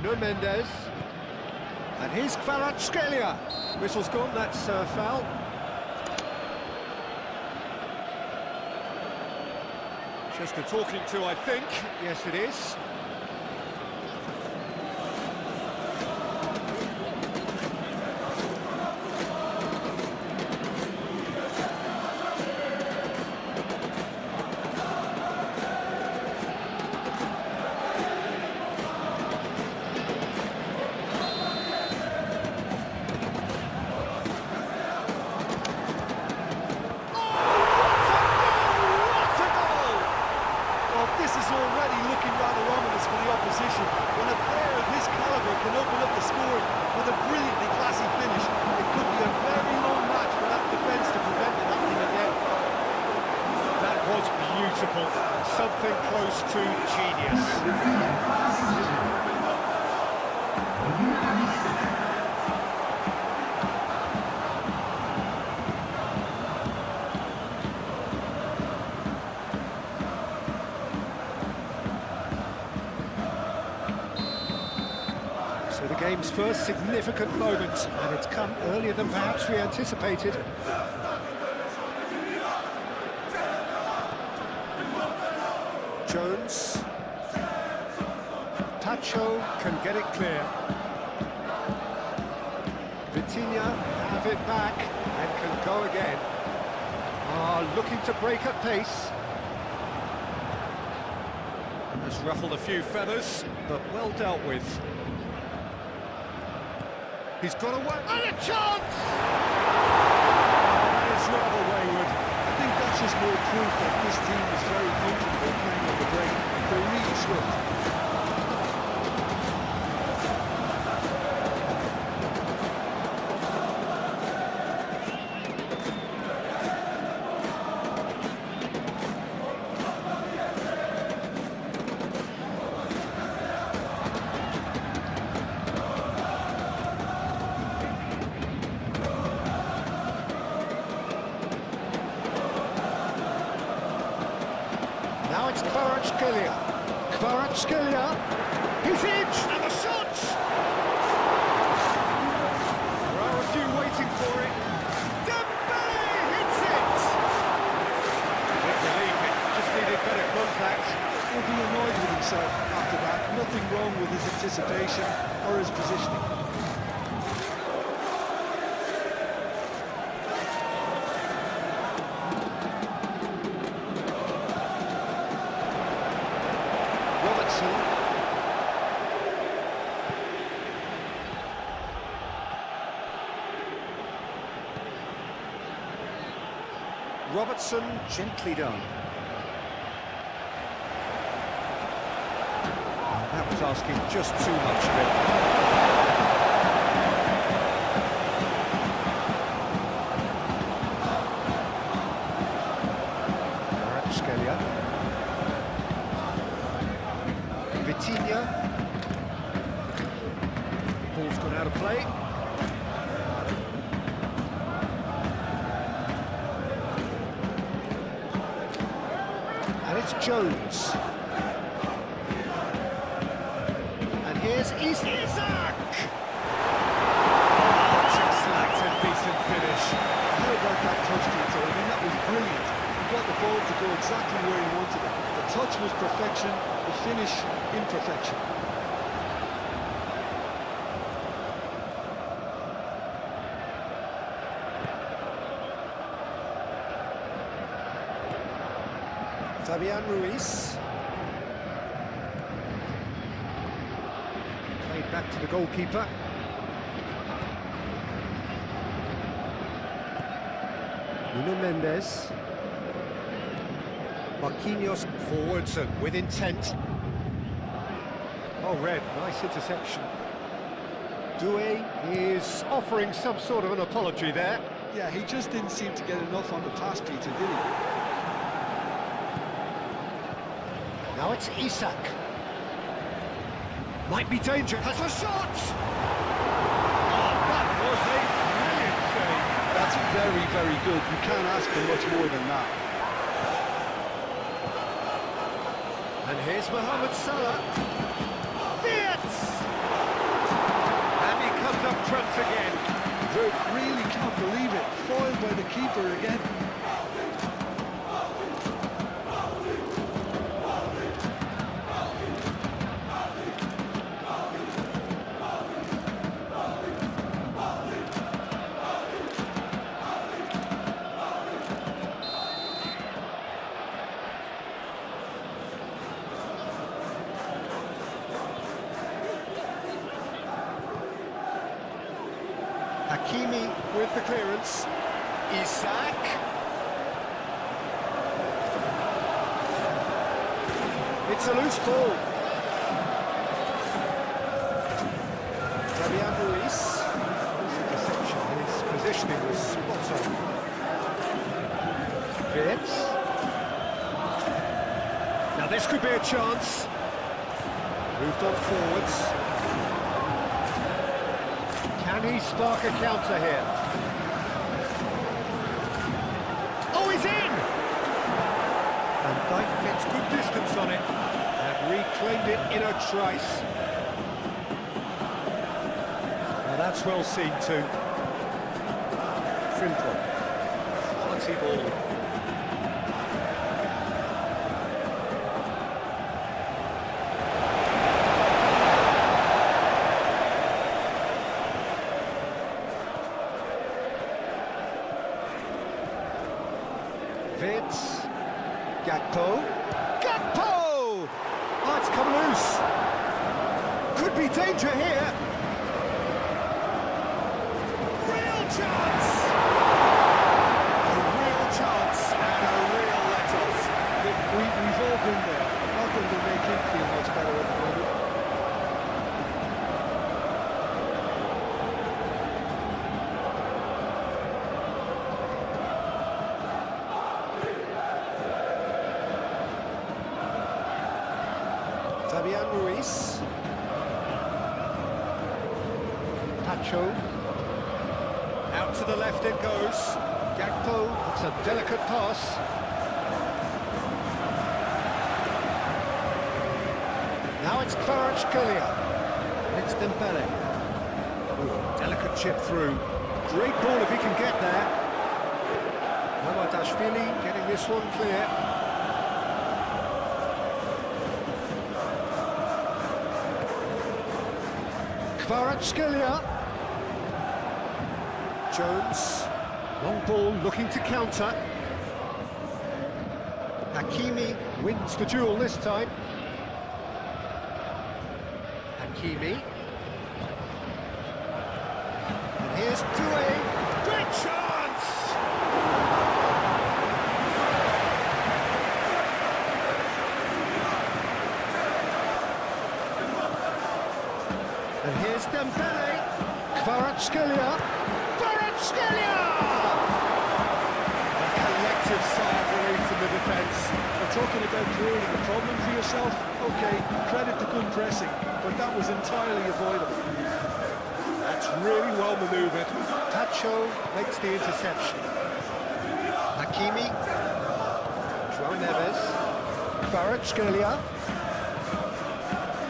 Nuno Mendes. And here's Kvaratskhelia. Whistle's gone, that's foul. Just a talking to, I think. Yes, it is. Already looking rather ominous for the opposition. When a player of his calibre can open up the scoring with a brilliantly classy finish, it could be a very long match for that defence to prevent it happening again. That was beautiful. Something close to genius. So the game's first significant moment, and it's come earlier than perhaps we anticipated. Jones. Tacho can get it clear. Vitinha have it back and can go again. Looking to break at pace. Has ruffled a few feathers, but well dealt with. He's got away, and a chance! That is rather wayward. I think that's just more proof that this team is very comfortable playing on the break. They're really swift. Now it's Kvaratskhelia. Kvaratskhelia. He's in! And the shot! There are a few waiting for it. Dembele hits it! Didn't believe it. Just needed better contact. He'll be annoyed with himself after that. Nothing wrong with his anticipation or his positioning. Robertson, gently done. That was asking just too much of it. Kvaratskhelia. Vitinha. Ball's gone out of play. And it's Jones. And here's Isak! Just lacked a decent finish. How about that touch detail? I mean, that was brilliant. He got the ball to go exactly where he wanted it. The touch was perfection, the finish imperfection. Fabian Ruiz. Played back to the goalkeeper. Nuno Mendes. Marquinhos forwards and with intent. Oh, red, nice interception. Doué is offering some sort of an apology there. Yeah, he just didn't seem to get enough on the pass, Peter, did he? Now it's Isak. Might be danger. Has a shot! Oh, that was a brilliant save. That's very, very good. You can't ask for much more than that. And here's Mohamed Salah. Fiat! chance again. Really can't believe it. Foiled by the keeper again. Hakimi with the clearance. Isak. It's a loose ball. Fabian Ruiz. Interception. His positioning was spot on. Fitz. Now this could be a chance. Moved on forwards. Can he spark a counter here? Oh, he's in! And Dijk gets good distance on it and reclaimed it in a trice. Now that's well seen too. Simple. Quality ball. Fitz, Gakpo, Gakpo! Oh, it's come loose. Could be danger here. Real chance! A real chance and a real let-off. We've all been there. Nothing to make him feel much better at the moment. Fabian Ruiz. Pacho. Out to the left it goes. Gakpo, it's a delicate pass. Now it's Kvaratskhelia. It's Dembele. Ooh, delicate chip through. Great ball if he can get there. Mamardashvili getting this one clear. Kvaratskhelia. Jones. Long ball looking to counter. Hakimi wins the duel this time. Hakimi. And here's Doué. Great chance! And here's Dembele. Kvaratskhelia. Kvaratskhelia! A collective sigh of relief from the defence. We're talking about creating a problem for yourself. Okay, credit to good pressing, but that was entirely avoidable. That's really well manoeuvred. Pacho makes the interception. Hakimi. João Neves. Kvaratskhelia.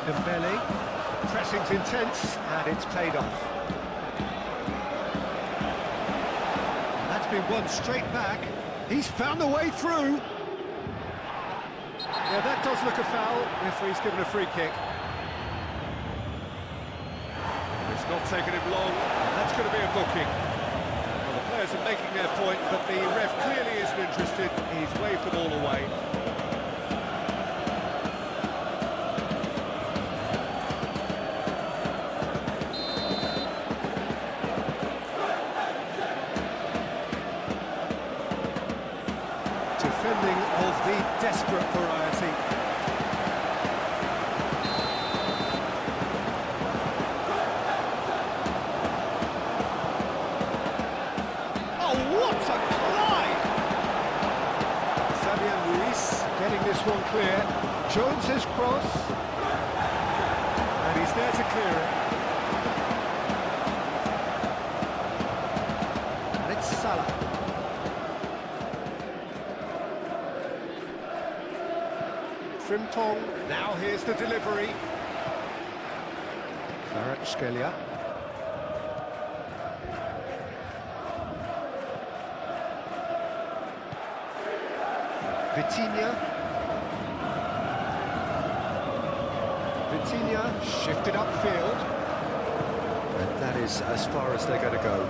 Dembele. Pressing's intense, and it's paid off. And that's been won straight back. He's found the way through. Yeah, that does look a foul. Referee's given a free kick. It's not taken him long. That's going to be a booking. Well, the players are making their point, but the ref clearly isn't interested. He's waved them all away. Defending of the desperate variety. Oh, what a glide! Fabian Ruiz getting this one clear. Jones's cross. And he's there to clear it. And it's Salah. Frimpong, now here's the delivery. Kvaratskhelia. Vitinha. Vitinha shifted upfield. And that is as far as they're going to go.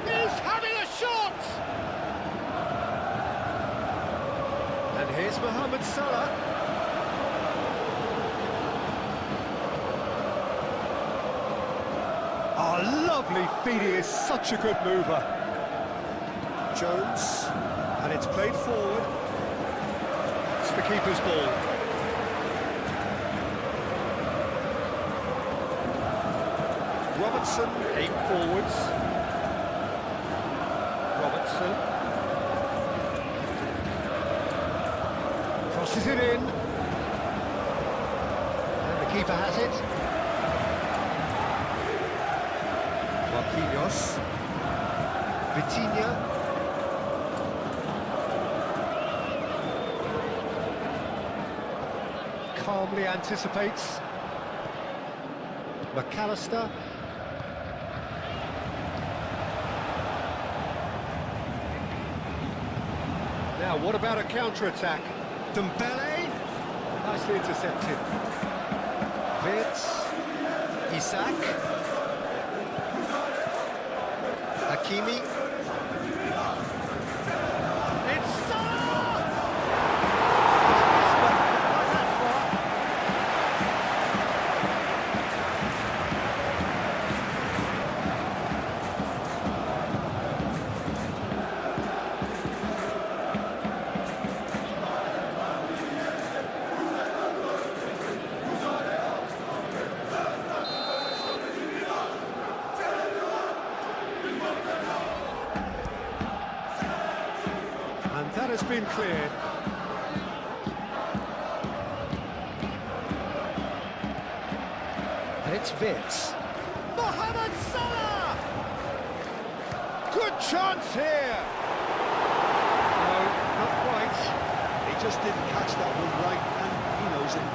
He's having a shot! And here's Mohamed Salah. Oh, lovely feed, he is such a good mover. Jones, and it's played forward. It's the keeper's ball. Robertson, 8 forwards. Robertson. Crosses it in. And the keeper has it. Marquinhos. Vitinha. Calmly anticipates. McAllister. Now, what about a counter-attack? Dembele, nicely intercepted. Wirtz, Isak, Hakimi. It's Salah! That has been cleared. And it's Wirtz. Mohamed Salah! Good chance here! No, not quite. He just didn't catch that one right, and he knows it.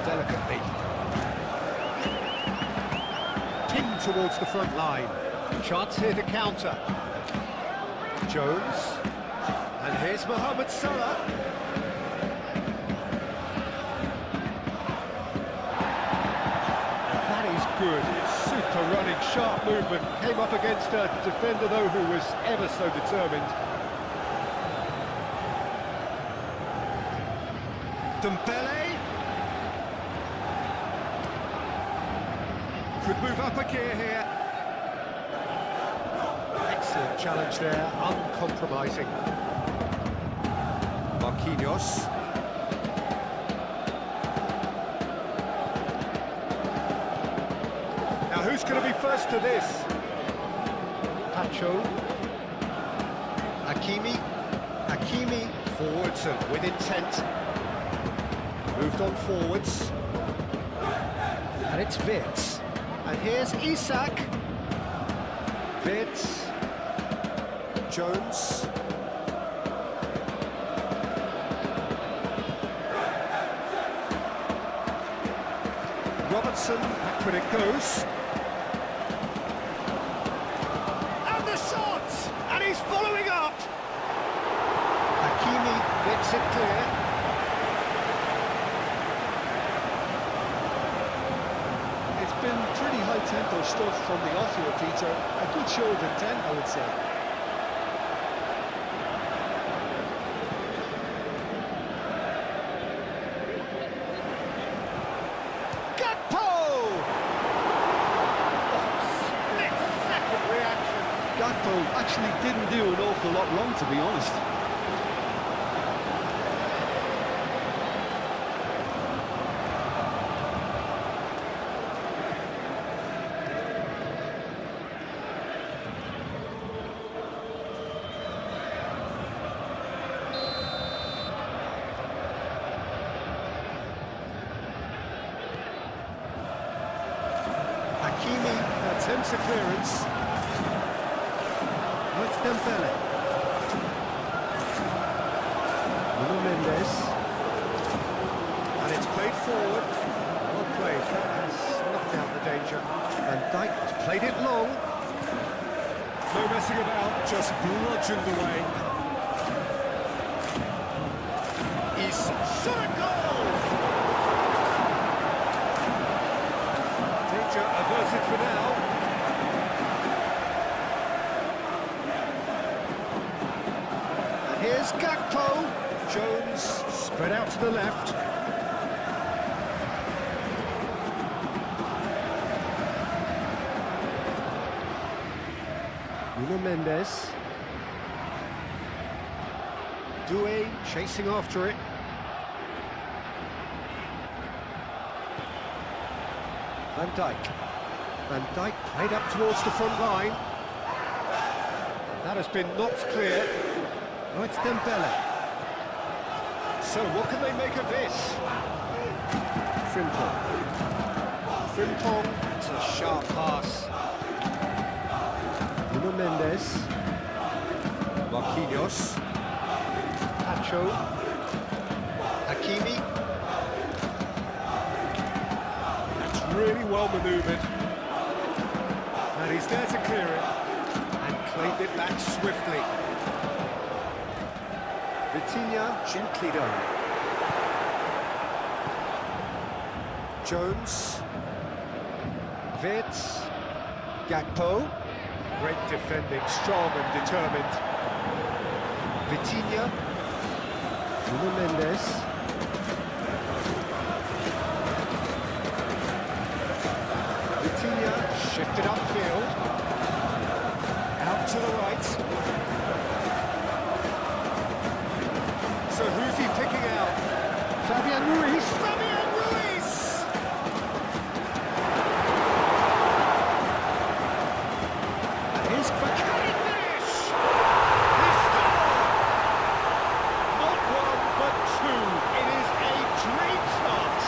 Delicately. Pinned towards the front line. Chance here to counter. Jones. And here's Mohamed Salah. That is good. Super running, sharp movement. Came up against a defender, though, who was ever so determined. Dembele. Could move up a gear here. Excellent challenge there, uncompromising. Marquinhos. Now who's going to be first to this? Pacho. Hakimi. Hakimi forwards and with intent. Moved on forwards. And it's Wirtz. And here's Isak. Wirtz. Jones. Robertson, back when it goes. And the shot! And he's following up! Hakimi gets it clear. It's been pretty high-tempo stuff from the off here, Peter. A good show of intent, I would say. Actually didn't do an awful lot wrong, to be honest. attempts a clearance. Oh, it's Dembele. Nuno Mendes. And it's played forward. Well played. That has knocked out the danger. And Dijk has played it long. No messing about, just bludgeoned away. He's shot a goal! Danger averted for now. And here's Gakpo. Jones spread out to the left. Nuno Mendes. Doué chasing after it. Van Dijk. Van Dijk played up towards the front line. That has been knocked clear. Oh, it's Dembele. So what can they make of this? Frimpong. Frimpong, it's a sharp pass. Nuno Mendes. Marquinhos. Pacho. Hakimi. That's really well manoeuvred. And he's there to clear it. And claimed it back swiftly. Vitinha gently done. Jones. Wirtz. Gakpo. Great defending, strong and determined. Vitinha. Nuno Mendes. Vitinha shifted upfield. Out to the right. So who's he picking out? Fabian Ruiz. Fabian Ruiz! And here's for can he finish? He scored! Not one, but two. It is a great start.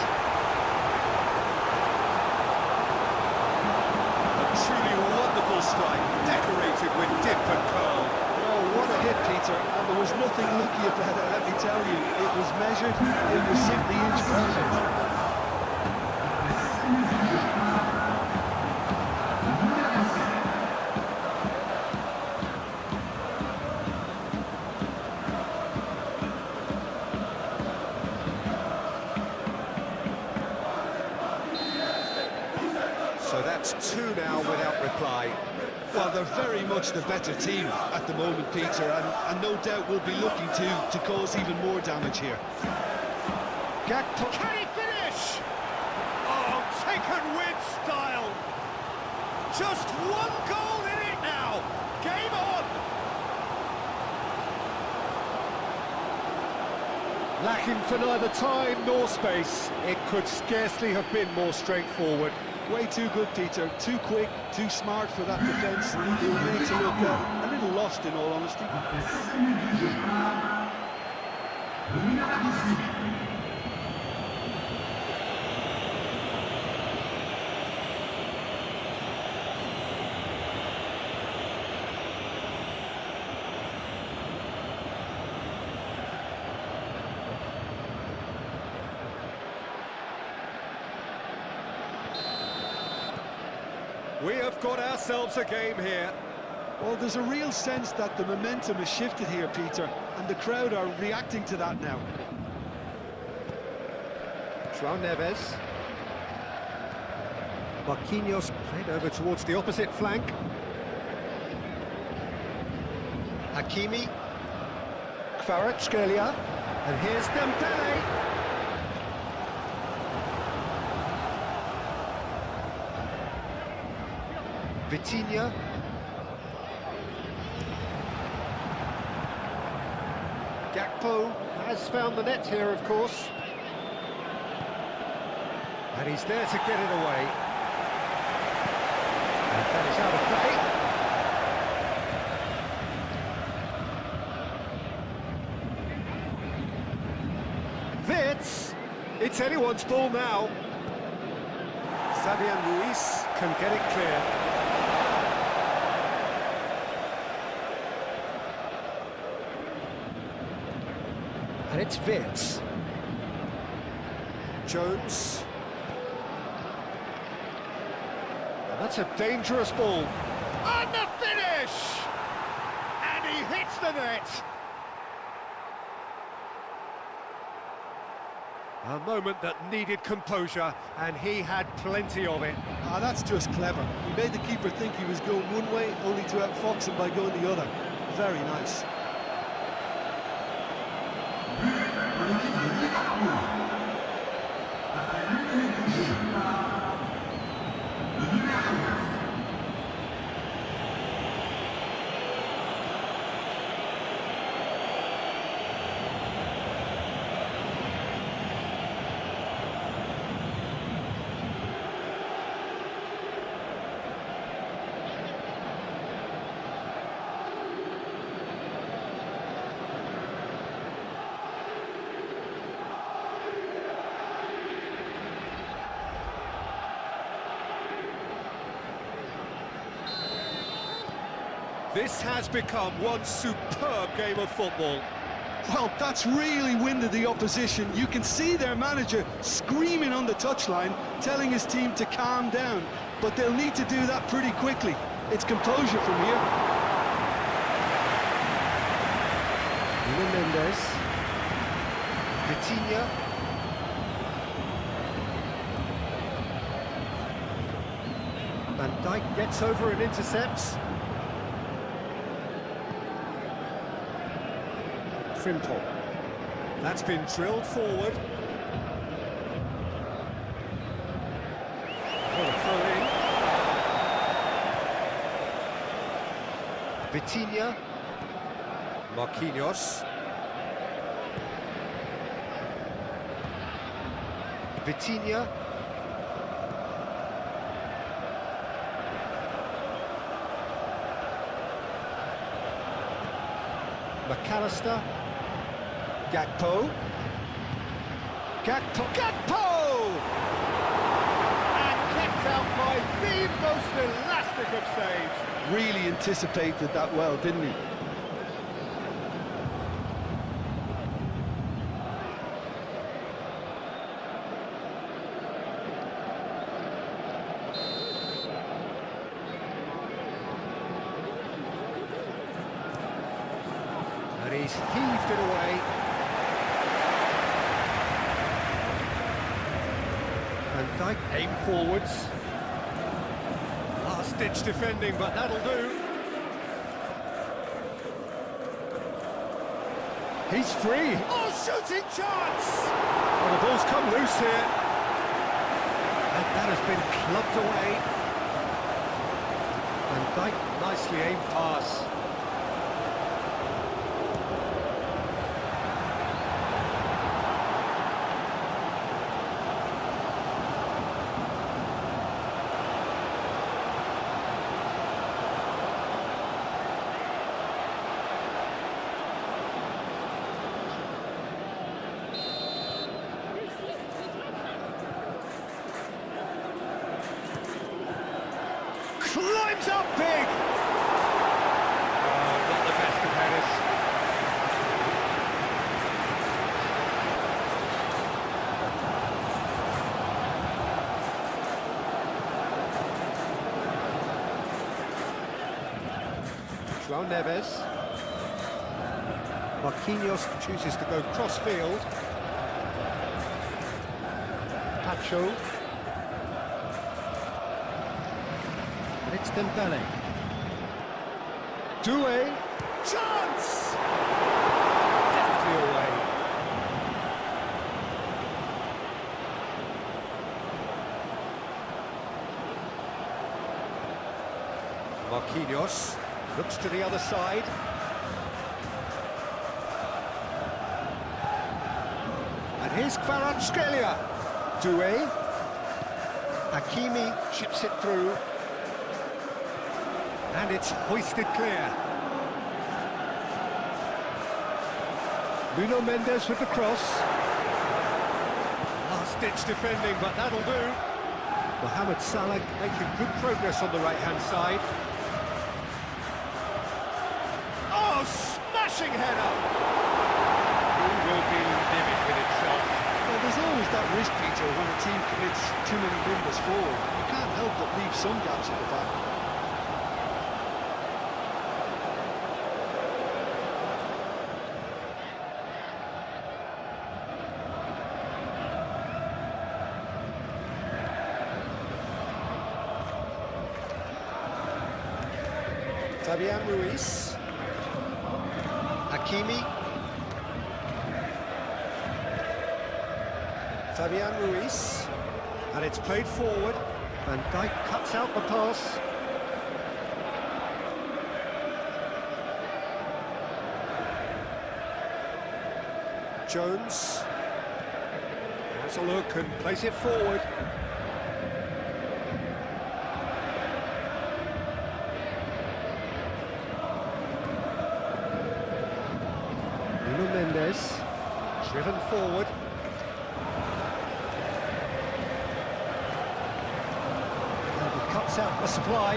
A truly wonderful strike, decorated with dip and curl. Oh, what a hit, Peter. And there was nothing lucky about it, let me tell you. It was measured, it was simply inch perfect. So that's two now without reply. Well, they're very much the better team at the moment, Peter, and no doubt will be looking to cause even more damage here. Gakpo. Can he finish? Oh, taken with style. Just one goal in it now. Game on. Lacking for neither time nor space. It could scarcely have been more straightforward. Way too good, Peter. Too quick, too smart for that defence. He was made to look a little lost, in all honesty. We have got ourselves a game here. Well, there's a real sense that the momentum has shifted here, Peter, and the crowd are reacting to that now. João Neves. Marquinhos played over towards the opposite flank. Hakimi. Kvaratskhelia. And here's Dembele. Vitinha. Gakpo has found the net here, of course. And he's there to get it away. And that is out of play. Wirtz. It's anyone's ball now. Fabian Ruiz can get it clear. And it's Vitz. Jones. And that's a dangerous ball. And the finish! And he hits the net! A moment that needed composure, and he had plenty of it. Ah, that's just clever. He made the keeper think he was going one way, only to outfox him by going the other. Very nice. This has become one superb game of football. Well, that's really winded the opposition. You can see their manager screaming on the touchline, telling his team to calm down. But they'll need to do that pretty quickly. It's composure from here. Mendes. Vitinha. Van Dijk gets over and intercepts. Frimpong. That's been drilled forward. Oh, throw in. Vitinha. Marquinhos. Vitinha. McAllister. Gakpo. Gakpo! And kept out by the most elastic of saves. Really anticipated that well, didn't he? And he's heaved it away. Van Dijk aim forwards. Last-ditch defending, but that'll do. He's free. Oh, shooting chance! Oh, the ball's come loose here. And that has been clubbed away. Van Dijk, nicely aimed pass. Climbs up big! Oh, not the best of headers. João Neves. Marquinhos chooses to go cross-field. Pacho. It's Dembele. Doué. Chance! Deftly away. Marquinhos looks to the other side. And here's Kvaratskhelia. Doué. Hakimi chips it through. And it's hoisted clear. Nuno Mendes with the cross. Last-ditch defending, but that'll do. Mohamed Salah making good progress on the right-hand side. Oh, smashing header! He will be too many windows forward, you can't help but leave some gaps at the back. Fabian Ruiz, Hakimi, Fabian Ruiz, and it's played forward. Van Dijk cuts out the pass. Jones has a look and plays it forward. Mendes, driven forward. And he cuts out the supply.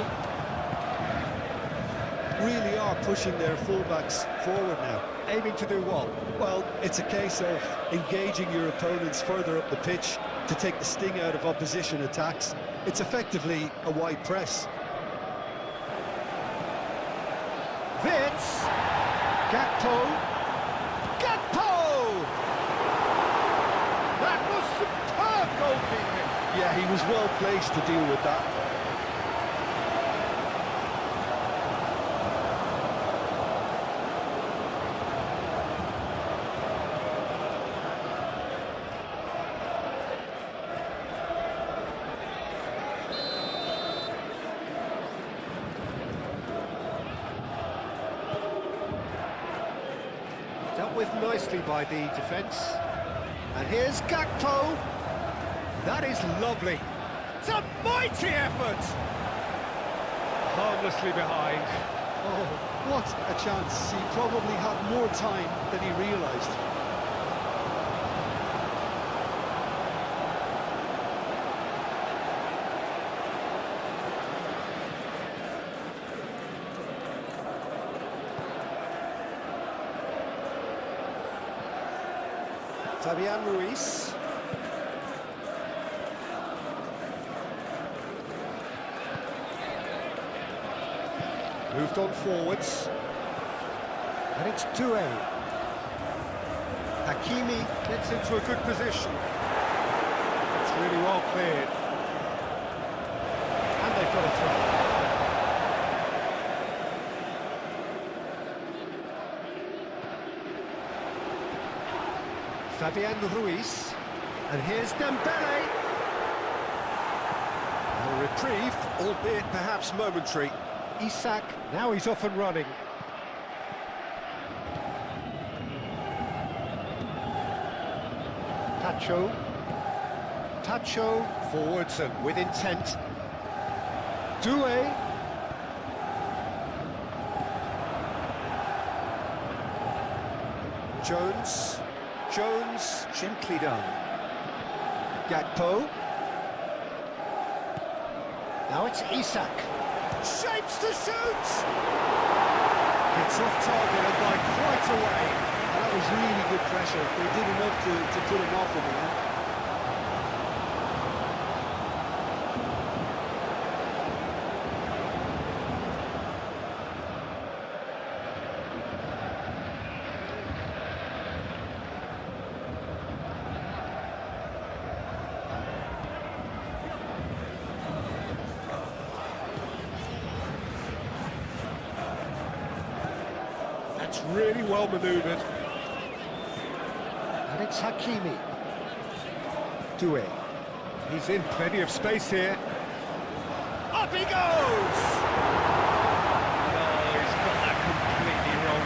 Really are pushing their fullbacks forward now. Aiming to do what? Well, it's a case of engaging your opponents further up the pitch to take the sting out of opposition attacks. It's effectively a wide press. Vitz, Gakpo. That was superb goalkeeping. Yeah, he was well placed to deal with that. Dealt with nicely by the defence. And here's Gakpo. That is lovely. It's a mighty effort. Harmlessly behind. Oh, what a chance. He probably had more time than he realised. Fabian Ruiz. Moved on forwards. And it's Doué. Hakimi gets into a good position. It's really well cleared. And they've got a throw. Fabian Ruiz, and here's Dembele. A reprieve, albeit perhaps momentary. Isak, now he's off and running. Tacho, forwards and with intent. Doué. Jones, gently done. Gakpo. Now it's Isak. Shapes to shoot! It's off target and by quite a way. That was really good pressure. They did enough to put him off in the end. That's really well manoeuvred. And it's Hakimi. Doué. He's in plenty of space here. Up he goes! Oh, he's got that completely wrong.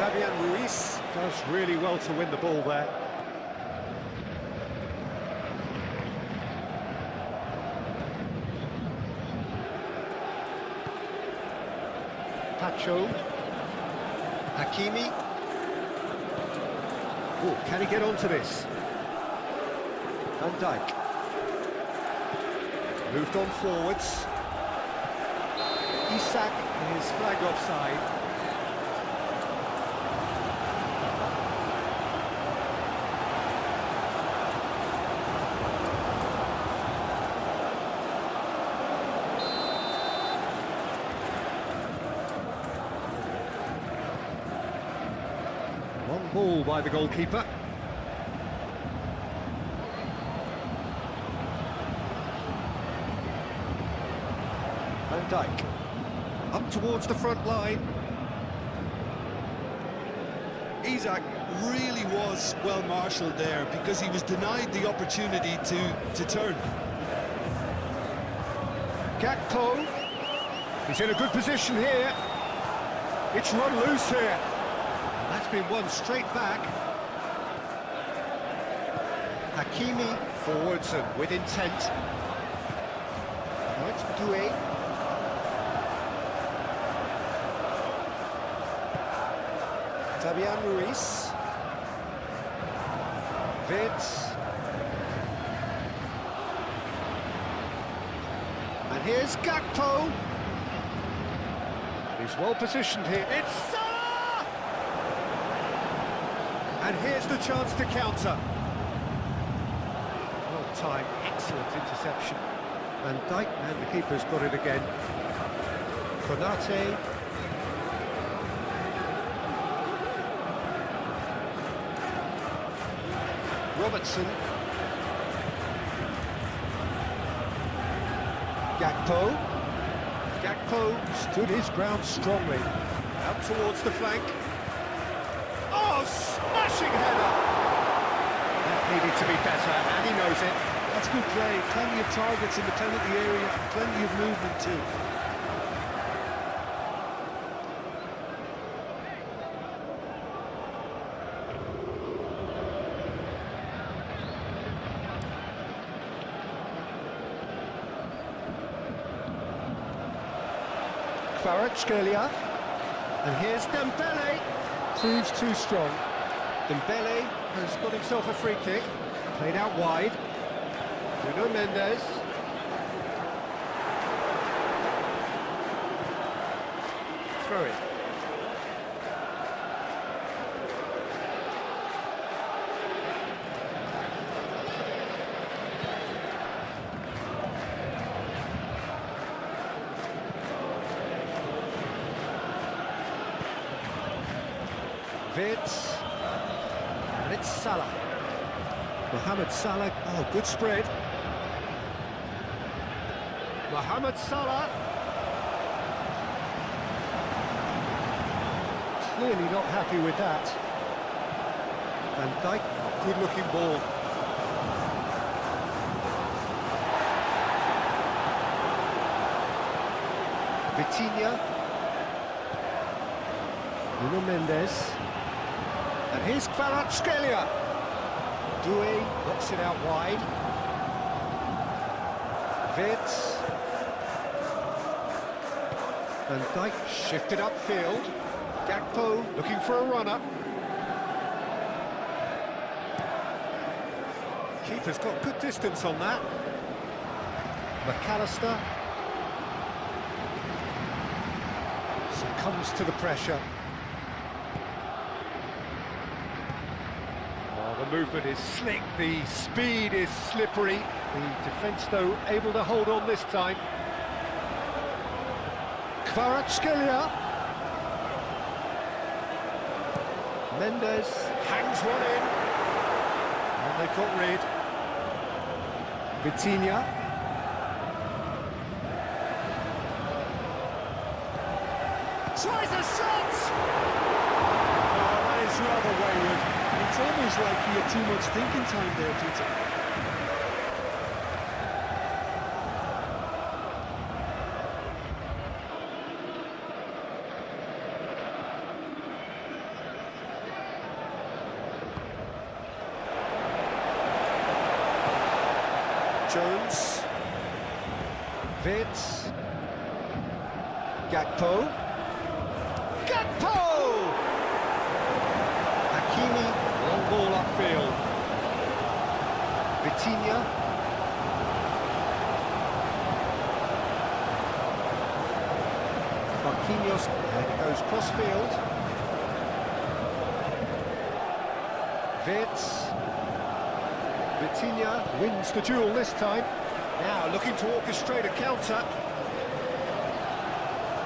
Fabian Ruiz does really well to win the ball there. Tacho, Hakimi, Oh, can he get onto this? Van Dijk. Moved on forwards. Isak is flagged offside. Long ball by the goalkeeper. Van Dijk. Up towards the front line. Isak really was well marshalled there because he was denied the opportunity to turn. Gakpo. He's in a good position here. It's run loose here. And that's been won straight back. Hakimi forwards and with intent. Now it's Doué. Fabian Ruiz. Vitz. And here's Gakpo. He's well positioned here. It's Salah! And here's the chance to counter. Well timed, excellent interception. Van Dijk, and the keeper's got it again. Konate. Robertson. Gakpo. Gakpo stood his ground strongly. Out towards the flank. Oh, smashing header! That needed to be better, and he knows it. That's good play. Plenty of targets in the penalty area, plenty of movement too. Kvaratskhelia, and here's Dembele. Proves too strong. Dembele has got himself a free kick, played out wide. Nuno Mendes. Throw it. Vitz, and it's Salah. Mohamed Salah, oh, good spread. Mohamed Salah. Clearly not happy with that. Van Dijk, oh, good looking ball. Vitinha. Nuno Mendes. And here's Kvaratskhelia. Doué knocks it out wide. Vitz. Van Dijk shifted upfield. Gakpo looking for a runner. Keeper's got good distance on that. McAllister succumbs to the pressure. The movement is slick, the speed is slippery. The defence, though, able to hold on this time. Kvaratskhelia. Mendes hangs one in. And they've got rid. Vitinha. Tries a shot! Oh, that is rather wayward. It's almost like he had too much thinking time there, Tito. Jones. Vitz. Gakpo. Gakpo! Hakimi, long ball Marquinhos, and it goes cross-field. Vitinha wins the duel this time. Now looking to orchestrate a counter.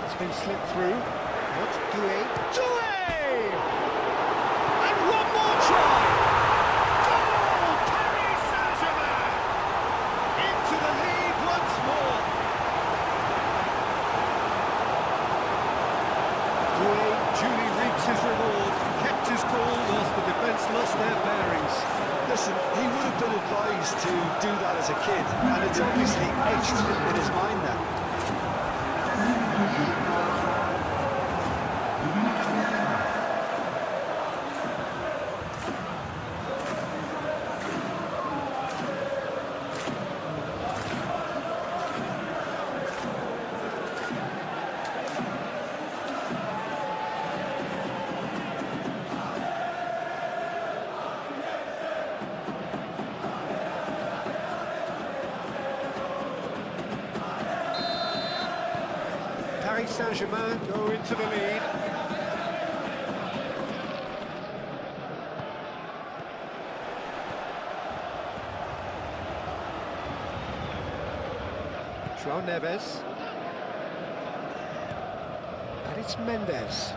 It's been slipped through. What's Doué? And one more try! Goal! Paris Saint-Germain! Into the lead once more. Doué duly reaps his reward. Kept his cool whilst the defence lost their bearings. Listen, he would have been advised to do that as a kid, and it's obviously etched in his mind now. Paris Saint-Germain go into the lead. João Neves. And it's Mendes.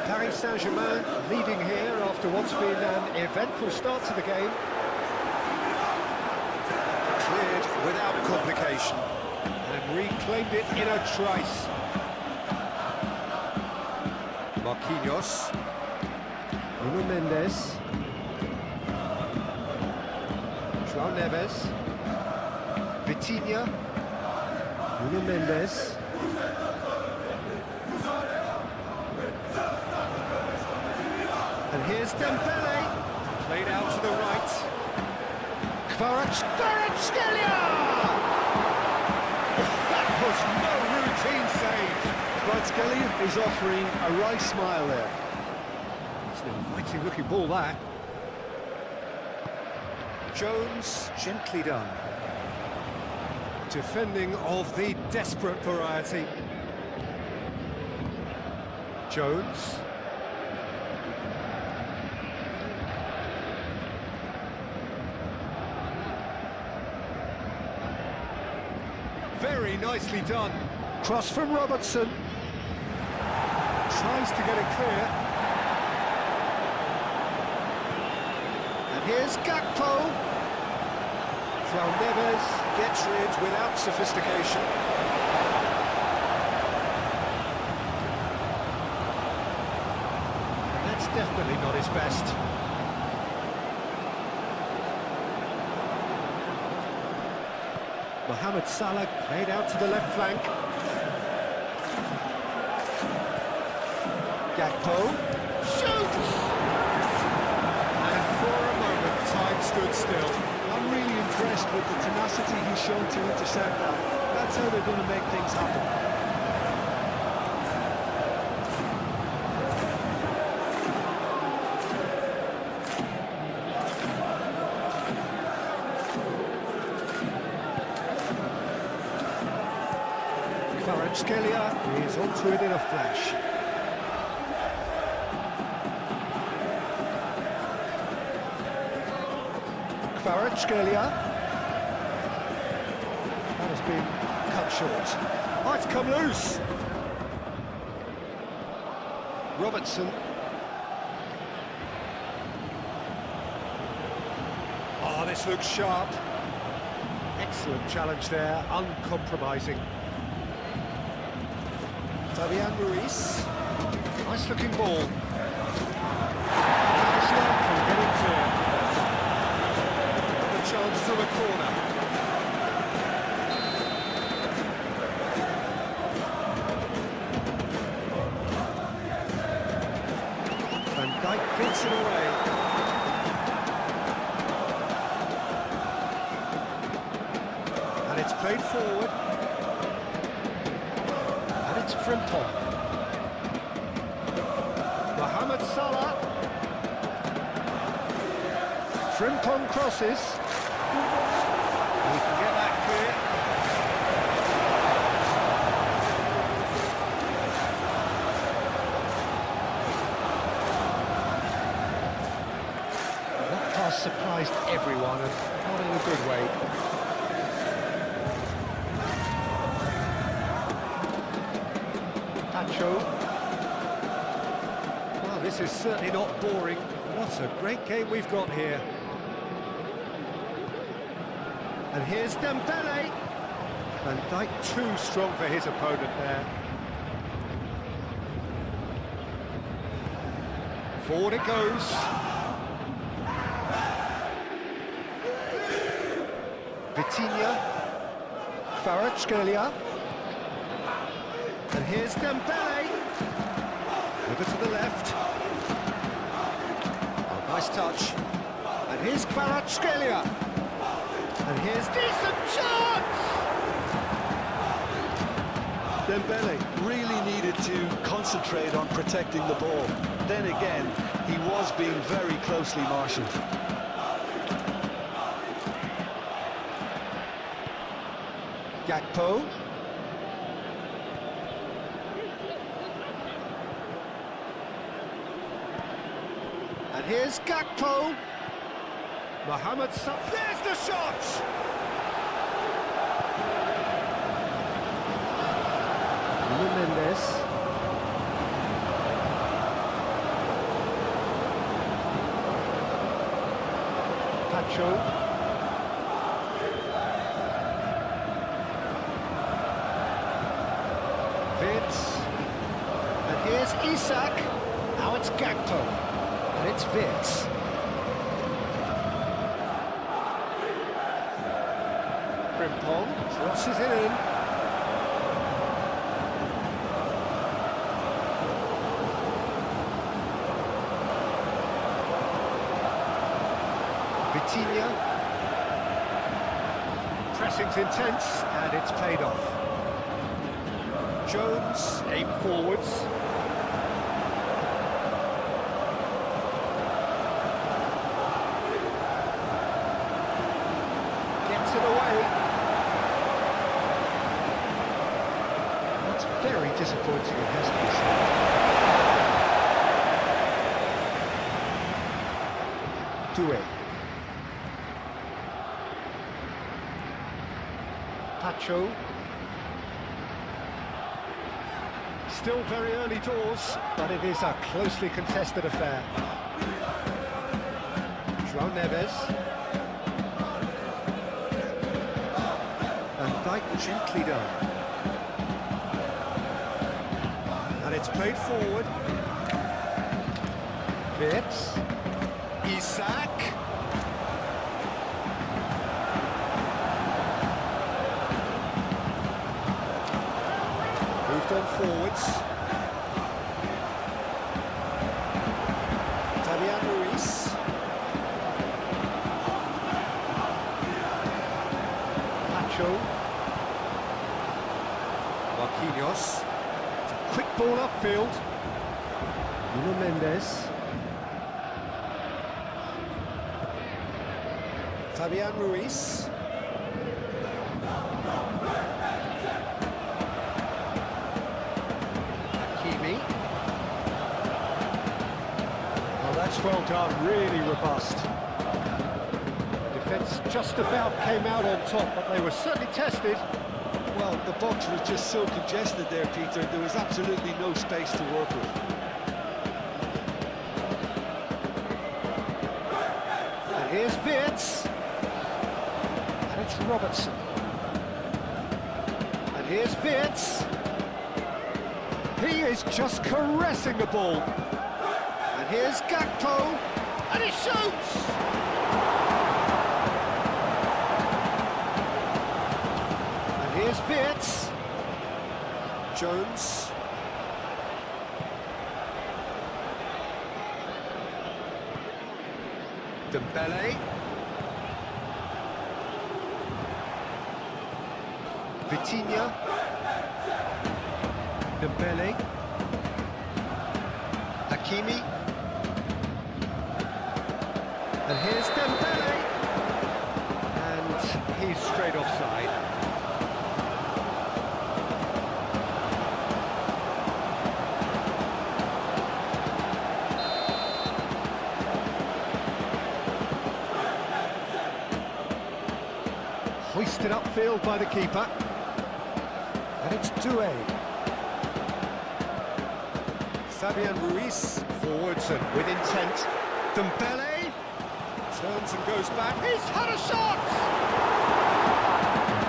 Paris Saint-Germain leading here after what's been an eventful start to the game. Cleared without complication. And reclaimed it in a trice. Marquinhos. Nuno Mendes. João Neves. Vitinha. Nuno Mendes. And here's Dembele. Played out to the right. Kvaratskhelia! Was no routine save. Kvaratskhelia is offering a wry smile there. It's an inviting looking ball, that. Jones, gently done. Defending of the desperate variety. Jones. Very nicely done. Cross from Robertson. Tries to get it clear. And here's Gakpo. João Neves gets rid without sophistication. And that's definitely not his best. Mohamed Salah played out to the left flank. Gakpo shoots! And for a moment, time stood still. I'm really impressed with the tenacity he's shown to intercept that. That's how they're going to make things happen. Kvaratskhelia is onto it in a flash. Kvaratskhelia. That has been cut short. Might come loose. Robertson. Oh, this looks sharp. Excellent challenge there, uncompromising. Fabian Ruiz. Nice looking ball. Touchdown can get it clear. A chance through a corner. Van Dijk gets it away. And it's played forward. It's Frimpong. Mohamed Salah. Frimpong crosses. He can get that clear. surprised everyone, and not in a good way. Pacho. Well, this is certainly not boring. What a great game we've got here. And here's Dembele. Van Dijk too strong for his opponent there. Forward it goes. Vitinha. Kvaratskhelia. And here's Dembele. Over to the left. Oh, nice touch. And here's Kvaratskhelia. And here's decent chance! Dembele really needed to concentrate on protecting the ball. Then again, he was being very closely marshalled. Gakpo. And here's Gakpo. Mohamed Salah. There's the shot! Mendes. Pacho. Vitz. And here's Isak. Now it's Gakpo. And it's Vitz. Frimpong crosses it in. Vitinha. Pressing's intense, and it's paid off. Jones, aim forwards. Gets it away. That's very disappointing, it has to be said. Doué. Pacho. Still very early doors, but it is a closely contested affair. João Neves. Van Dijk gently down. And it's played forward. Vitz. Isak. Moved on forwards. Fabian Ruiz. Pacho. Marquinhos. It's a quick ball upfield. Nuno Mendes. Fabian Ruiz. That's well done, really robust. Defence just about came out on top, but they were certainly tested. Well, the box was just so congested there, Peter, there was absolutely no space to work with. And here's Vitz. And it's Robertson. And here's Vitz. He is just caressing the ball. And here's Gakpo, and he shoots! And here's Vitz. Jones. Dembele. Vitinha. Dembele. Hakimi. And here's Dembele, and he's straight offside. Shifted upfield by the keeper. And it's Doué. Fabian Ruiz forwards and with intent. Dembele turns and goes back. He's had a shot!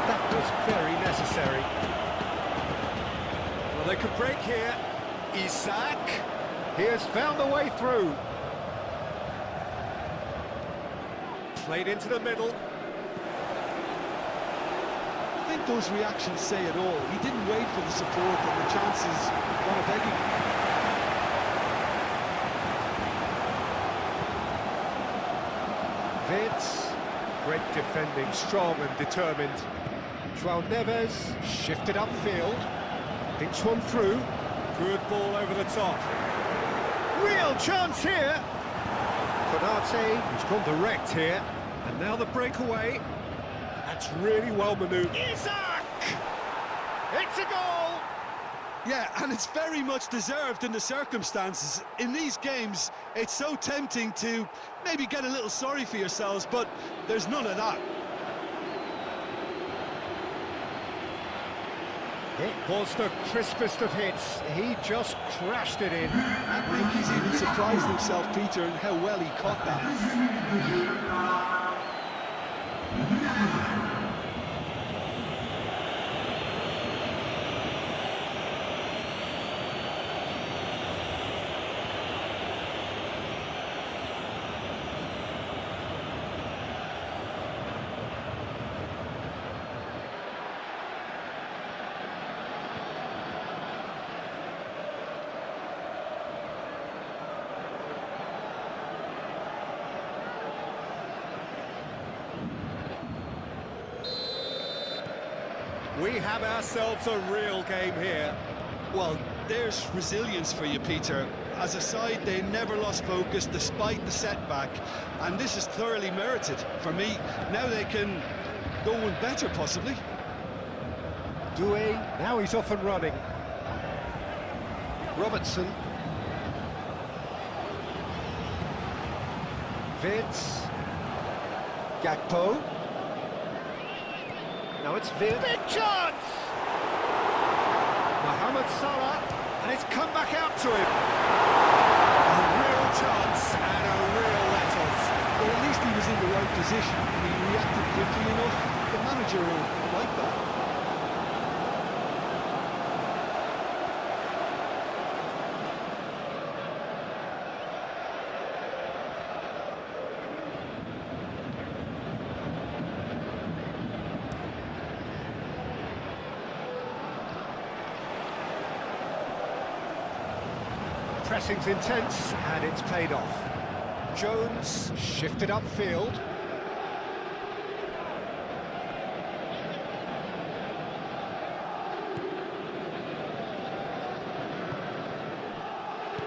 That was very necessary. Well, they could break here. Isak. He has found a way through. Played into the middle. I think those reactions say it all. He didn't wait for the support and the chances gone begging. Vince, great defending, strong and determined. João Neves shifted upfield, thinks one through. Good ball over the top. Real chance here. Konate, he's gone direct here, and now the breakaway. That's really well manoeuvred. Isak! It's a goal! Yeah, and it's very much deserved in the circumstances. In these games, it's so tempting to maybe get a little sorry for yourselves, but there's none of that. It was the crispest of hits. He just crashed it in. I think he's even surprised himself, Peter, in how well he caught that. We have ourselves a real game here. Well, there's resilience for you, Peter. As a side, they never lost focus despite the setback, and this is thoroughly merited. For me, now they can go one better, possibly. Doué, now he's off and running. Robertson. Vince. Gakpo. Now it's Vince. Big chance! Mohamed Salah, and it's come back out to him. A real chance and a real let-off. Well, at least he was in the right position. He reacted quickly enough. The manager will like that. Pressing's intense, and it's paid off. Jones shifted upfield.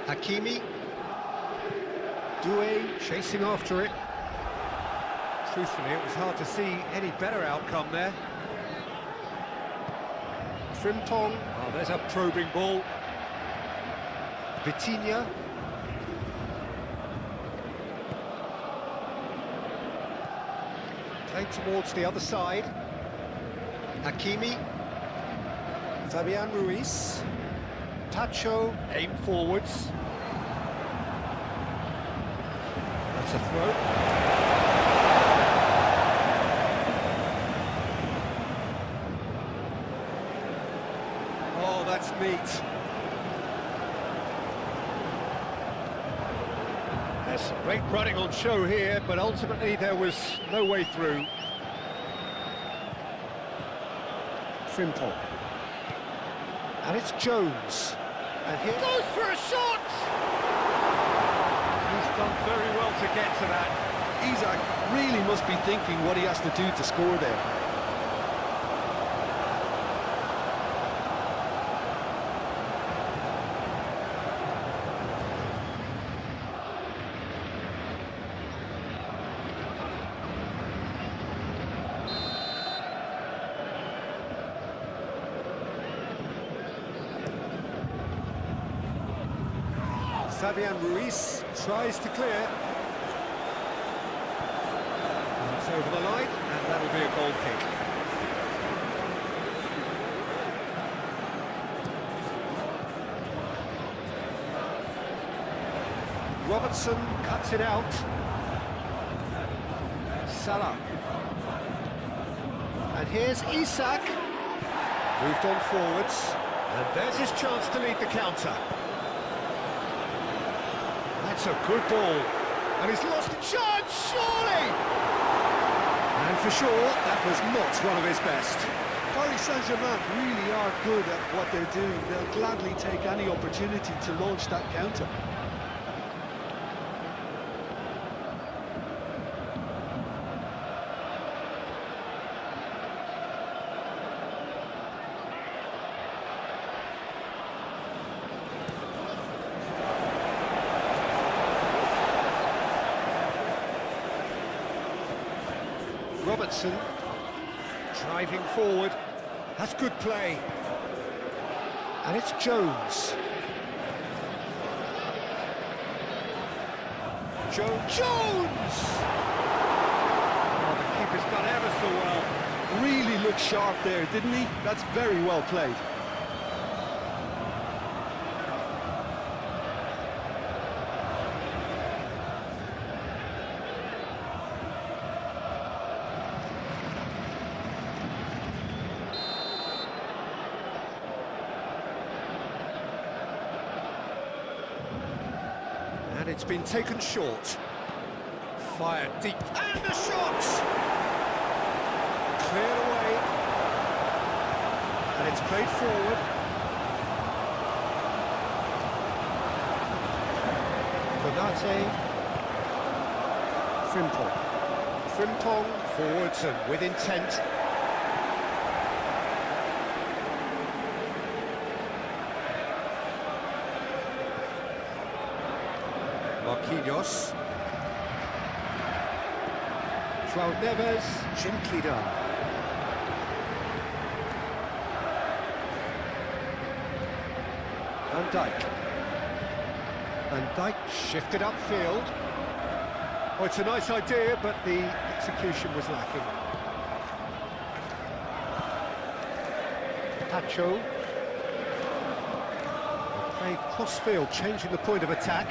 Hakimi. Doué chasing after it. Truthfully, it was hard to see any better outcome there. Frimpong. Oh, there's a probing ball. Vitinha. Played towards the other side. Hakimi. Fabian Ruiz. Tacho, aim forwards. That's a throw. Oh, that's neat. There's some great running on show here, but ultimately there was no way through. Frimpong. And it's Jones. And here goes for a shot! He's done very well to get to that. Isak really must be thinking what he has to do to score there. Fabian Ruiz tries to clear. It's over the line, and that'll be a goal kick. Robertson cuts it out. Salah. And here's Isak. Moved on forwards. And there's his chance to lead the counter. That's a good ball. And he's lost a chance, surely! And for sure, that was not one of his best. Paris Saint-Germain really are good at what they're doing. They'll gladly take any opportunity to launch that counter. Robertson, driving forward, that's good play. And it's Jones. Jones! Oh, the keeper's done ever so well. Really looked sharp there, didn't he? That's very well played. And it's been taken short. Fired deep, and the shot! Cleared away. And it's played forward. Konate. Frimpong forwards and with intent. Marquinhos. João Neves, gently done. Van Dijk. Van Dijk shifted upfield. Oh, it's a nice idea, but the execution was lacking. Pacho. Played cross-field, changing the point of attack.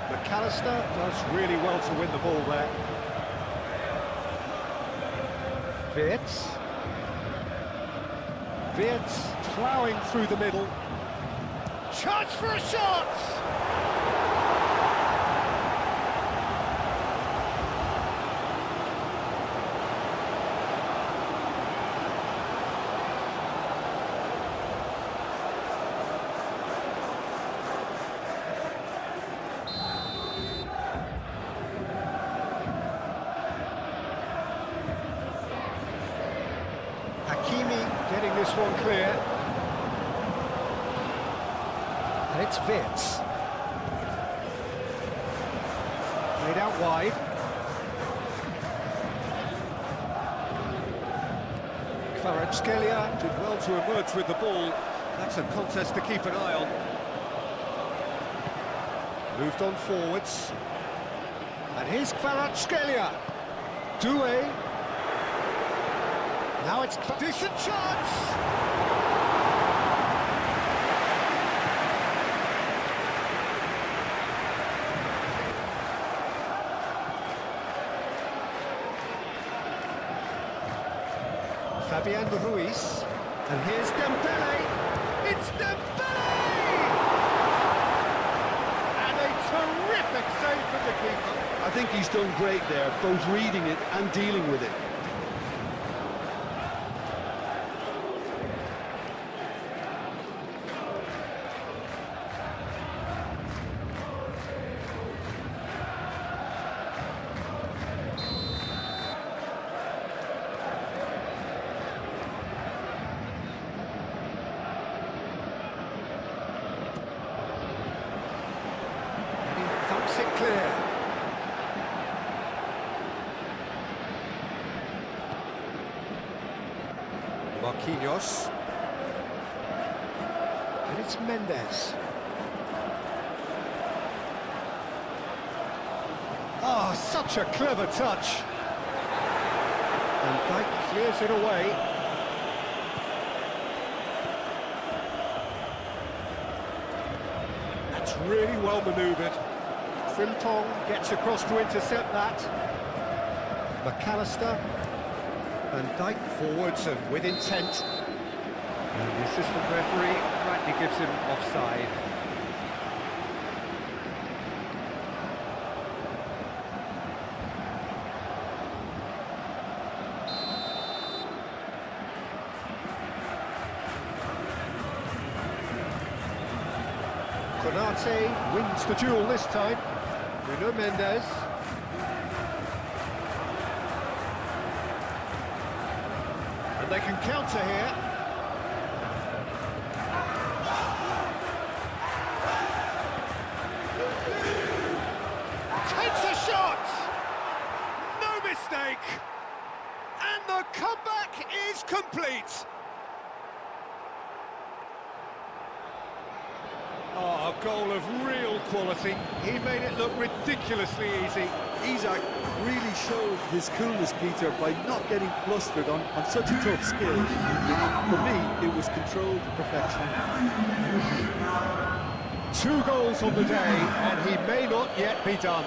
McAllister does really well to win the ball there. Wirtz ploughing through the middle. Chance for a shot! Getting this one clear. And it's Wirtz. Played out wide. Kvaratskhelia did well to emerge with the ball. That's a contest to keep an eye on. Moved on forwards. And here's Kvaratskhelia. Doué. Now it's decent chance! Fabian Ruiz, and here's Dembele. It's Dembele! And a terrific save from the keeper. I think he's done great there, both reading it and dealing with it. It clear. Marquinhos. And it's Mendes. Ah, such a clever touch. And Dijk clears it away. That's That's really well manoeuvred. Frimpong gets across to intercept that. McAllister. Van Dijk forwards and with intent. And the assistant referee rightly gives him offside. Konate wins the duel this time. Bruno Mendes. And they can counter here. Takes a shot! No mistake! And the comeback is complete! Oh, a goal of real quality. He made it look ridiculously easy. Isak really showed his coolness, Peter, by not getting flustered on such a tough skill. For me, it was controlled to perfection. 2 goals on the day, and he may not yet be done.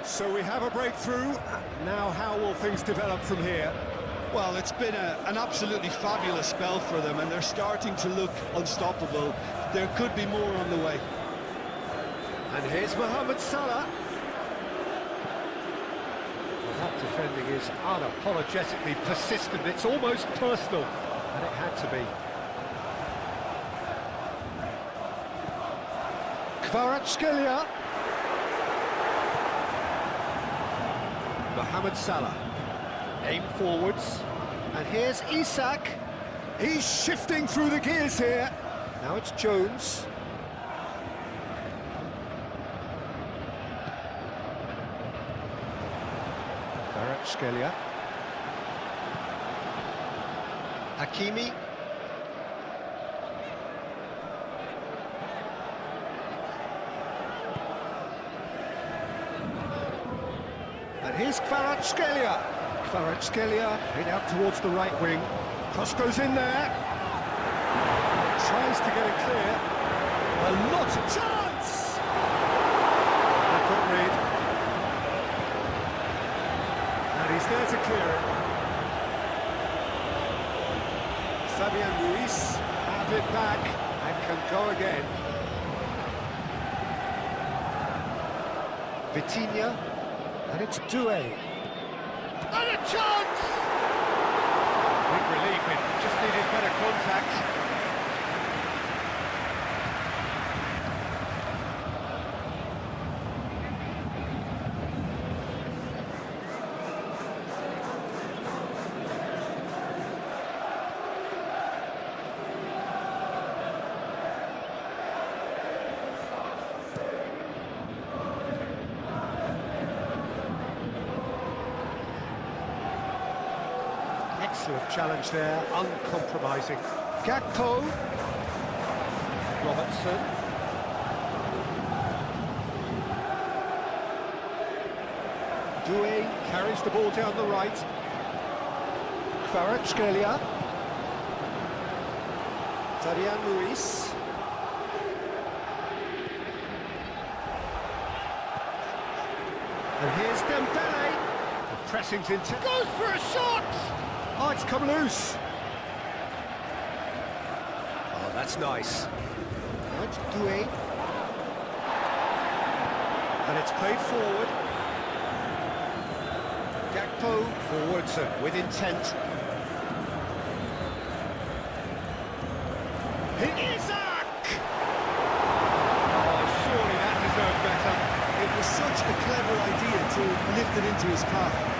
So we have a breakthrough. Now how will things develop from here? Well, it's been an absolutely fabulous spell for them, and they're starting to look unstoppable. There could be more on the way. And here's Mohamed Salah. Well, that defending is unapologetically persistent. It's almost personal, and it had to be. Kvaratskhelia. Mohamed Salah, aim forwards, and here's Isak. He's shifting through the gears here. Now it's Jones. Kvaratskhelia. Hakimi. And here's Kvaratskhelia. Kvaratskhelia head out towards the right wing. Cross goes in there. Tries to get it clear. A lot of chance! I couldn't read. And he's there to clear it. Fabian Ruiz has it back and can go again. Vitinha. And it's Doué. And a chance! Big relief, it just needed better contact. Excellent challenge there, uncompromising. Gakpo. Robertson. Doué carries the ball down the right. Kvaratskhelia. Fabian Ruiz. And here's Dembele. The pressing's into. Goes for a shot! Oh, it's come loose. Oh, that's nice. Now it's Doué. And it's played forward. Gakpo forwards and with intent. Isak! Oh, surely that deserved better. It was such a clever idea to lift it into his path.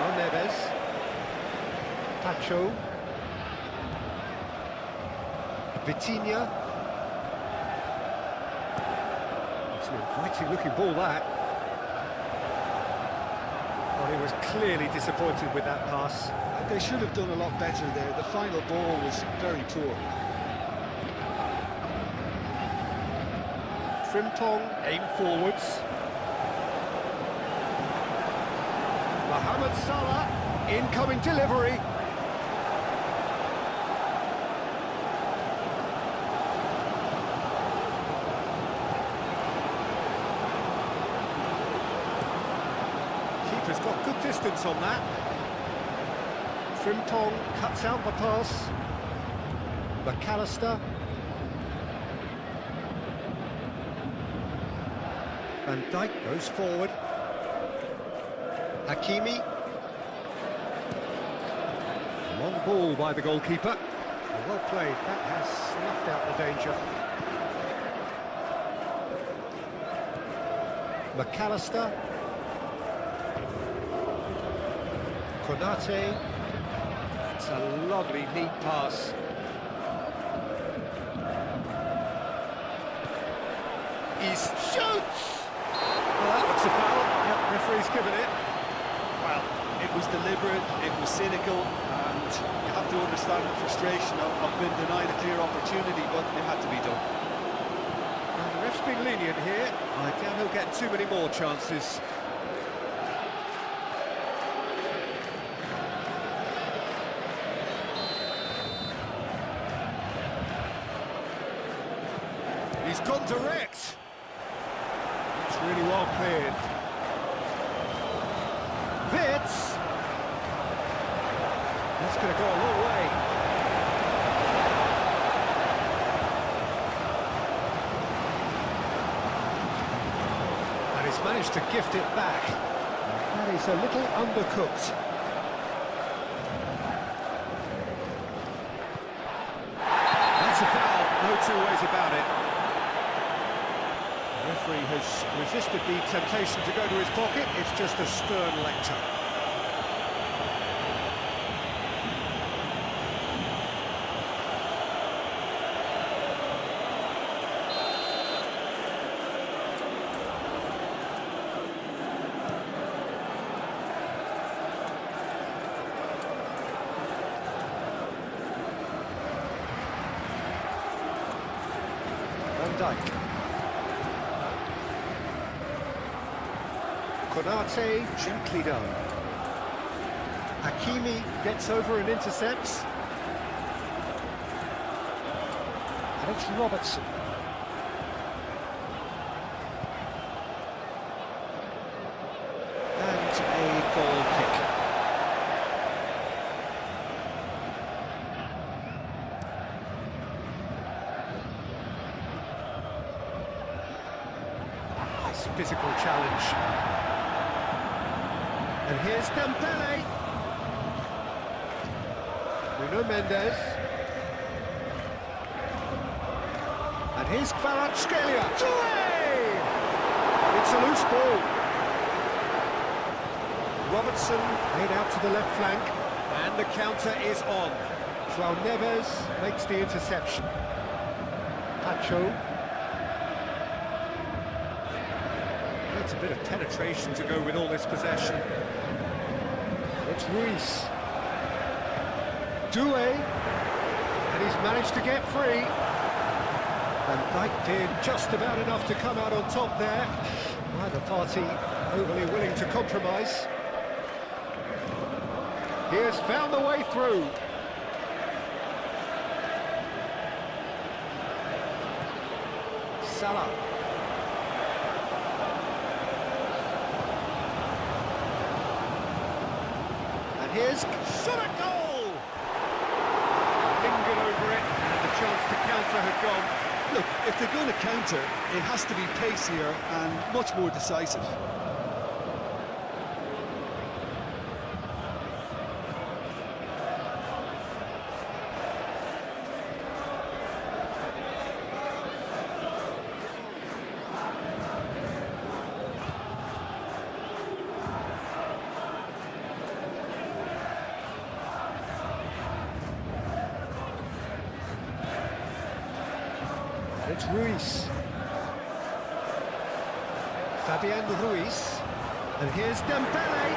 João Neves. Pacho. Vitinha. It's an inviting looking ball, that. Well, he was clearly disappointed with that pass. They should have done a lot better there. The final ball was very poor. Frimpong, aim forwards. Mohamed Salah, incoming delivery. Keeper's got good distance on that. Frimpong cuts out the pass. McAllister. Van Dijk goes forward. Hakimi. Long ball by the goalkeeper. Well played, that has snuffed out the danger. McAllister. Konate. It's a lovely, neat pass. He shoots! Well, that looks a foul. Yep, referee's given it. Well, it was deliberate, it was cynical, and you have to understand the frustration of being denied a clear opportunity, but it had to be done. And the ref's been lenient here. I doubt he'll get too many more chances. He's gone direct. It's really well cleared. Wits. That's going to go a long way. And he's managed to gift it back. That is a little undercooked. That's a foul, no two ways about it. The referee has resisted the temptation to go to his pocket. It's just a stern lecture. Van Dijk. Konate, gently done. Hakimi gets over and intercepts. And it's Robertson. And a goal kick. Nice physical challenge. And here's Dembele. Bruno Mendes. And here's Kvaratskhelia. It's a loose ball. Robertson laid out to the left flank. And the counter is on. João Neves makes the interception. Pacho. It's a bit of penetration to go with all this possession. It's Ruiz. Doué. And he's managed to get free. Van Dijk did just about enough to come out on top there. Neither party overly willing to compromise. He has found the way through. Salah. Here's shot at goal! Lingered over it, and the chance to counter had gone. Look, if they're going to counter, it has to be pacier and much more decisive. it's Ruiz. Fabian Ruiz. And here's Dembele.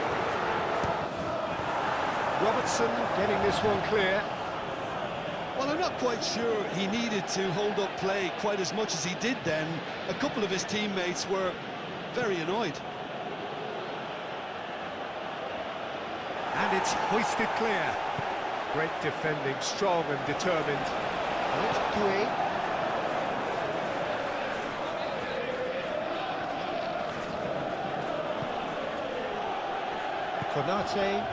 Robertson getting this one clear. Well, I'm not quite sure he needed to hold up play quite as much as he did then. A couple of his teammates were very annoyed. And it's hoisted clear. Great defending, strong and determined. And it's Doué. Konate.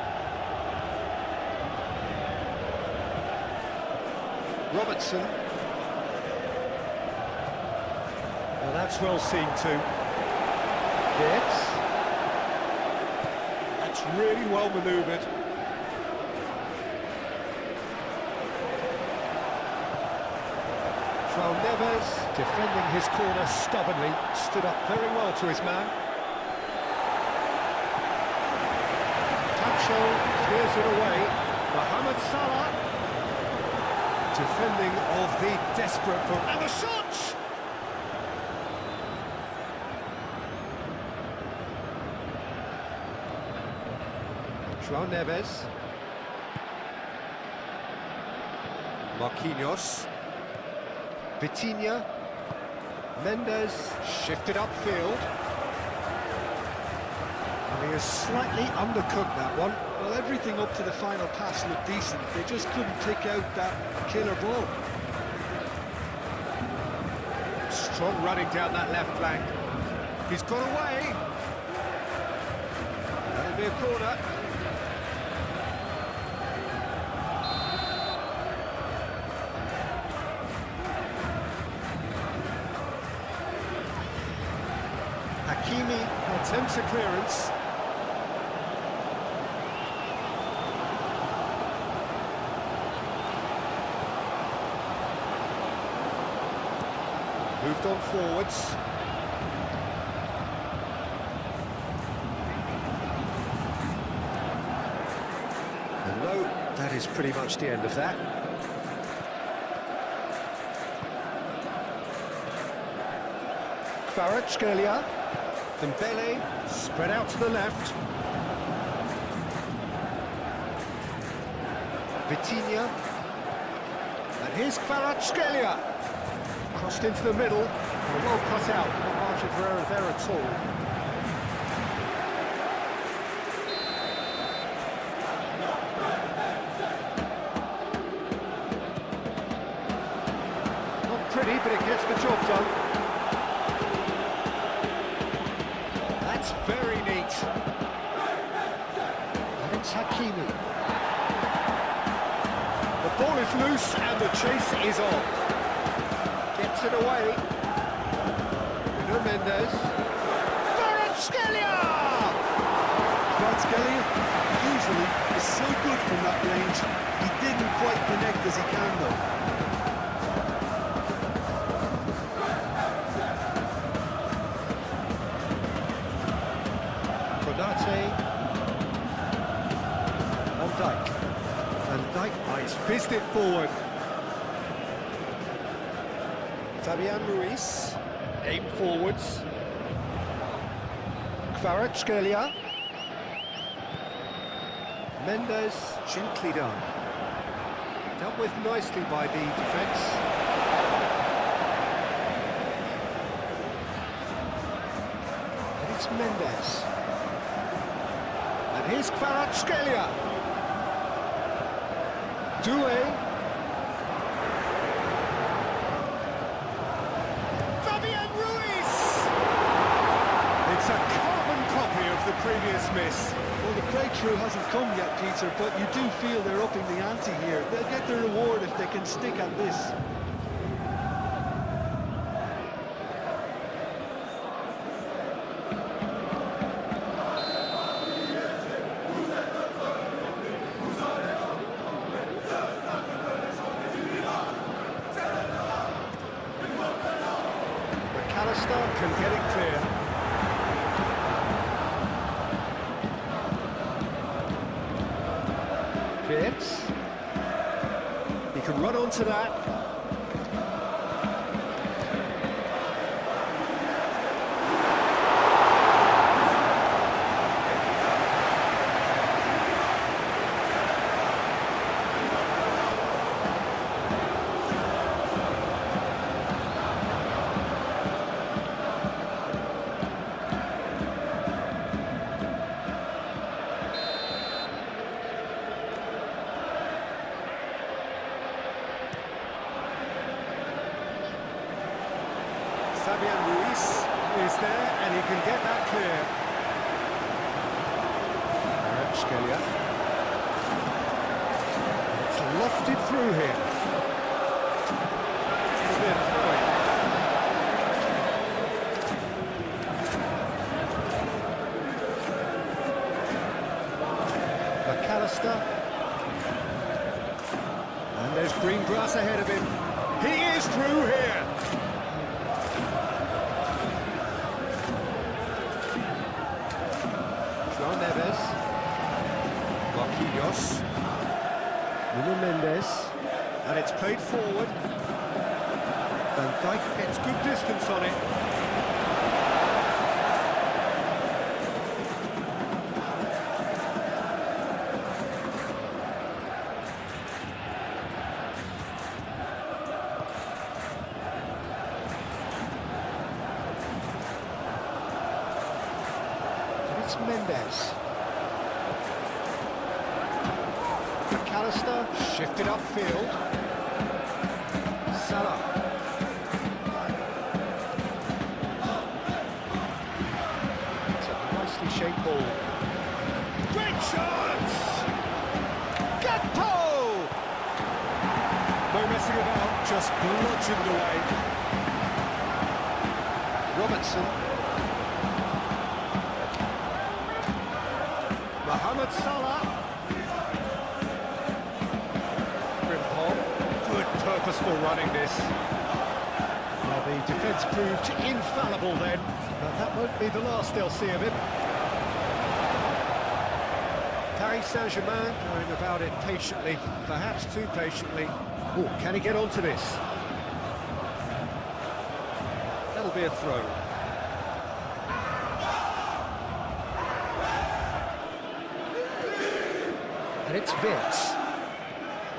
Robertson. Well, that's well seen too. Yes. That's really well manoeuvred. João Neves, defending his corner stubbornly, stood up very well to his man. Tacho clears it away. Mohamed Salah, defending of the desperate book. And the shot! João Neves. Marquinhos. Vitinha. Mendes shifted upfield. And he has slightly undercooked that one. Well, everything up to the final pass looked decent. They just couldn't pick out that killer ball. Strong running down that left flank. He's got away. That'll be a corner. Hakimi attempts a clearance. Moved on forwards. And no, that is pretty much the end of that. Kvaratskhelia. Dembele spread out to the left. Vitinha. And here's Kvaratskhelia. Crossed into the middle. Well cut out. No margin for error there at all. Not pretty, but it gets the job done. That's very neat. And it's Hakimi. The ball is loose and the chase is on. Gets it away. Nuno Mendes. Kvaratskhelia! Kvaratskhelia usually is so good from that range. He didn't quite connect as he can though. Van Dijk. Van Dijk might fist it forward. Fabian Ruiz. Aim forwards. Kvaratskhelia. Mendes, gently done. Dealt with nicely by the defence. And it's Mendes. And here's Kvaratskhelia. Doué. Fabian Ruiz! It's a carbon copy of the previous miss. Well, the breakthrough hasn't come yet, Peter, but you do feel they're upping the ante here. They'll get their reward if they can stick at this. Can get it clear. Fits. He can run onto that. Fabian Ruiz is there, and he can get that clear. Scalia. It's lofted through here. It's a throw-in. McAllister. And there's green grass ahead of him. He is through here. João Neves. Marquinhos. Nuno Mendes. And it's played forward. Van Dijk gets good distance on it. It's Mendes. McAllister shifted upfield. Salah. It's a nicely shaped ball. Great chance! Gatto! No messing about, just bludgeoned away. Robertson. Mohamed Salah. Good purposeful running this. Well, the defence proved infallible then, but that won't be the last they'll see of him. Paris Saint-Germain going about it patiently, perhaps too patiently. Oh, can he get onto this? That'll be a throw. And it's Vince.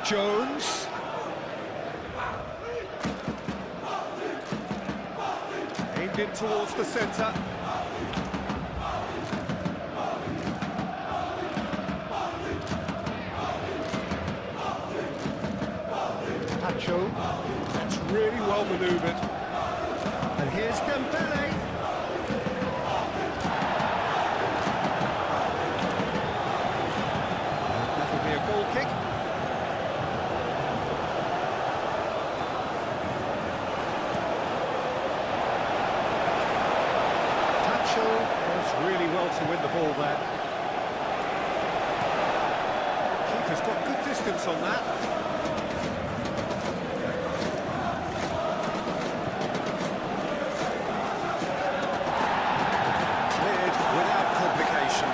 Jones. Aimed in towards the centre. Pacho. That's really well manoeuvred. And here's Dembele. That'll be a goal kick. Does really well to win the ball there. Keeper's got good distance on that. Cleared without complication.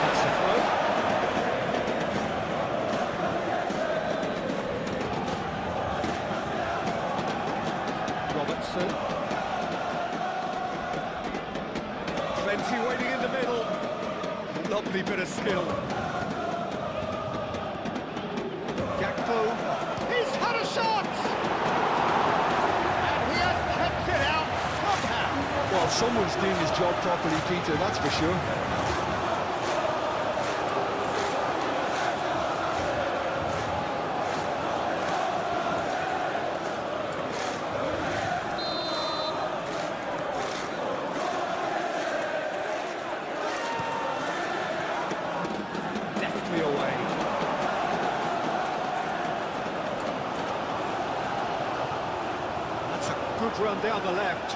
That's the throw. Robertson. Plenty waiting in the middle. Lovely bit of skill. Gakpo. He's had a shot! And he has kept it out somehow. Well, someone's doing his job properly, Peter, that's for sure. Away. That's a good run down the left.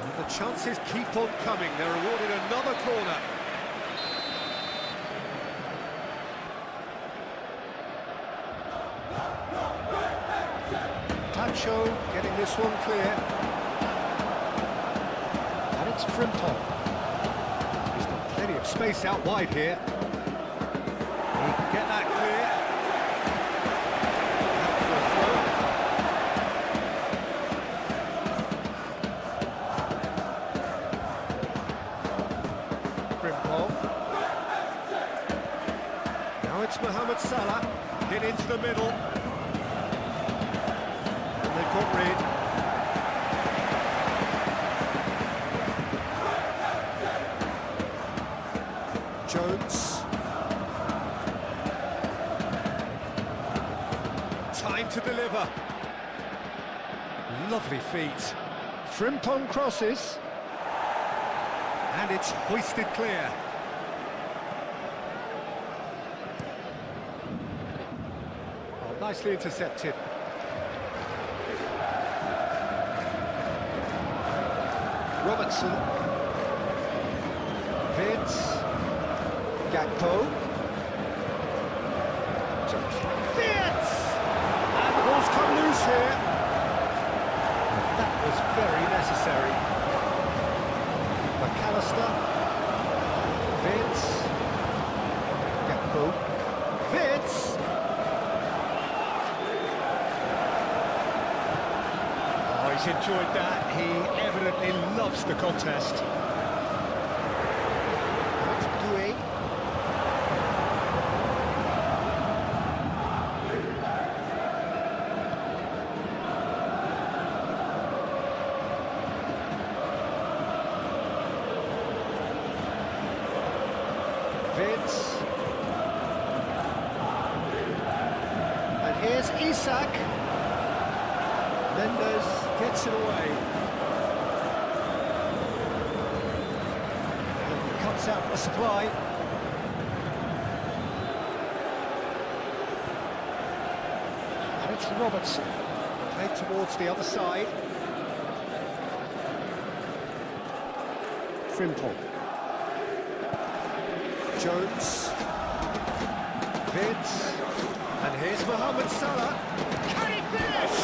And the chances keep on coming. They're awarded another corner. Pacho getting this one clear. And it's Frimpong. Plenty of space out wide here. He can get that clear. Frimpong. Now it's Mohamed Salah. Hit into the middle. And they've got rid. Jones. Time to deliver. lovely feet. Frimpong crosses. And it's hoisted clear. Oh, nicely intercepted. Robertson. Vince. Gakpo. Vince! And the ball's come loose here. That was very necessary. McAllister. Vince. Gakpo. Vince! Oh, he's enjoyed that. He evidently loves the contest. That's Doué. Vince. And here's Isak. Mendes gets it away. And cuts out the supply. And it's Robertson. Played towards the other side. Frimpong. Jones, Vince, and here's Mohamed Salah. Can he finish?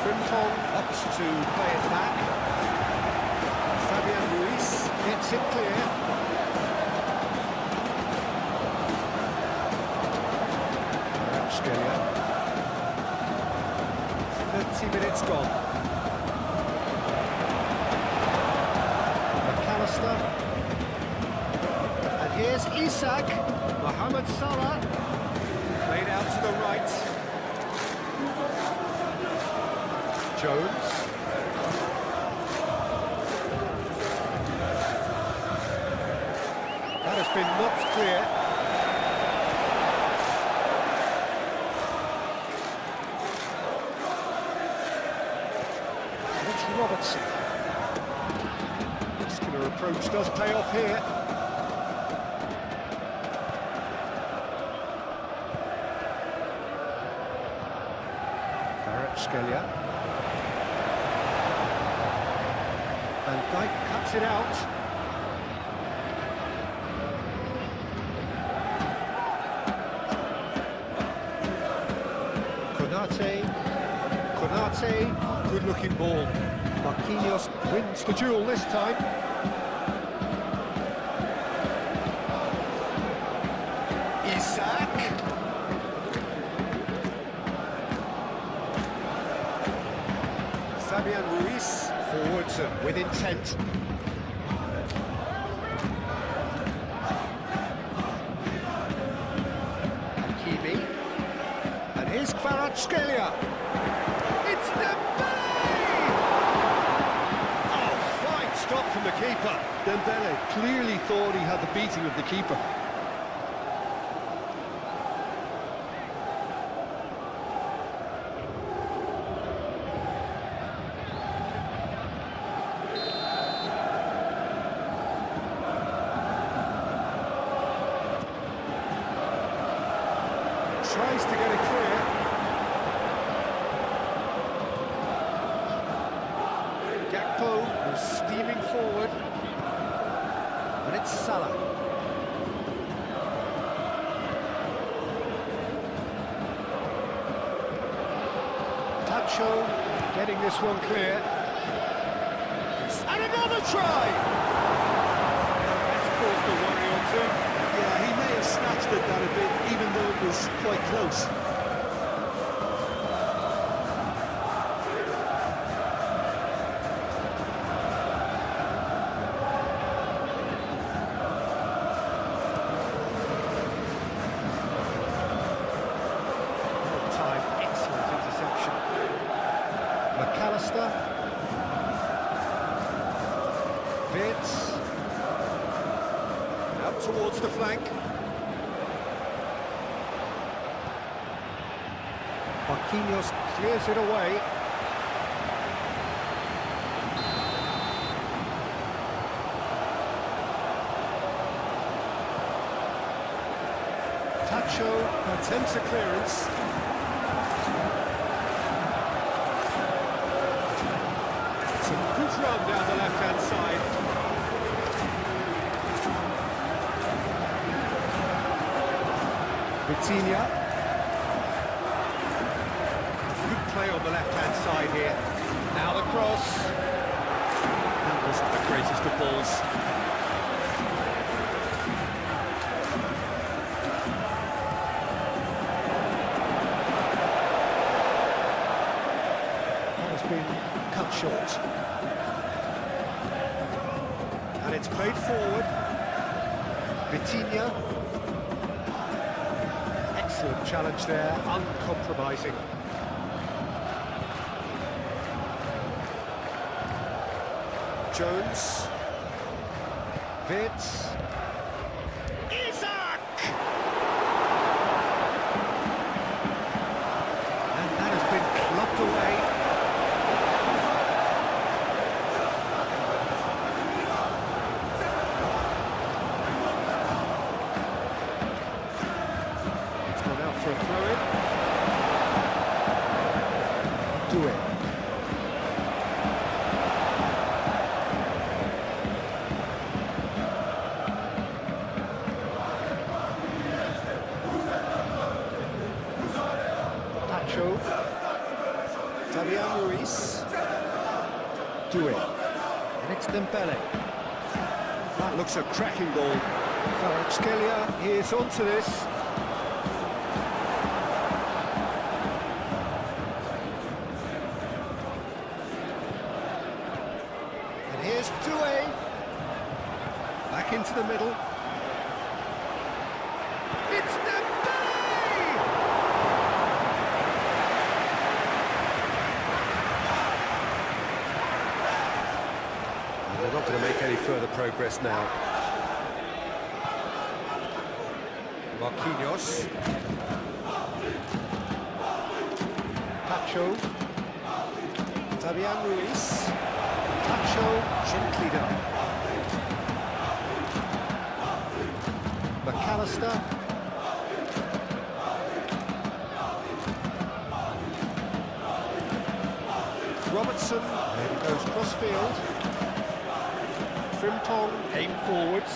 Frimpong opts to play it back. Fabian Ruiz gets it clear. Australia. 30 minutes gone. And here's Isak. Mohamed Salah. Played out to the right. Jones. That has been knocked clear. And it's Robertson. Approach does pay off here. Fera. Van Dijk cuts it out. Konate, good looking ball. Marquinhos wins the duel this time. Isak. Fabian Ruiz forwards with intent. Hakimi. And here's Kvaratskhelia. It's Dembele! Oh, fine stop from the keeper. Dembele clearly thought he had the beating of the keeper. Tries to get it clear. Gakpo was steaming forward. And it's Salah. Tacho getting this one clear. And another try! That's caused a worry or two. Yeah, he may have snatched at that a bit, even though it was quite close. Time, excellent interception. McAllister. Vince. Out towards the flank. Marquinhos clears it away. Tacho attempts a clearance. Some good run down the left-hand side. Vitinha. Good play on the left-hand side here. Now the cross. That wasn't the greatest of balls. That has been cut short. And it's played forward. Vitinha. Excellent challenge there, uncompromising. Jones. Vitz. Isaac! And that has been clubbed away. It's gone out for a throw-in. Do it. Fabian Ruiz. Do it. And it's Dembele. That looks a cracking goal. Kvaratskhelia, he is onto this. And here's Doué. Back into the middle. It's Dembele! They're not going to make any further progress now. Marquinhos. Tacho. Fabian Ruiz. Tacho gently done. McAllister. Robertson. There he goes cross-field. Frimpong, aim forwards.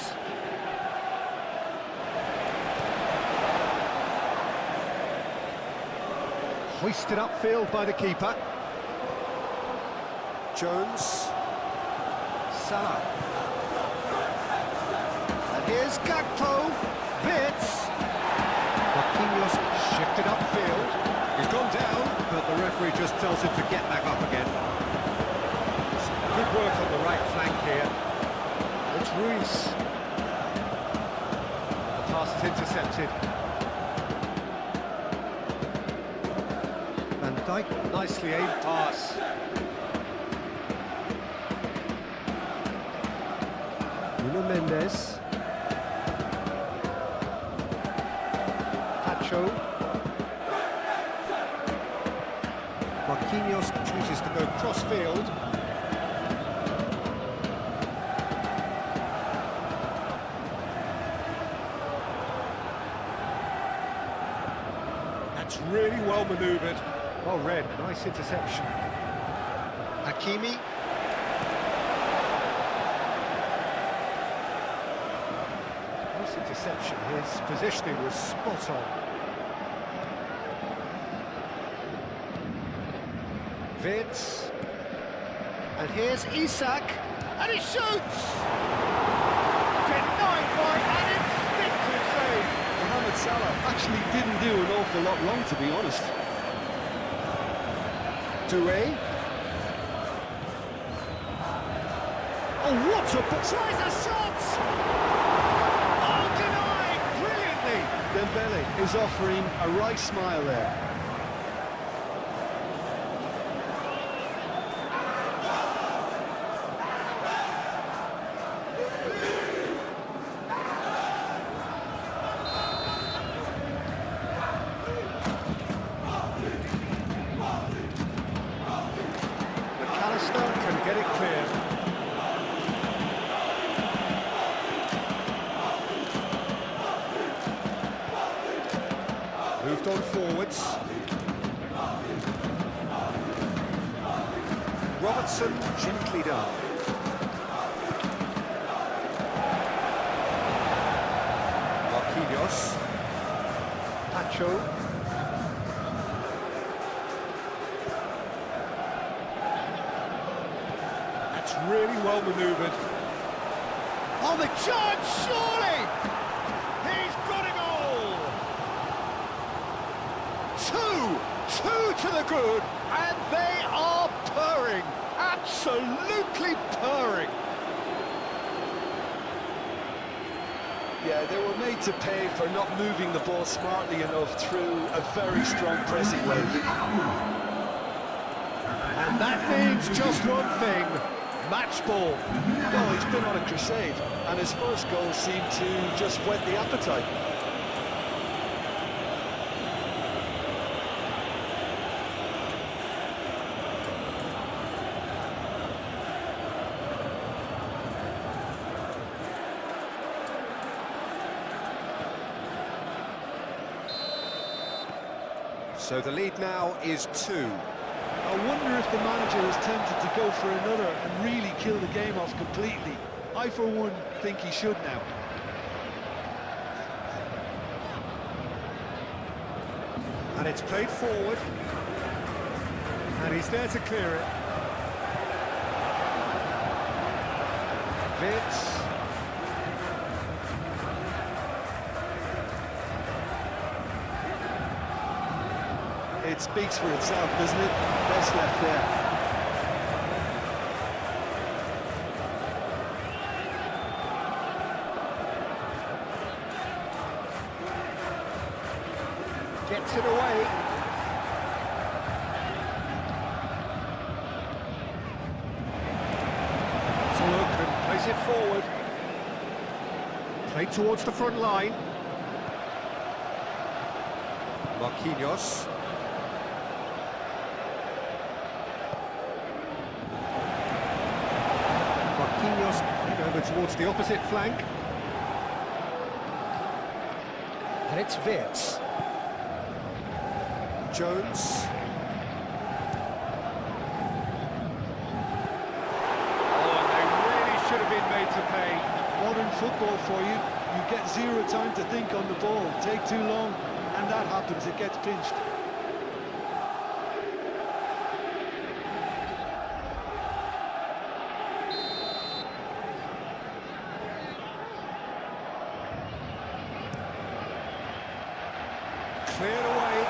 Hoisted upfield by the keeper. Jones. Salah. And here's Gakpo. Vitz. Marquinhos shifted upfield. He's gone down, but the referee just tells him to get back up again. Good work on the right flank here. It's Ruiz. The pass is intercepted. Van Dijk, nicely aimed pass. Nuno Mendes. Tacho. Marquinhos chooses to go cross-field. Really well manoeuvred. Well read, nice interception. Hakimi. Nice interception, his positioning was spot on. Vitz. And here's Isak. And he shoots! Denied by an instinctive save. Mohamed Salah actually didn't do an awful lot wrong, to be honest. Doué. Oh, what a... Tries a shot! Oh, denied! Brilliantly! Dembele is offering a right smile there. Robertson, gently done. Marquinhos. Pacho. That's really well manoeuvred. Oh, the chance, surely! He's got it all! Two to the good, and they are purring, absolutely purring. Yeah, they were made to pay for not moving the ball smartly enough through a very strong pressing wave. And that means just one thing, match ball. No, he's been on a crusade, and his first goal seemed to just whet the appetite. So the lead now is 2. I wonder if the manager is tempted to go for another and really kill the game off completely. I, for one, think he should now. And it's played forward. And he's there to clear it. Vitz. It speaks for itself, doesn't it? Best left there. Gets it away. So look and plays it forward. Played towards the front line. Marquinhos. Marquinhos played over towards the opposite flank. And it's Vitz. Jones. Oh, and they really should have been made to pay. Modern football for you. You get zero time to think on the ball. Take too long, and that happens. It gets pinched. Cleared away.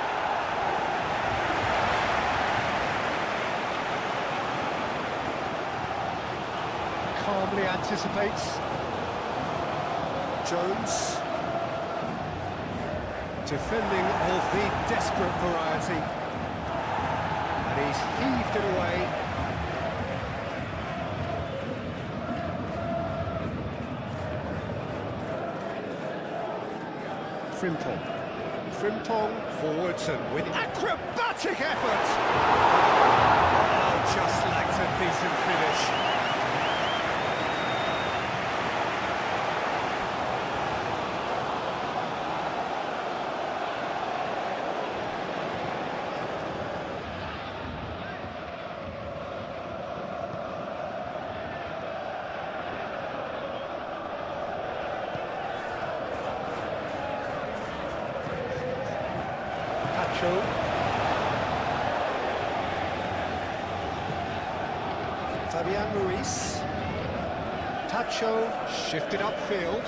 Calmly anticipates. Jones. Defending of the desperate variety. And he's heaved it away. Frimpong forwards and with acrobatic effort. Oh, just lacked a decent finish. Fabian Ruiz. Tacho shifted upfield.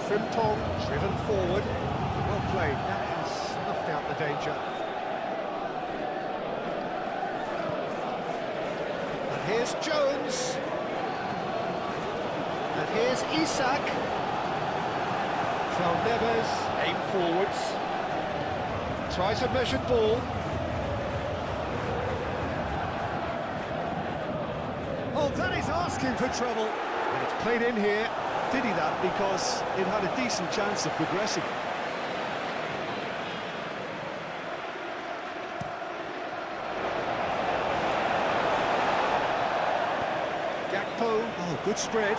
Frimpong driven forward. Well played. That has snuffed out the danger. And here's Jones. And here's Isak. João Neves aim forwards. Tries a measured ball. Oh, that is asking for trouble. And it's played in here. Did he that because it had a decent chance of progressing? Gakpo, oh, good spread.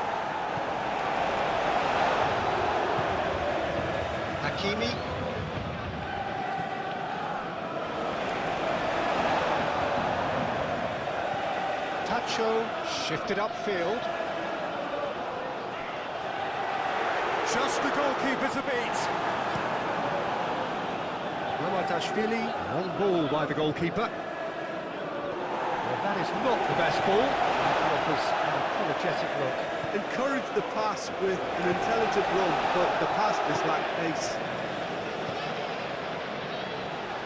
Hakimi. Sancho shifted upfield. Just the goalkeeper to beat. Ramadashvili, long ball by the goalkeeper. Well, that is not the best ball. He offers an apologetic look. Encourage the pass with an intelligent run, but the pass just lacked pace.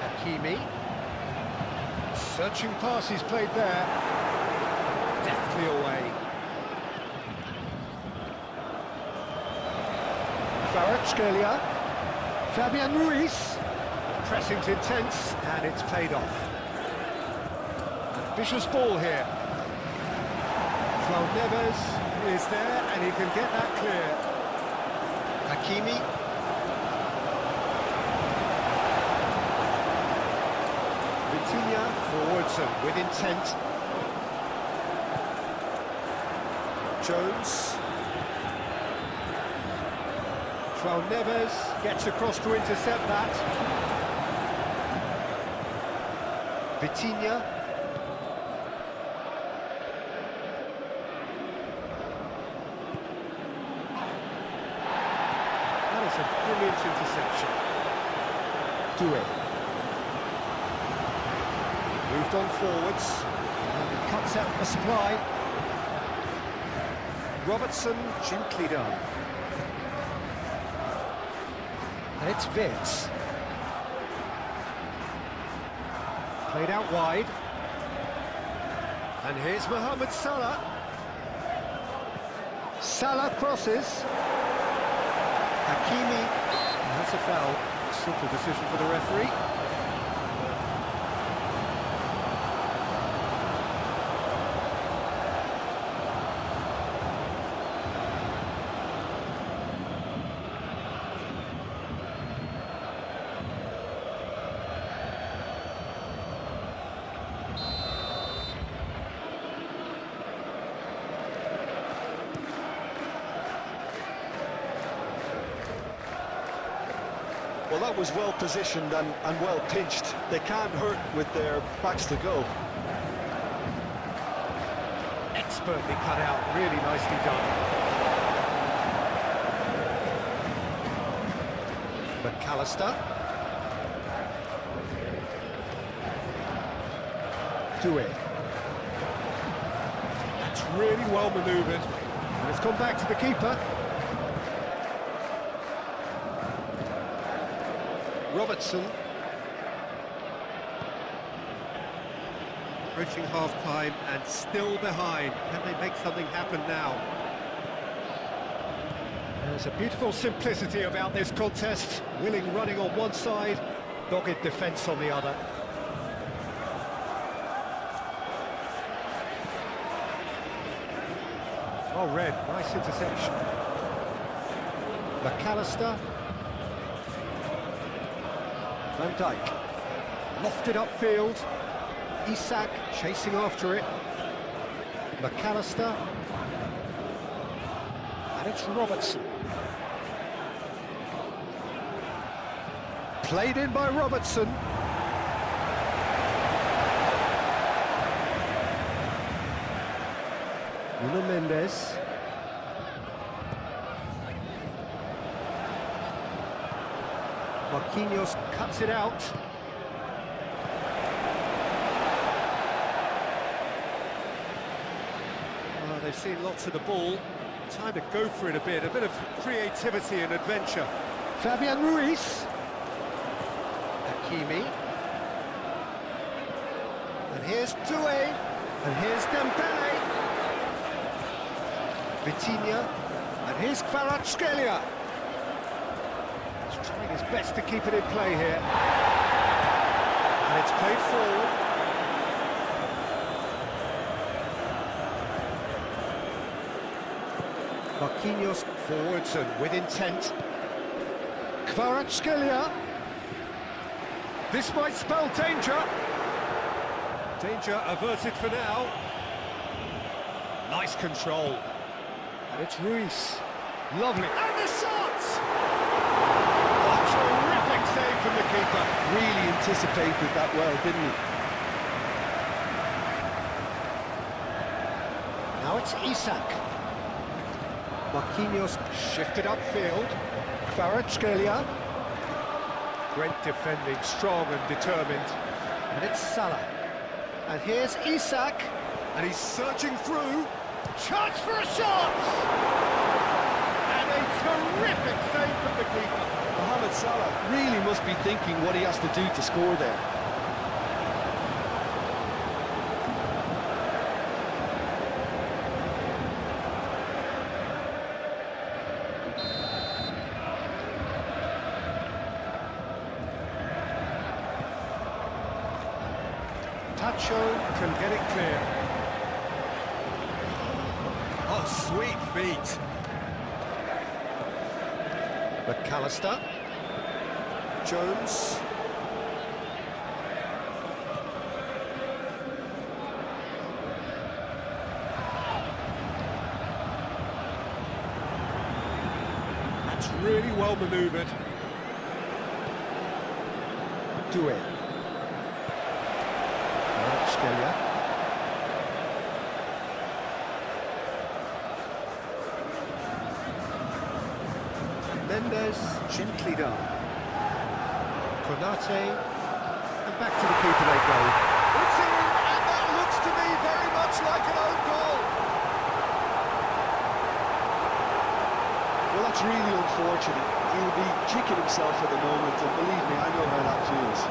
Hakimi. Searching pass he's played there. Deftly away. Fera. Fabian Ruiz. Pressing's intense, and it's played off. Ambitious ball here. João Neves is there, and he can get that clear. Hakimi. Vitinha forwards with intent. Jones. João Neves gets across to intercept that. Vitinha. That is a brilliant interception. Doué. Moved on forwards. And he cuts out the supply. Robertson, gently done. And it's Vitz. Played out wide. And here's Mohamed Salah. Salah crosses. Hakimi. That's a foul. Simple decision for the referee. Well, that was well positioned and well pinched. They can't hurt with their backs to go. Expertly cut out, really nicely done. McAllister. Doué. That's really well manoeuvred. And it's gone back to the keeper. Robertson. Approaching half-time and still behind. Can they make something happen now? There's a beautiful simplicity about this contest. Willing running on one side, dogged defence on the other. Well read, nice interception. McAllister. Van Dijk, lofted upfield. Isak chasing after it. McAllister. And it's Robertson. Played in by Robertson. Nuno Mendes. Marquinhos cuts it out. Oh, they've seen lots of the ball. Time to go for it a bit of creativity and adventure. Fabian Ruiz. Hakimi. And here's Doué. And here's Dembele. Vitinha. And here's Kvaratskhelia. Trying his best to keep it in play here. And it's played forward. Marquinhos forwards and with intent. Kvaratskhelia. This might spell danger. Danger averted for now. Nice control. And it's Ruiz. Lovely. And the shot! Terrific save from the keeper. Really anticipated that well, didn't he? Now it's Isak. Marquinhos shifted upfield. Kvaratskhelia. Great defending, strong and determined. And it's Salah. And here's Isak. And he's searching through. Chance for a shot! And a terrific save from the keeper. Mohamed Salah really must be thinking what he has to do to score there. Tacho can get it clear. Oh, sweet feet. McAllister. Jones. That's really well manoeuvred. Doué. Kvaratskhelia. Mendes, gently done. Konate, and back to the keeper they go. It's in, and that looks to me very much like an own goal. Well, that's really unfortunate. He'll be kicking himself at the moment, and believe me, I know how that feels.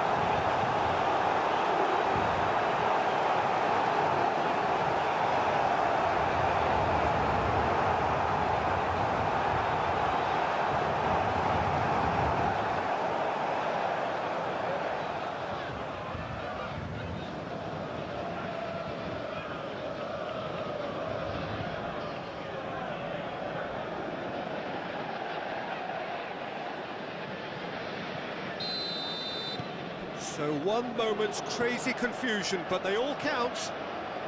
So one moment's crazy confusion, but they all count.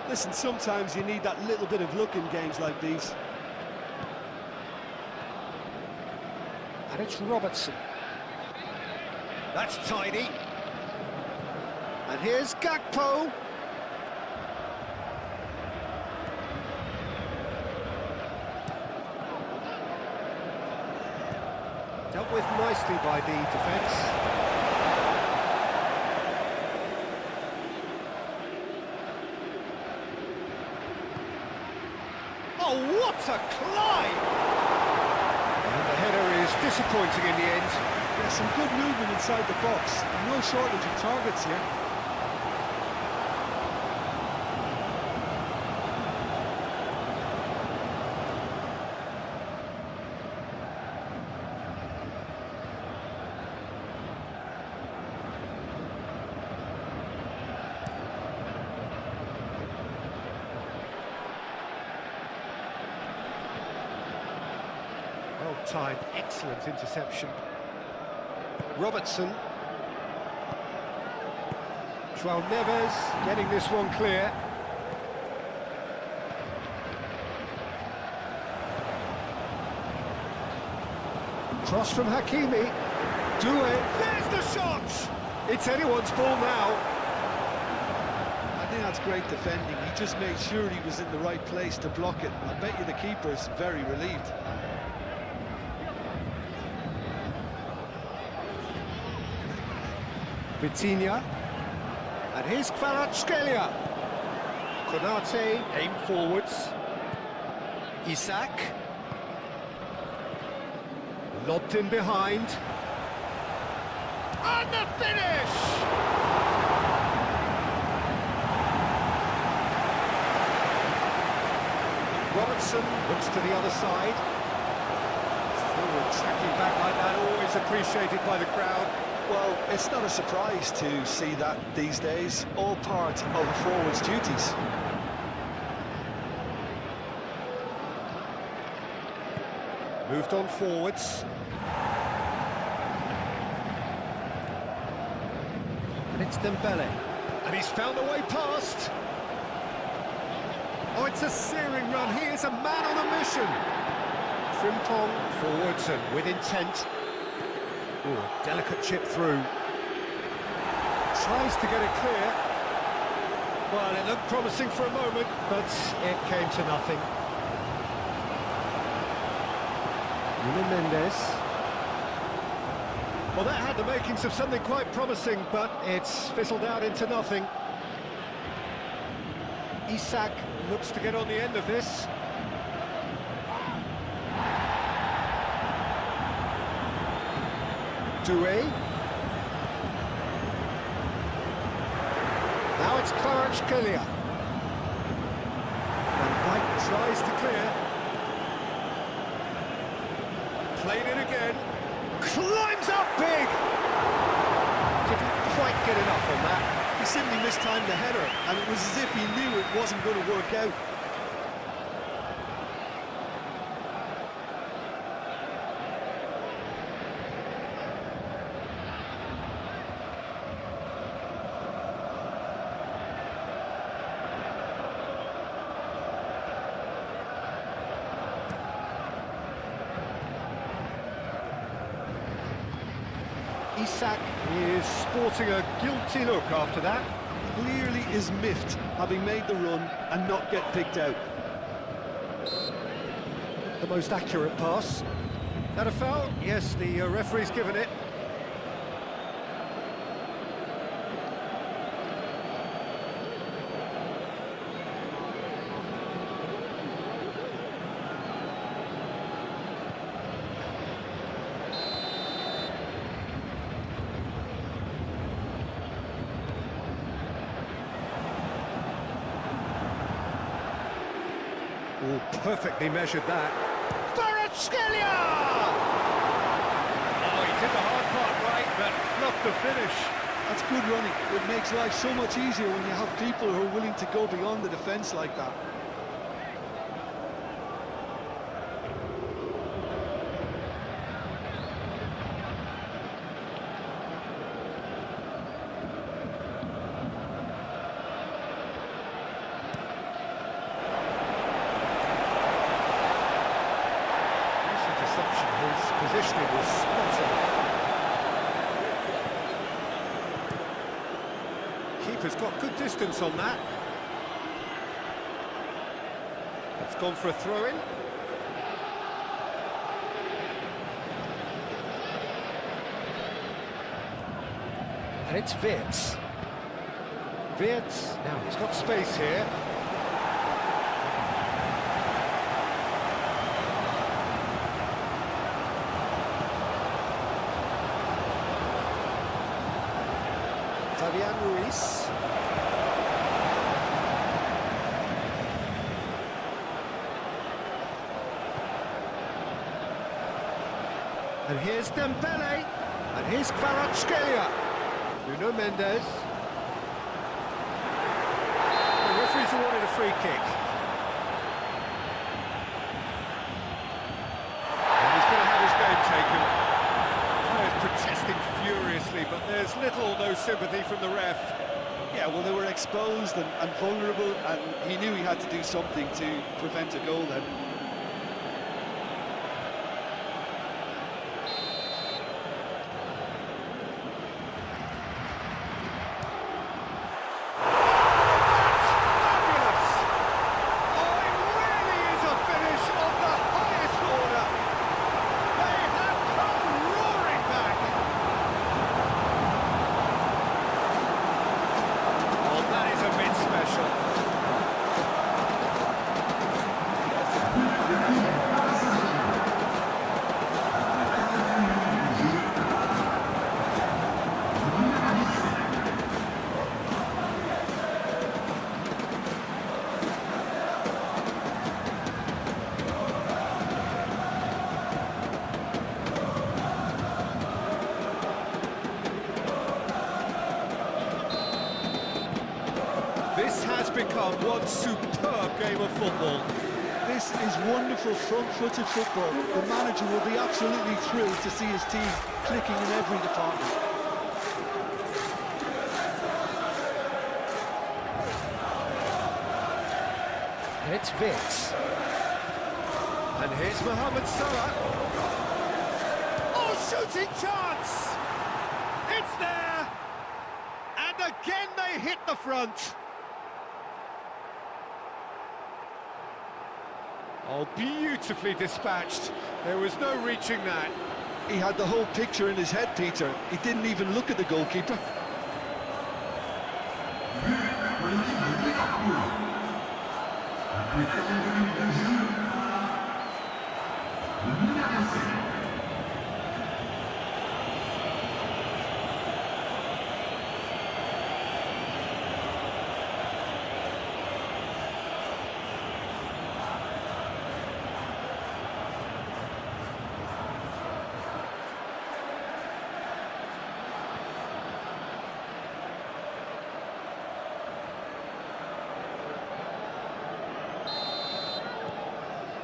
Listen, sometimes you need that little bit of luck in games like these. And it's Robertson. That's tidy. And here's Gakpo. Dealt with nicely by the defence. Oh, what a climb! And the header is disappointing in the end. Yeah, some good movement inside the box. No shortage of targets here. Well-timed, excellent interception. Robertson. João Neves getting this one clear. Cross from Hakimi. Doué. There's the shot! It's anyone's ball now. I think that's great defending. He just made sure he was in the right place to block it. I bet you the keeper's very relieved. Vitinha. And here's Kvaratskhelia. Konate aim forwards. Isak. Lobbed in behind. And the finish! Robertson looks to the other side. Forward tracking back like that, always appreciated by the crowd. Well, it's not a surprise to see that these days, all part of a forward's duties. Moved on forwards. And it's Dembele. And he's found a way past. Oh, it's a searing run. He is a man on a mission. Frimpong forwards and with intent. Ooh, delicate chip through. Tries to get it clear. Well, it looked promising for a moment, but it came to nothing. Mendes. Well, that had the makings of something quite promising, but it's fizzled out into nothing. Isak looks to get on the end of this. Doué. Now it's Kvaratskhelia. Van Dijk tries to clear. Played it again. Climbs up big! Didn't quite get enough on that. He simply mistimed the header, and it was as if he knew it wasn't going to work out. Isak is sporting a guilty look after that. Clearly is miffed, having made the run and not get picked out. The most accurate pass. That a foul? Yes, the referee's given it. Oh, perfectly measured that. Kvaratskhelia! Oh, he did the hard part right, but fluffed the finish. That's good running. It makes life so much easier when you have people who are willing to go beyond the defence like that. Positioning was spot on. Keeper's got good distance on that. It's gone for a throw-in. And it's Wirtz. Wirtz, now he's got space here. Fabian Ruiz. And here's Dembele. And here's Kvaratskhelia. Mendes. The referee's awarded a free kick. And he's going to have his name taken. Players protesting furiously, but there's little or no sympathy from the ref. Yeah, well, they were exposed and vulnerable, and he knew he had to do something to prevent a goal then. This has become one superb game of football. This is wonderful front-footed football. The manager will be absolutely thrilled to see his team clicking in every department. And it's Wirtz. And here's Mohamed Salah. Oh, shooting chance! It's there! And again they hit the front. Oh, beautifully dispatched. There was no reaching that. He had the whole picture in his head, Peter. He didn't even look at the goalkeeper.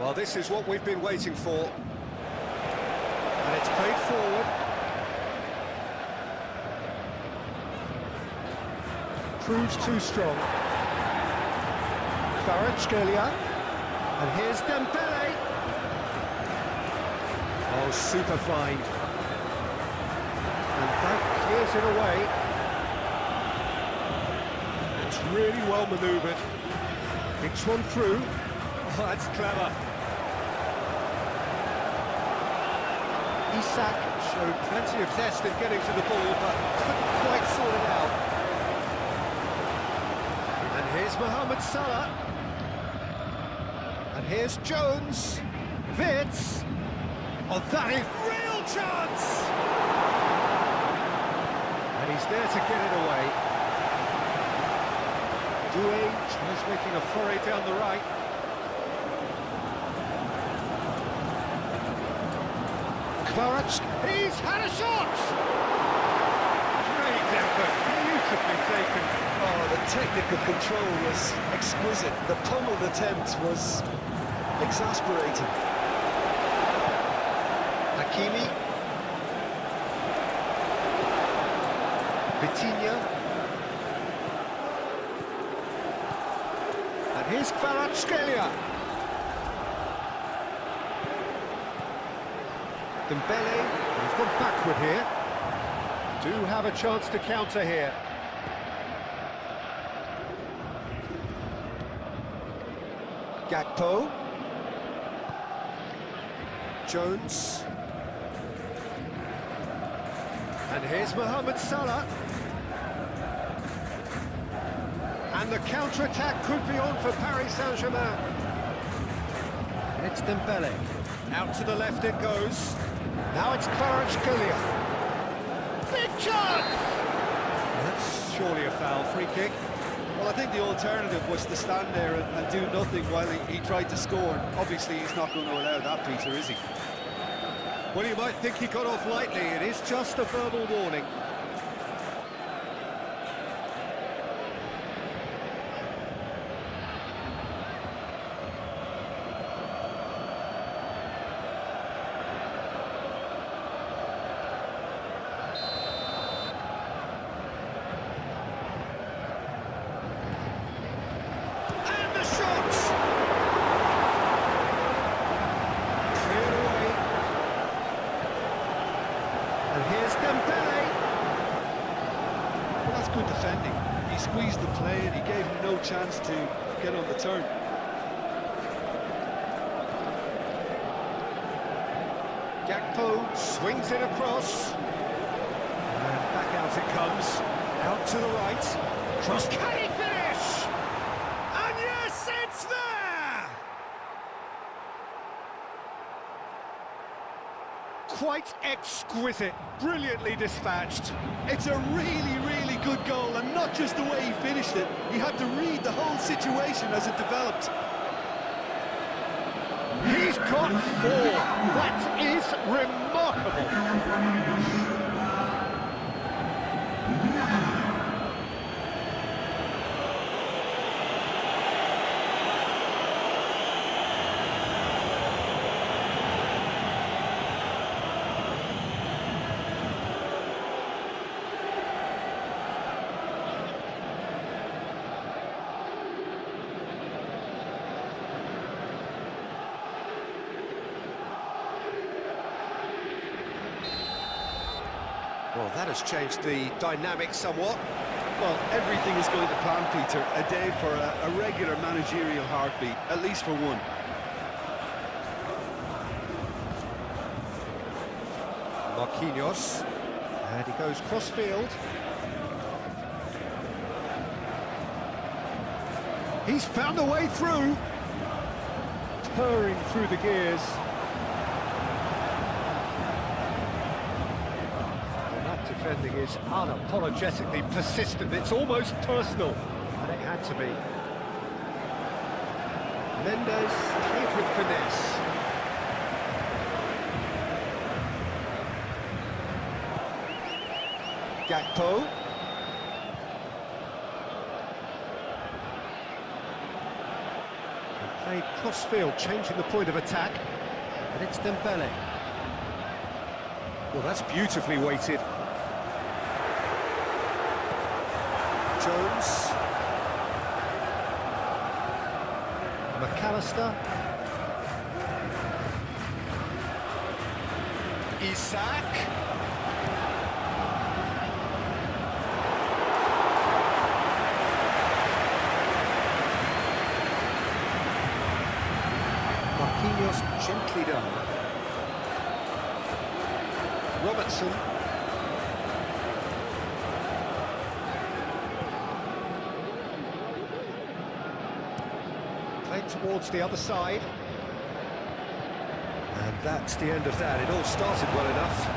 Well, this is what we've been waiting for. And it's played forward. Proves too strong. Kvaratskhelia. And here's Dembele. Oh, super find. And that clears it away. It's really well manoeuvred. It's one through. Oh, that's clever. Isak showed plenty of zest in getting to the ball, but couldn't quite sort it out. And here's Mohamed Salah. And here's Jones. Vitz. Oh, that is real chance! And he's there to get it away. Doué is making a foray down the right. Kvaratskhelia, he's had a shot! Great effort, beautifully taken. Oh, the technical control was exquisite. The pummeled attempt was exasperating. Hakimi. Vitinha. And here's Kvaratskhelia. Dembele, he's gone backward here. Do have a chance to counter here. Gakpo. Jones. And here's Mohamed Salah. And the counter-attack could be on for Paris Saint-Germain. It's Dembele. Out to the left it goes. Now it's Kvaratskhelia. Big chance! That's surely a foul. Free kick. Well, I think the alternative was to stand there and do nothing while he tried to score. Obviously, he's not going to allow that, Peter, is he? Well, you might think he got off lightly. It is just a verbal warning. Good defending. He squeezed the play and he gave him no chance to get on the turn. Gakpo swings it across. And back out it comes. Out to the right. Cross. Can he finish? And yes, it's there! Quite exquisite. Brilliantly dispatched. It's a really, really good goal, and not just the way he finished it. He had to read the whole situation as it developed. He's got 4. That is remarkable. Well, that has changed the dynamic somewhat. Well, everything is going to plan, Peter. A day for a regular managerial heartbeat, at least for one. Marquinhos. And he goes cross-field. He's found a way through. Purring through the gears. And that defending is unapologetically persistent. It's almost personal. And it had to be. Mendes played with finesse. Gakpo. And played cross-field, changing the point of attack. And it's Dembele. Well, that's beautifully weighted. Jones. McAllister. Isak. Marquinhos gently done. Robertson. Played towards the other side. And that's the end of that. It all started well enough.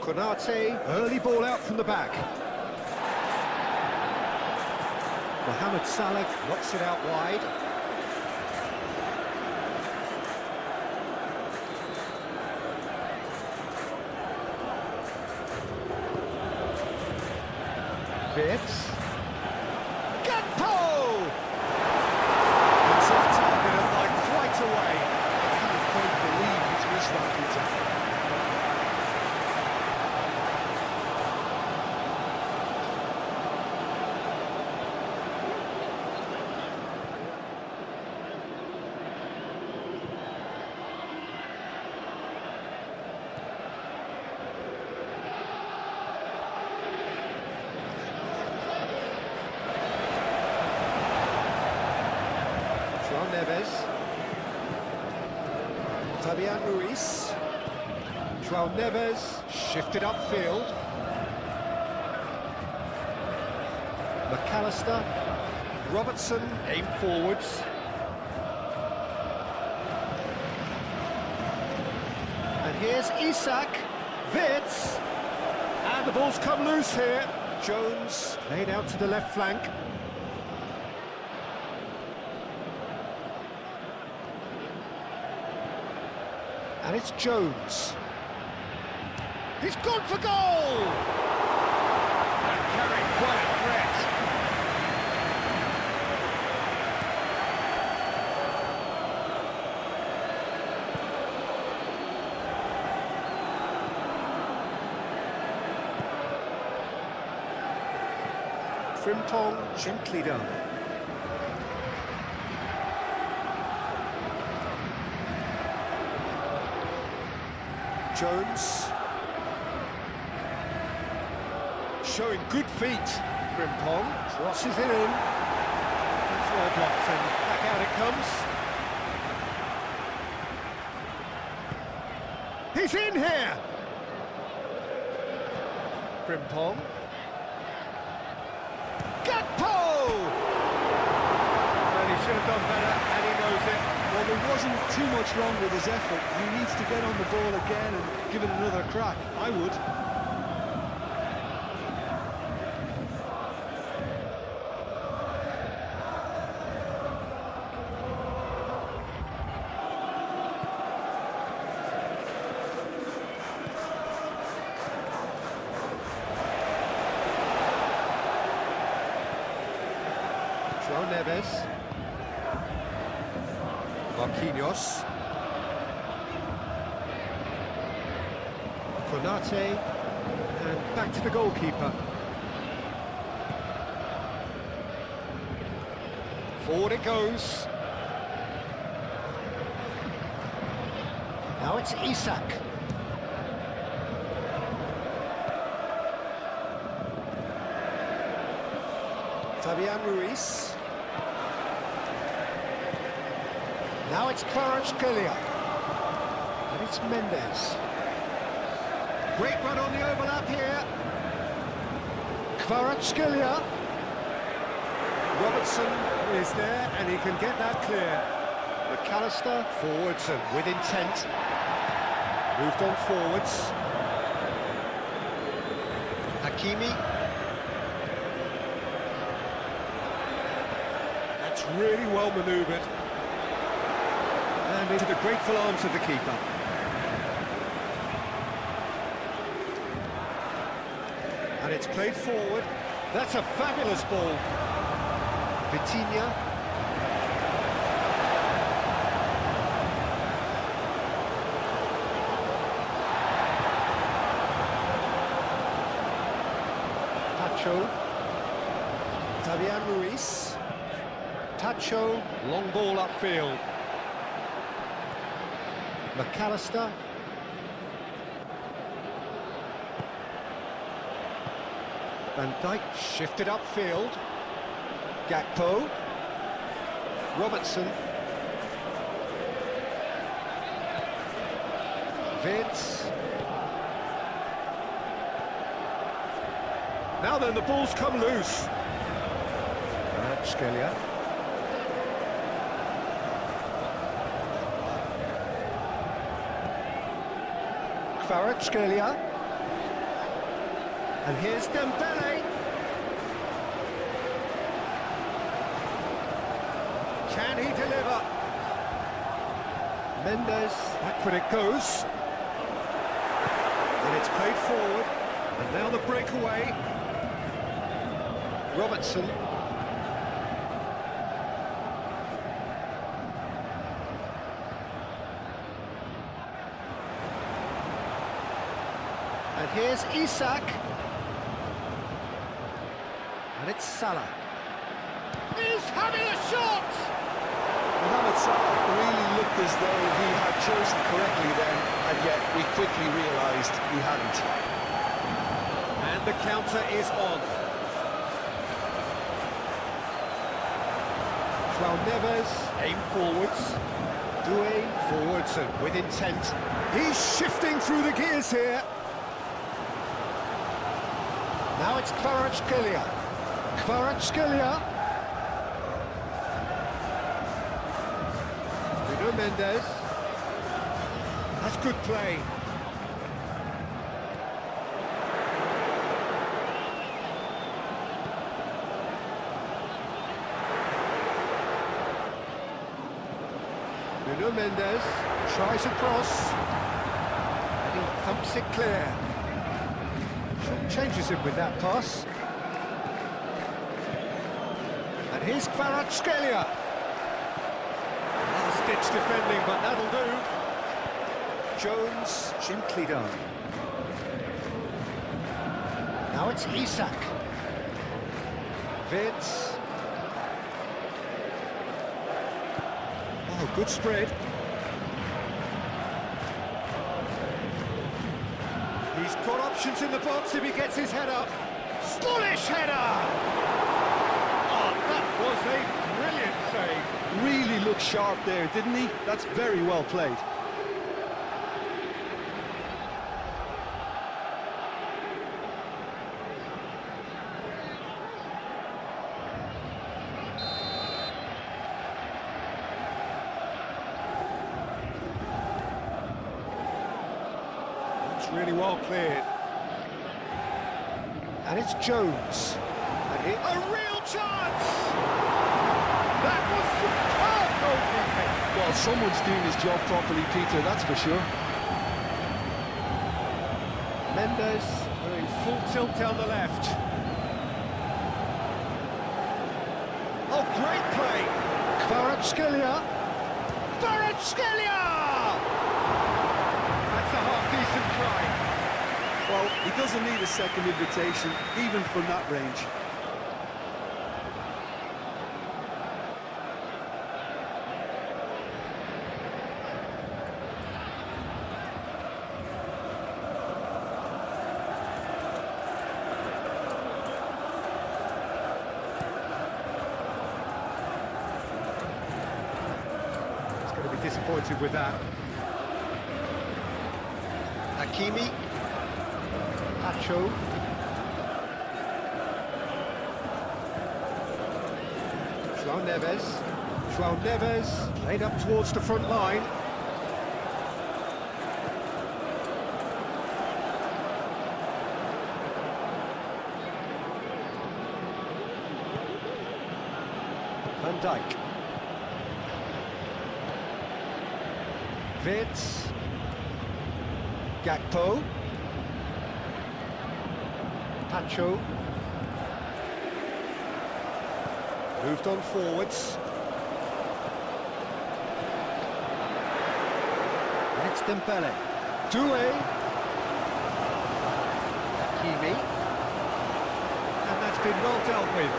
Konate, early ball out from the back. Mohamed Salah knocks it out wide. Vitz. Gakpo! It's off target and like right away. I can't believe he's missed that, Peter. Neves. Fabian Ruiz. João Neves shifted upfield. McAllister. Robertson aimed forwards. And here's Isak. Vitz. And the ball's come loose here. Jones played out to the left flank. And it's Jones. He's gone for goal! And carrying quite a threat. Frimpong gently done. Jones. Showing good feet. Frimpong crosses it in. It's well blocked and back out it comes. He's in here! Frimpong. Gakpo! And he should have done better, and he knows it. Well, there wasn't too much wrong with his effort. He needs to get on the ball again and give it another crack. I would. João Neves. Marquinhos. Konate. And back to the goalkeeper. Forward it goes. Now it's Isak. Fabian Ruiz. Now it's Kvaratskhelia. And it's Mendes. Great run on the overlap here. Kvaratskhelia. Robertson is there and he can get that clear. McAllister forwards and with intent. Moved on forwards. Hakimi. That's really well manoeuvred. And into the grateful arms of the keeper. And it's played forward. That's a fabulous ball. Vitinha. Tacho. Fabian Ruiz. Tacho, long ball upfield. McAllister. Van Dijk shifted upfield. Gakpo. Robertson. Vince. Now then, the ball's come loose. Kvaratskhelia. Kvaratskhelia. And here's Dembele. Can he deliver? Mendes, back when it goes. And it's played forward. And now the breakaway. Robertson. And here's Isak. And it's Salah. He's having a shot! Mohamed Salah really looked as though he had chosen correctly then, and yet we quickly realised he hadn't. And the counter is on. João Neves, aim forwards. Doué, forwards and with intent. He's shifting through the gears here. Now it's Kvaratskhelia. Kvaratskhelia. Mendes. That's good play. Nuno Mendes tries a cross and he thumps it clear. Changes him with that pass. And here's Kvaratskhelia. Ditch defending, but that'll do. Jones, gently done. Now it's Isak. Vince. Oh, good spread. He's got options in the box if he gets his head up. Bullish header! Oh, that was a brilliant save. Really looked sharp there, didn't he? That's very well played. It's really well cleared. And it's Jones. And a real chance! That was superb goalkeeping! Well, someone's doing his job properly, Peter, that's for sure. Mendes doing full tilt down the left. Oh, great play! Kvaratskhelia! Kvaratskhelia! That's a half-decent try. Well, he doesn't need a second invitation, even from that range. disappointed with that. Hakimi. Pacho. João Neves. João Neves played up towards the front line. Van Dijk. Wits. Gakpo. Pacho. Moved on forwards. And it's Dembele. Doué. Hakimi. And that's been well dealt with.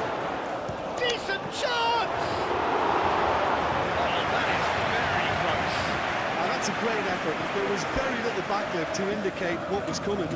Decent chance! Oh, that is very close. Now that's a great effort. There was very little backlift to indicate what was coming.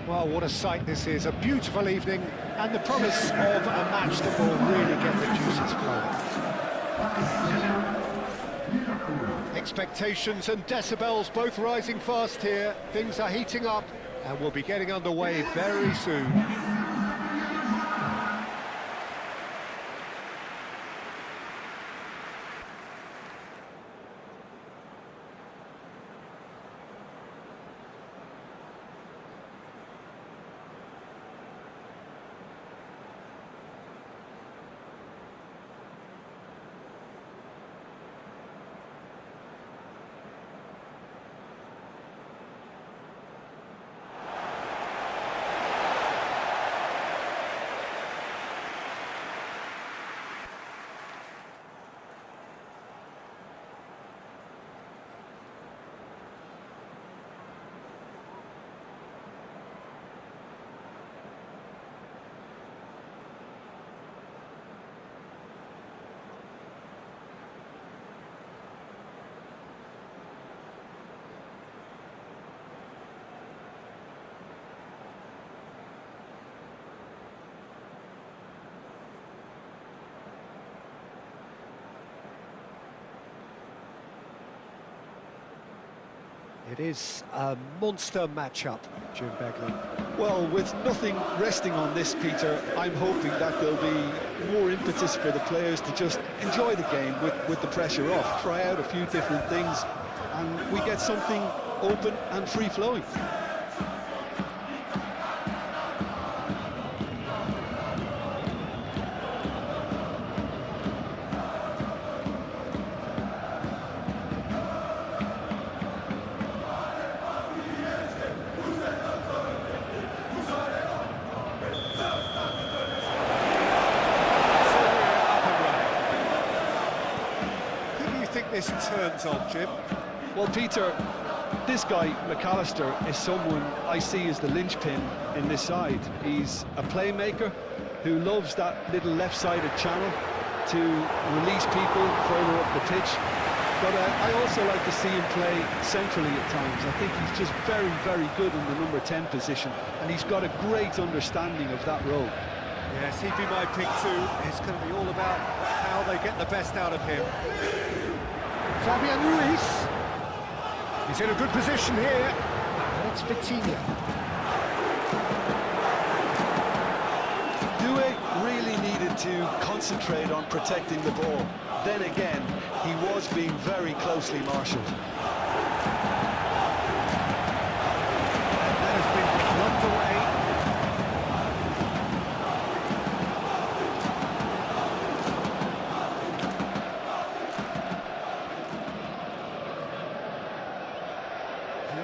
Well, what a sight this is. A beautiful evening and the promise of a match that will really get the juices flowing. Expectations and decibels both rising fast here. Things are heating up and we'll be getting underway very soon. It is a monster matchup, Jim Begley. Well, with nothing resting on this, Peter, I'm hoping that there'll be more impetus for the players to just enjoy the game with the pressure off, try out a few different things, and we get something open and free-flowing. This turns on, Jim. Well, Peter, this guy, McAllister, is someone I see as the linchpin in this side. He's a playmaker who loves that little left-sided channel to release people further up the pitch. But I also like to see him play centrally at times. I think he's just very, very good in the number 10 position, and he's got a great understanding of that role. Yes, he'd be my pick too. It's going to be all about how they get the best out of him. Fabian Ruiz. He's in a good position here. And it's Vitinha. Doué really needed to concentrate on protecting the ball. Then again, he was being very closely marshalled. And that has been plucked away.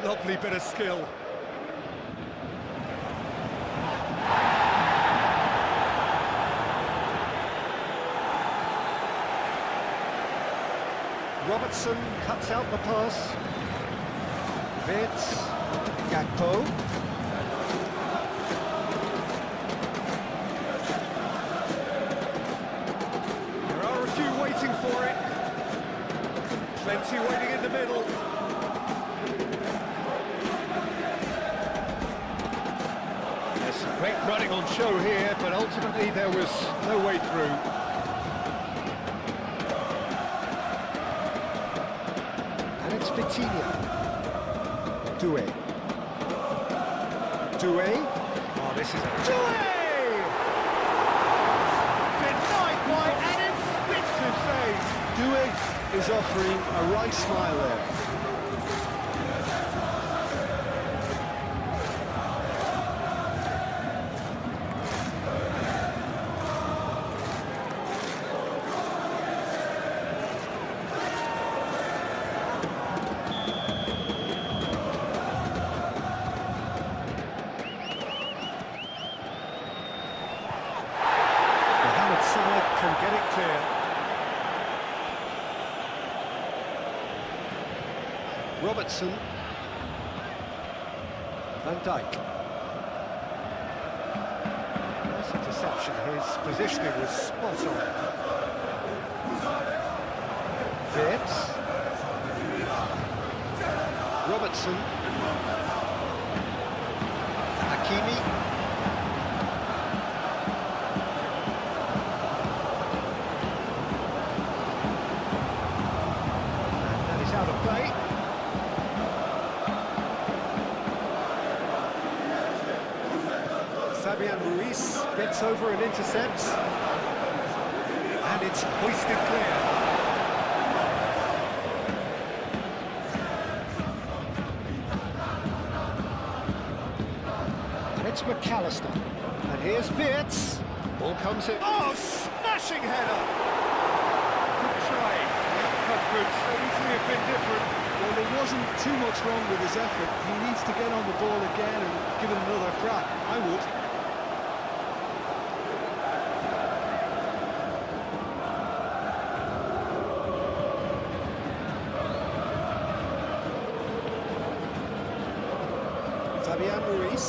Lovely bit of skill. Robertson cuts out the pass. Vitz, Gakpo. There are a few waiting for it. Plenty waiting in the middle. There's some great running on show here, but ultimately there was no way through. And it's Vitinha. Doué. Oh, this is a... Doué! Denied by an instinctive save. Doué is offering a right smile there. Can get it clear. Robertson. Van Dijk. Nice interception. His positioning was spot on. Vitz. Robertson. Hakimi. Out of play. Fabian Ruiz gets over and intercepts. And it's hoisted clear. And it's McAllister. And here's Vitz. Ball comes in. Oh, smashing header! Could so easily have been different. Well, there wasn't too much wrong with his effort. He needs to get on the ball again and give it another crack. I would. Fabian Ruiz.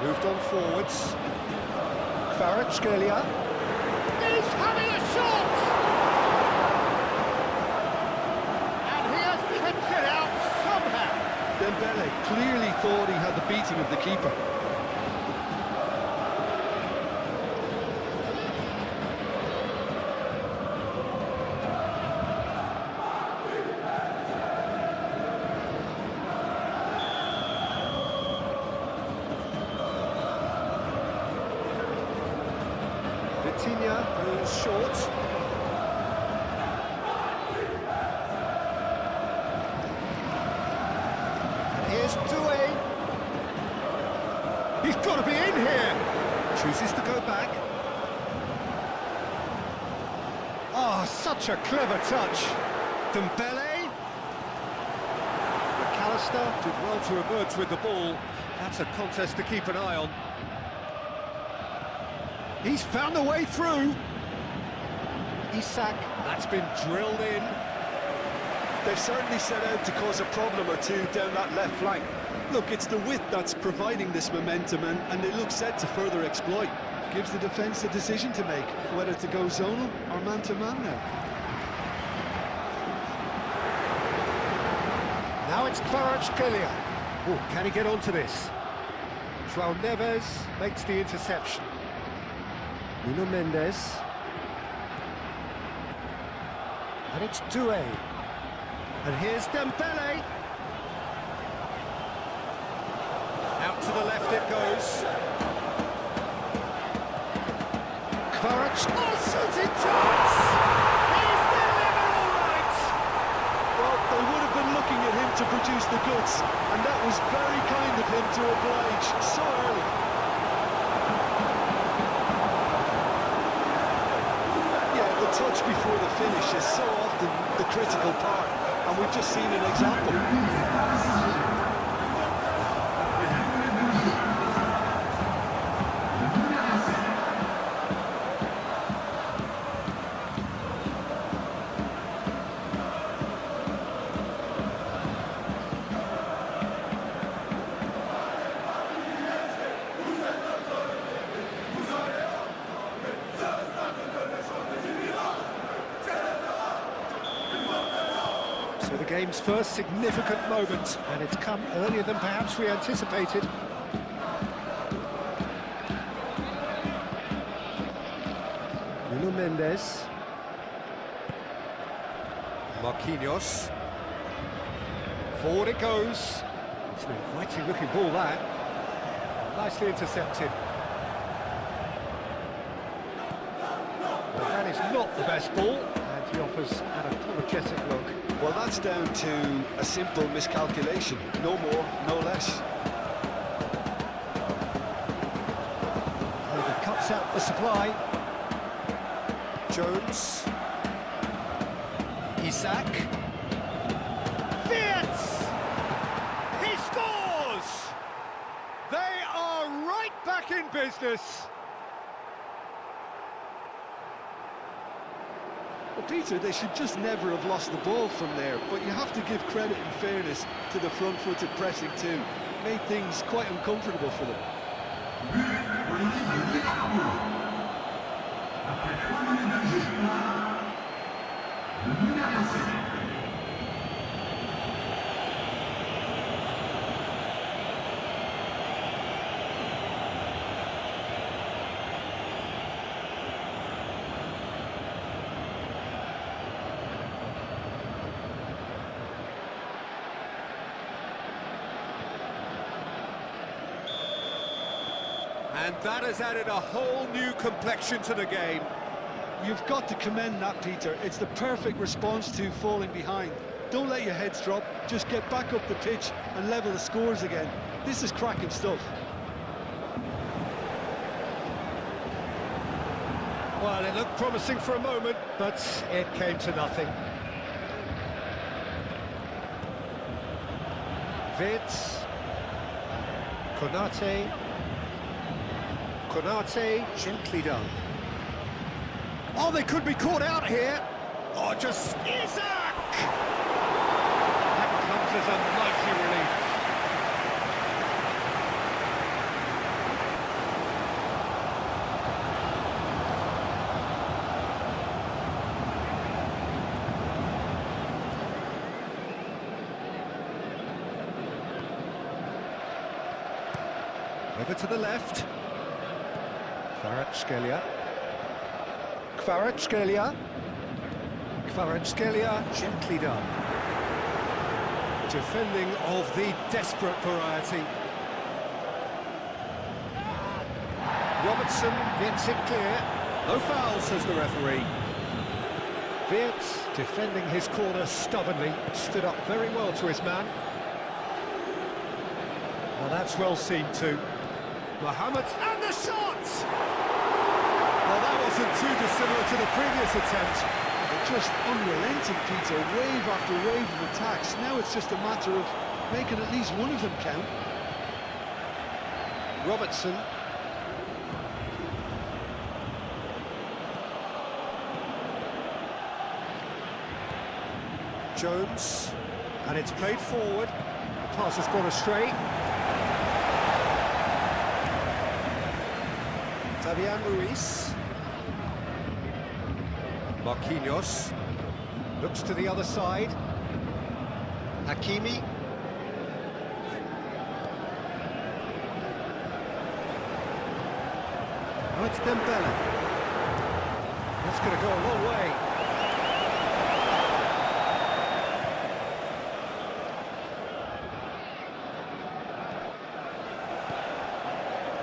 Moved on forwards. Fera, he's having a shot! And he has kept it out somehow. Dembele clearly thought he had the beating of the keeper. Vitinha goes short. And here's Doué. He's got to be in here. Chooses to go back. Oh, such a clever touch. Dembele. McAllister did well to emerge with the ball. That's a contest to keep an eye on. He's found a way through. Isak, that's been drilled in. They've certainly set out to cause a problem or two down that left flank. Look, it's the width that's providing this momentum, and they look set to further exploit. Gives the defence a decision to make, whether to go zonal or man-to-man now. Now it's Kvaratskhelia. Oh, can he get onto this? João Neves makes the interception. Nuno Mendes. And it's Doué. And here's Dembele. Out to the left it goes. Kvaratskhelia. Oh, shooting chance! He's delivered all right! Well, they would have been looking at him to produce the goods, and that was very kind of him to oblige so early. The touch before the finish is so often the critical part, and we've just seen an example. game's first significant moment, and it's come earlier than perhaps we anticipated. Nuno Mendes. Marquinhos. Forward it goes. It's an inviting looking ball, that. Nicely intercepted. Well, that is not the best ball, and he offers an apologetic look. Well, that's down to a simple miscalculation. No more, no less. He cuts out the supply. Jones. Isak. Fierce! He scores! They are right back in business. Well, Peter, they should just never have lost the ball from there, but you have to give credit and fairness to the front-footed pressing too. Made things quite uncomfortable for them. And that has added a whole new complexion to the game. You've got to commend that, Peter. It's the perfect response to falling behind. Don't let your heads drop, just get back up the pitch and level the scores again. This is cracking stuff. Well, it looked promising for a moment, but it came to nothing. Vitz. Konate. Konate, gently done. Oh, they could be caught out here. Oh, just Isak! That comes as a mighty relief. Over to the left. Kvaratskhelia. Kvaratskhelia, gently done. Defending of the desperate variety. Robertson gets it clear. No foul, says the referee. Wirtz, defending his corner stubbornly, stood up very well to his man. Well, that's well seen too. Mohamed, and the shot! Well, that wasn't too dissimilar to the previous attempt. Just unrelenting, Peter, wave after wave of attacks. Now it's just a matter of making at least one of them count. Robertson. Jones, and it's played forward. The pass has gone astray. Fabian Ruiz. Marquinhos looks to the other side. Hakimi. Oh, it's Dembele. That's going to go a long way.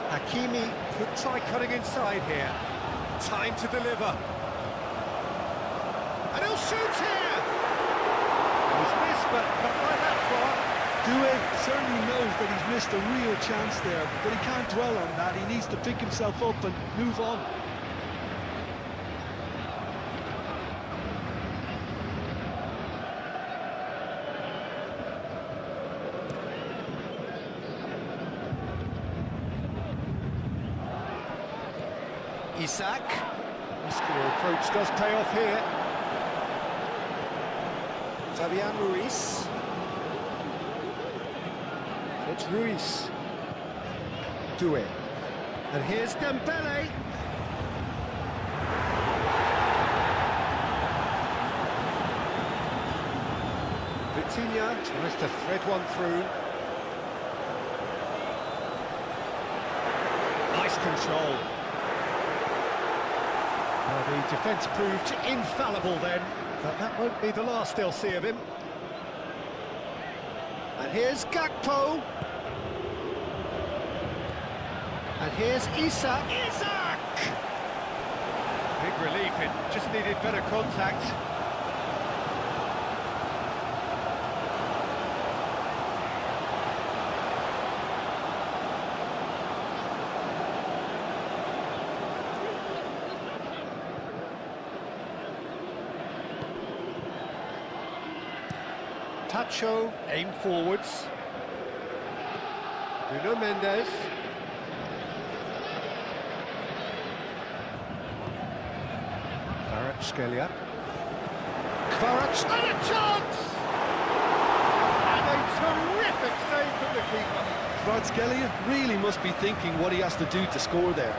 Hakimi could try cutting inside here. Time to deliver. And he'll shoot here! He's missed, but not by that far. Doué certainly knows that he's missed a real chance there, but he can't dwell on that. He needs to pick himself up and move on. Isak. Muscular approach does pay off here. Fabian Ruiz. It's Ruiz. Doué. And here's Dembele. Vitinha tries to thread one through. Nice control. Well, the defence proved infallible then, but that won't be the last they'll see of him. And here's Gakpo. And here's Isak. Big relief, it just needed better contact. Tacho, aim forwards. Nuno Mendes. Kvaratskhelia. And a chance! And a terrific save from the keeper. Kvaratskhelia really must be thinking what he has to do to score there.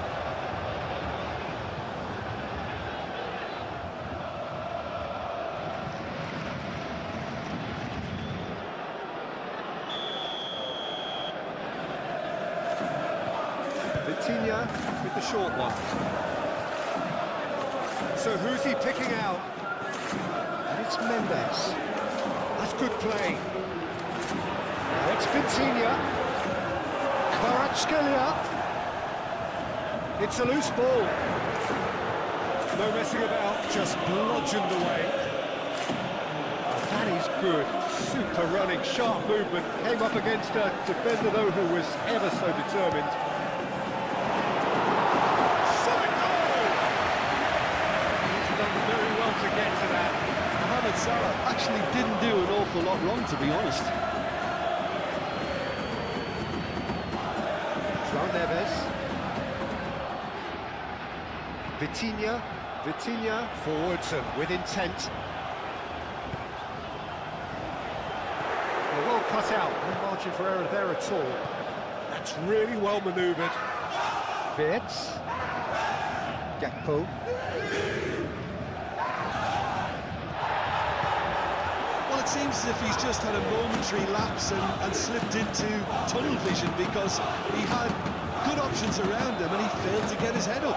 Vitinha with the short one. So who's he picking out? And it's Mendes. That's good play. Now it's Vitinha. Kvaratskhelia. It's a loose ball. No messing about, just bludgeoned away. That is good. Super running, sharp movement. Came up against a defender though who was ever so determined. To get to that. Mohamed Salah actually didn't do an awful lot wrong, to be honest. João Neves. Vitinha forwards and with intent. Well cut out, no margin for error there at all. That's really well manoeuvred. Wirtz. Gakpo. It seems as if he's just had a momentary lapse and slipped into tunnel vision because he had good options around him and he failed to get his head up.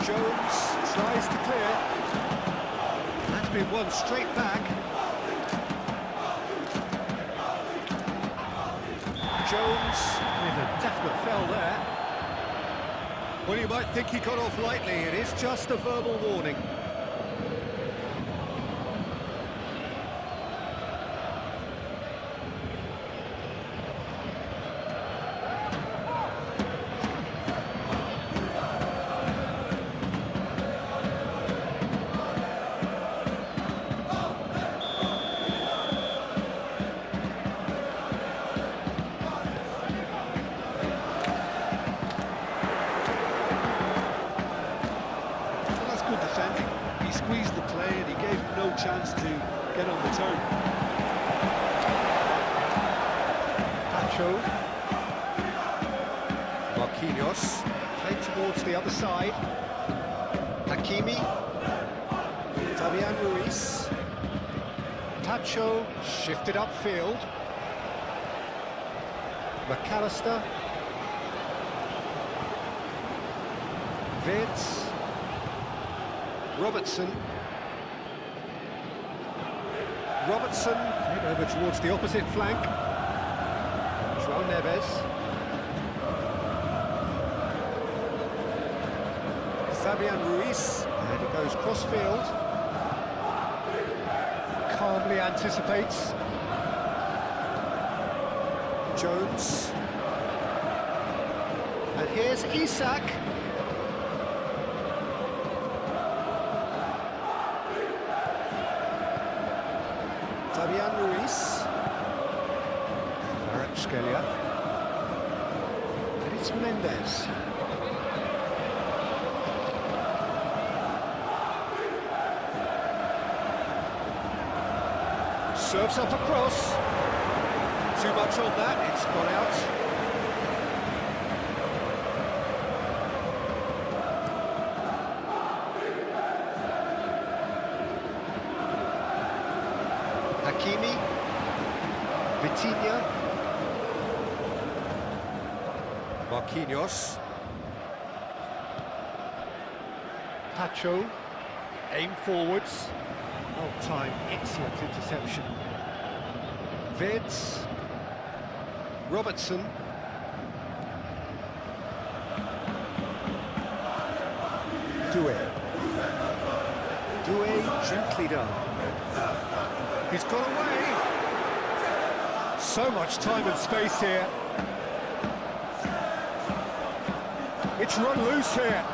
Jones tries to clear. That's been won straight back. Jones with a definite foul there. Well, you might think he got off lightly. It is just a verbal warning. He squeezed the play and he gave him no chance to get on the turn. Tacho. Marquinhos. Played towards the other side. Hakimi. Fabian Ruiz. Tacho shifted upfield. McAllister. Wirtz. Robertson, played over towards the opposite flank. João Neves. Fabian Ruiz, and he goes cross-field. Calmly anticipates. Jones. And here's Isak. Fabian Ruiz. Kvaratskhelia. And it's Mendes. Serves up across. Too much on that, it's gone out. Hakimi. Vitinha. Marquinhos. Pacho. Aim forwards. Oh, time. Excellent interception. Vids. Robertson. Doué. Doué, gently done. He's got away. So much time and space here. It's run loose here.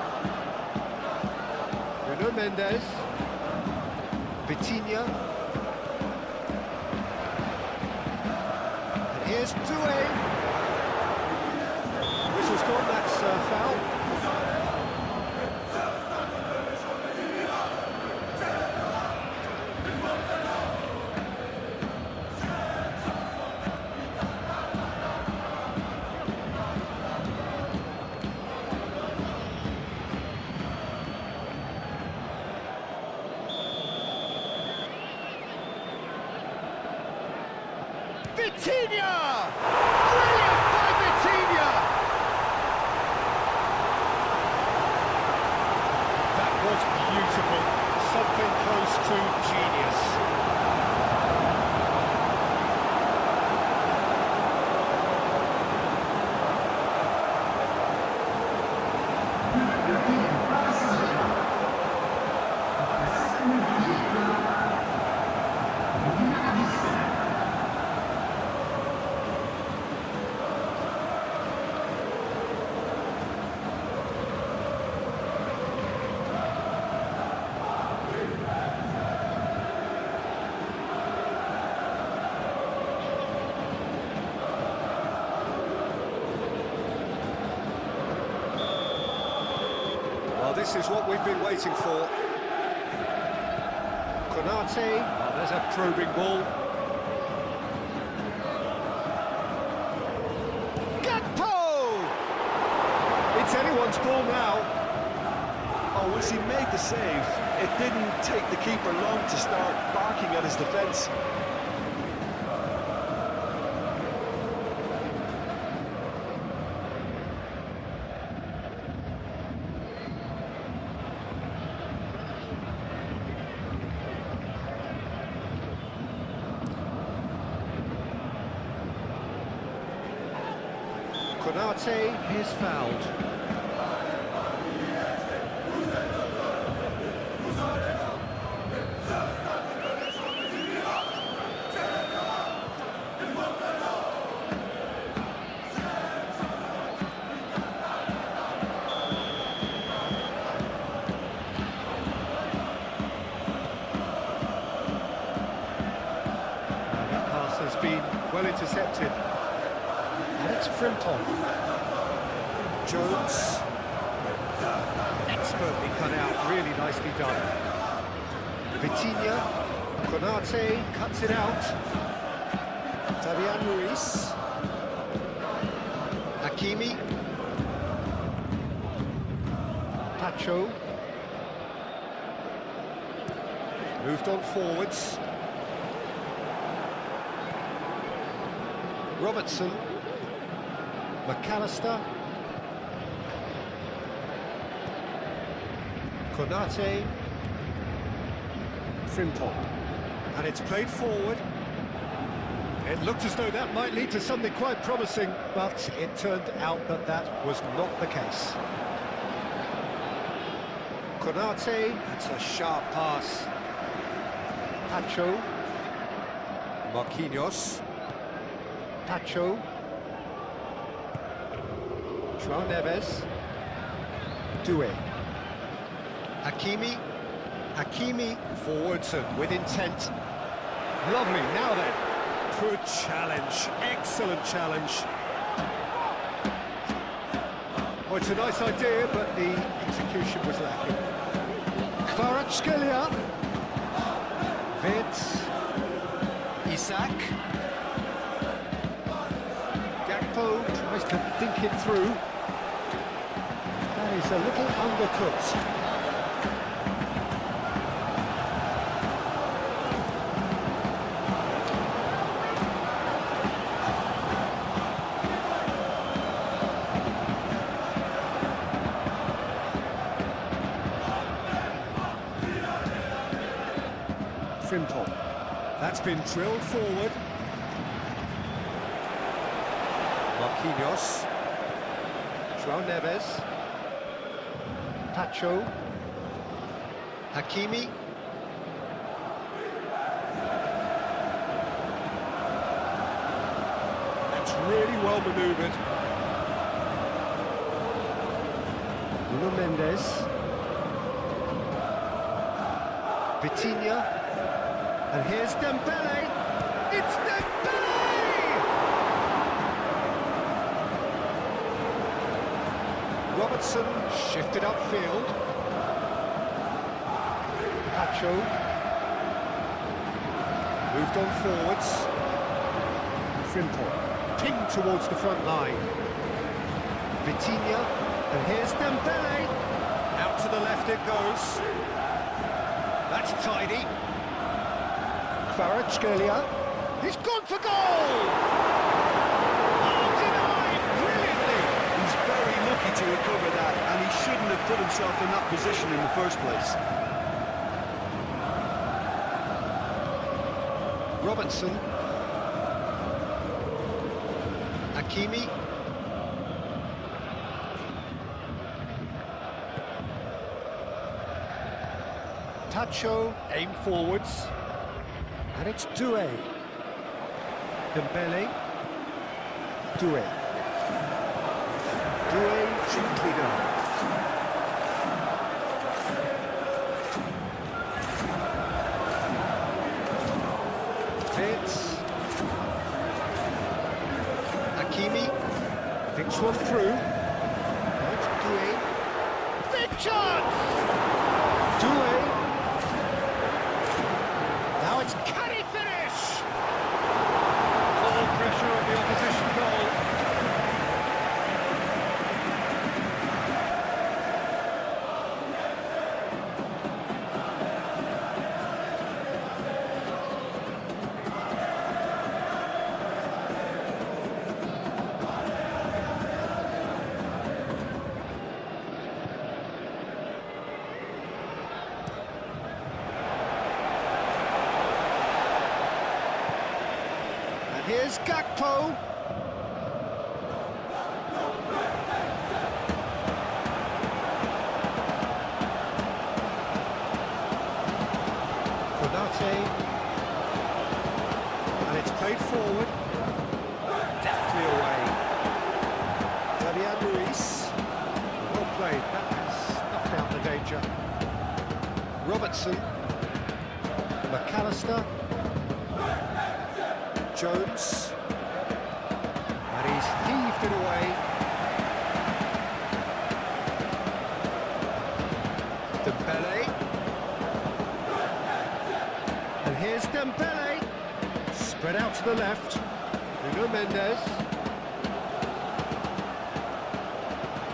Bruno Mendes. Vitinha. And here's Doué. Whistle's gone, that's foul. Vitinha! Brilliant by Vitinha! That was beautiful. Something close to genius. Well, this is what we've been waiting for. Konate, oh, there's a probing ball. Gakpo! It's anyone's ball now. Oh, once he made the save, it didn't take the keeper long to start barking at his defence. Konate is fouled. That pass has been well intercepted. And it's Frimpong. Jones. Expertly cut out, really nicely done. Vitinha. Konate cuts it out. Fabian Ruiz. Hakimi. Pacho. Moved on forwards. Robertson. McAllister. Konate. Frimpong. And it's played forward. It looked as though that might lead to something quite promising, but it turned out that that was not the case. Konate, that's a sharp pass. Pacho. Marquinhos. Pacho. João Neves. Doué. Hakimi. Hakimi forwards and with intent. Lovely, now then. Good challenge, excellent challenge. Well, it's a nice idea, but the execution was lacking. Kvaratskhelia. Vids. Isak. Gakpo tries to think it through. That is a little undercooked. Frimpong. That's been drilled forward. Marquinhos. João Neves. Pacho. Hakimi. That's really well manoeuvred. Nuno Mendes. Vitinha. And here's Dembele. It's Dembele! Robertson shifted upfield. Pacho. Moved on forwards. Frimpong. Pinged towards the front line. Vitinha. And here's Dembele. Out to the left it goes. That's tidy. Fera, he's gone for goal! Oh, denied brilliantly! He's very lucky to recover that, and he shouldn't have put himself in that position in the first place. Robertson. Hakimi. Pacho, aim forwards. And it's Doué. Dembele. Doué. Doué gently done. Fits. Hakimi. Thinks one through. Now it's Doué. Big chance! Doué. Now it's can he finish? Full pressure on the opposition goal. Here's Gakpo. Konate. And it's played forward. Deftly away. Fabian Ruiz. Well played. That has snuffed out the danger. Robertson. McAllister. Jones, and he's heaved it away. Dembele, and here's Dembele, spread out to the left. Nuno Mendes,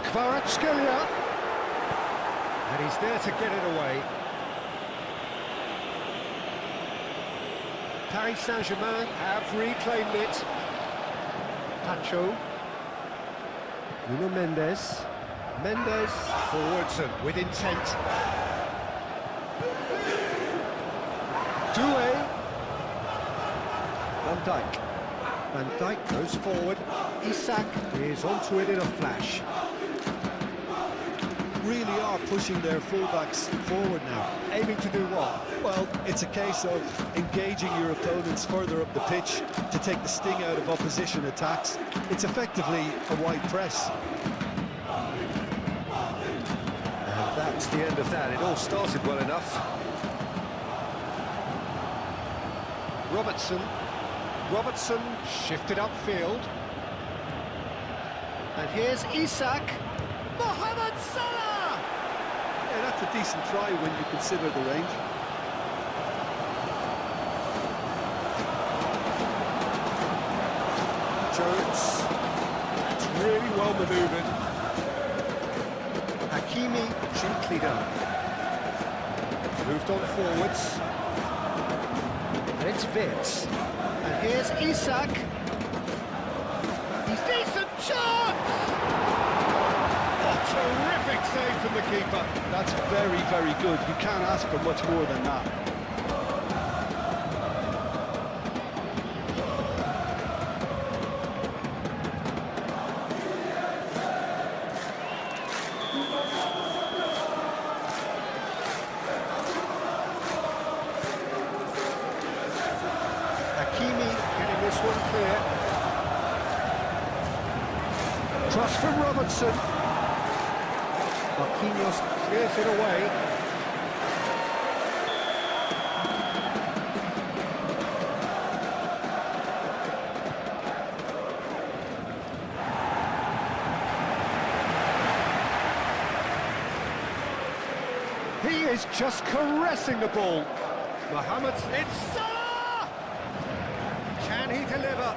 Kvaratskhelia, and he's there to get it away. Paris Saint-Germain have reclaimed it. Pacho. Nuno Mendes. Mendes forwards and with intent. Doué. Van Dijk. Van Dijk goes forward. Isak is onto it in a flash. Really are pushing their fullbacks forward now. Aiming to do what? Well, it's a case of engaging your opponents further up the pitch to take the sting out of opposition attacks. It's effectively a wide press. And that's the end of that. It all started well enough. Robertson shifted upfield. And here's Isak. Mohamed Salah! Yeah, that's a decent try when you consider the range. Jones. That's really well manoeuvred. Hakimi gently done. Moved on forwards. And it's Vitz. And here's Isak. He's decent chance! Terrific save from the keeper. That's very, very good. You can't ask for much more than that. Cross from Robertson. Marquinhos clears it away. He is just caressing the ball. Mohamed's, it's Salah! Can he deliver?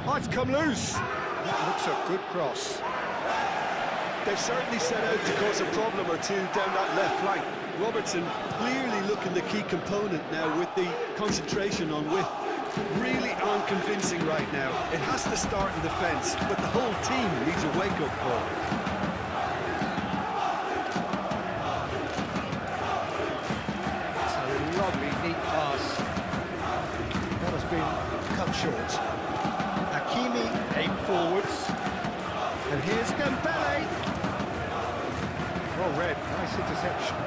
Oh, it's come loose. That looks a good cross. They've certainly set out to cause a problem or two down that left flank. Robertson clearly looking the key component now with the concentration on width. Really unconvincing right now. It has to start in defence, but the whole team needs a wake-up call. Lovely, neat pass. That has been cut short. Hakimi aimed forwards. And here's Dembele. Well read, nice interception.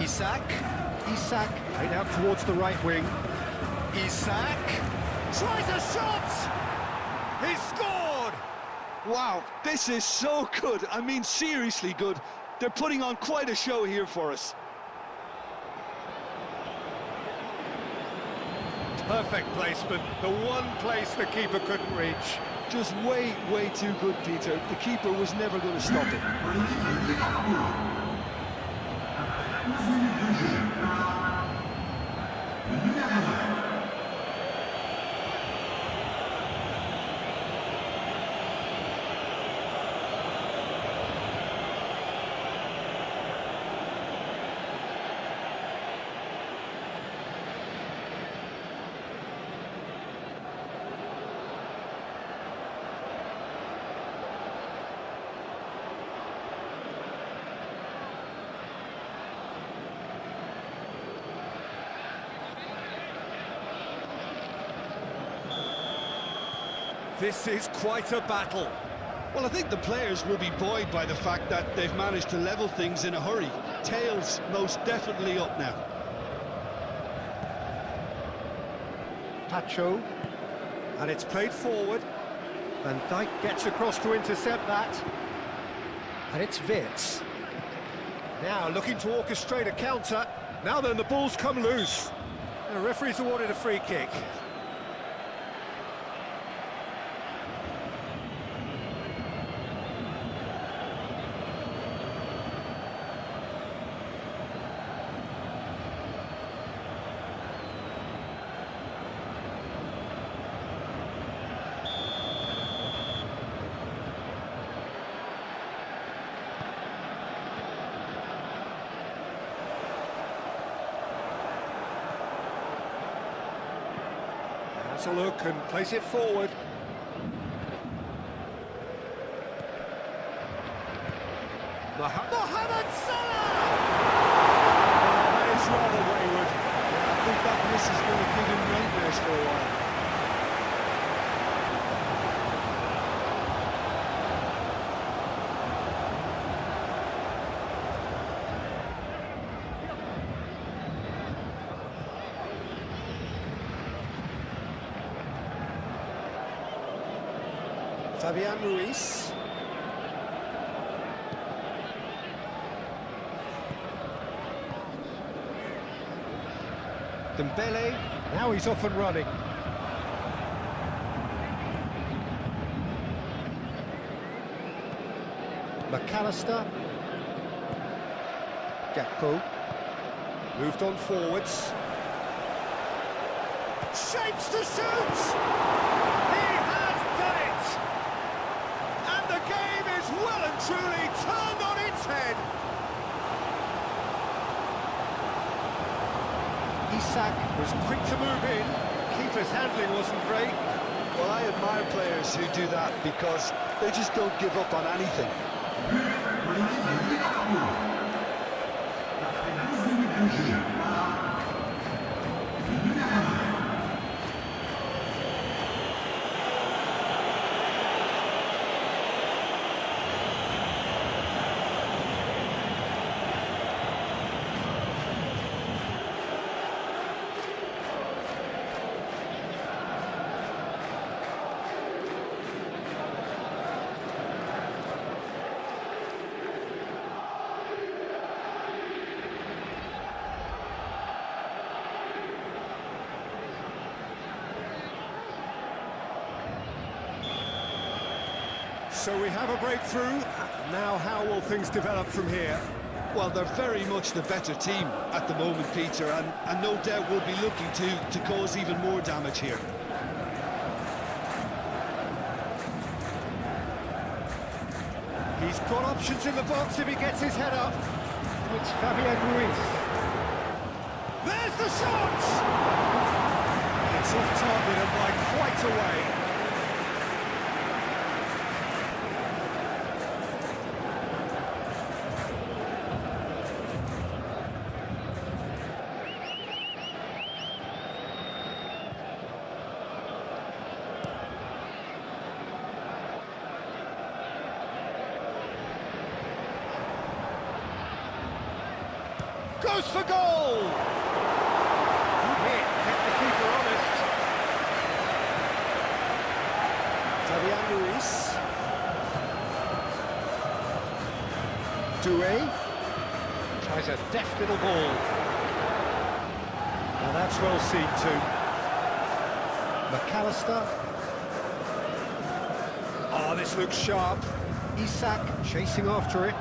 Isak played out towards the right wing. Isak tries a shot! He scored! Wow, this is so good. I mean, seriously good. They're putting on quite a show here for us. Perfect placement, the one place the keeper couldn't reach. Just way too good, Peter. The keeper was never going to stop it. This is quite a battle. Well, I think the players will be buoyed by the fact that they've managed to level things in a hurry. Tails most definitely up now. Pacho, and it's played forward. Van Dijk gets across to intercept that. And it's Wirtz. Now looking to orchestrate a counter. Now then, the ball's come loose. The referee's awarded a free kick. A look and place it forward. Mohamed Salah! Oh, that is rather wayward. I think that miss is going to give him nightmares for a while. Fabian Ruiz. Dembele, now he's off and running. McAllister. Gakpo. Moved on forwards. Shapes to shoot! Well and truly turned on its head. Isak was quick to move in. Keeper's handling wasn't great. Well, I admire players who do that because they just don't give up on anything. So we have a breakthrough. Now how will things develop from here? Well, they're very much the better team at the moment, Peter, and no doubt will be looking to cause even more damage here. He's got options in the box if he gets his head up. It's Fabian Ruiz. There's the shot! It's off target and by quite a way. Goes for goal! Good hit, kept the keeper honest. Fabian Ruiz. Doué. Tries a deft little ball. Now that's well seen too. McAllister. Oh, this looks sharp. Isak chasing after it.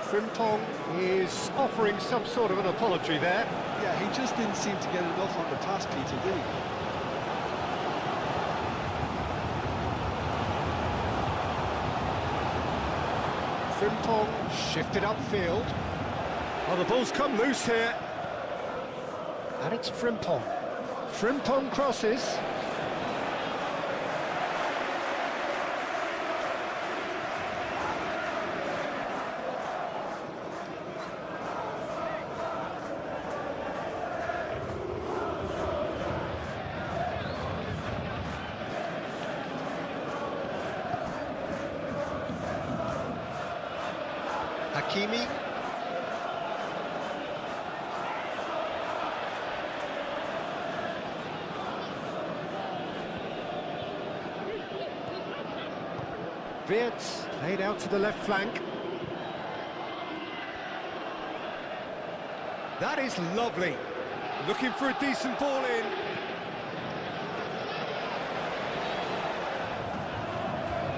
Frimpong is offering some sort of an apology there. Yeah, he just didn't seem to get enough on the pass, Peter, did he? Frimpong shifted upfield. Oh, the ball's come loose here. And it's Frimpong. Frimpong crosses. Hakimi. Wirtz laid out to the left flank. That is lovely. Looking for a decent ball in.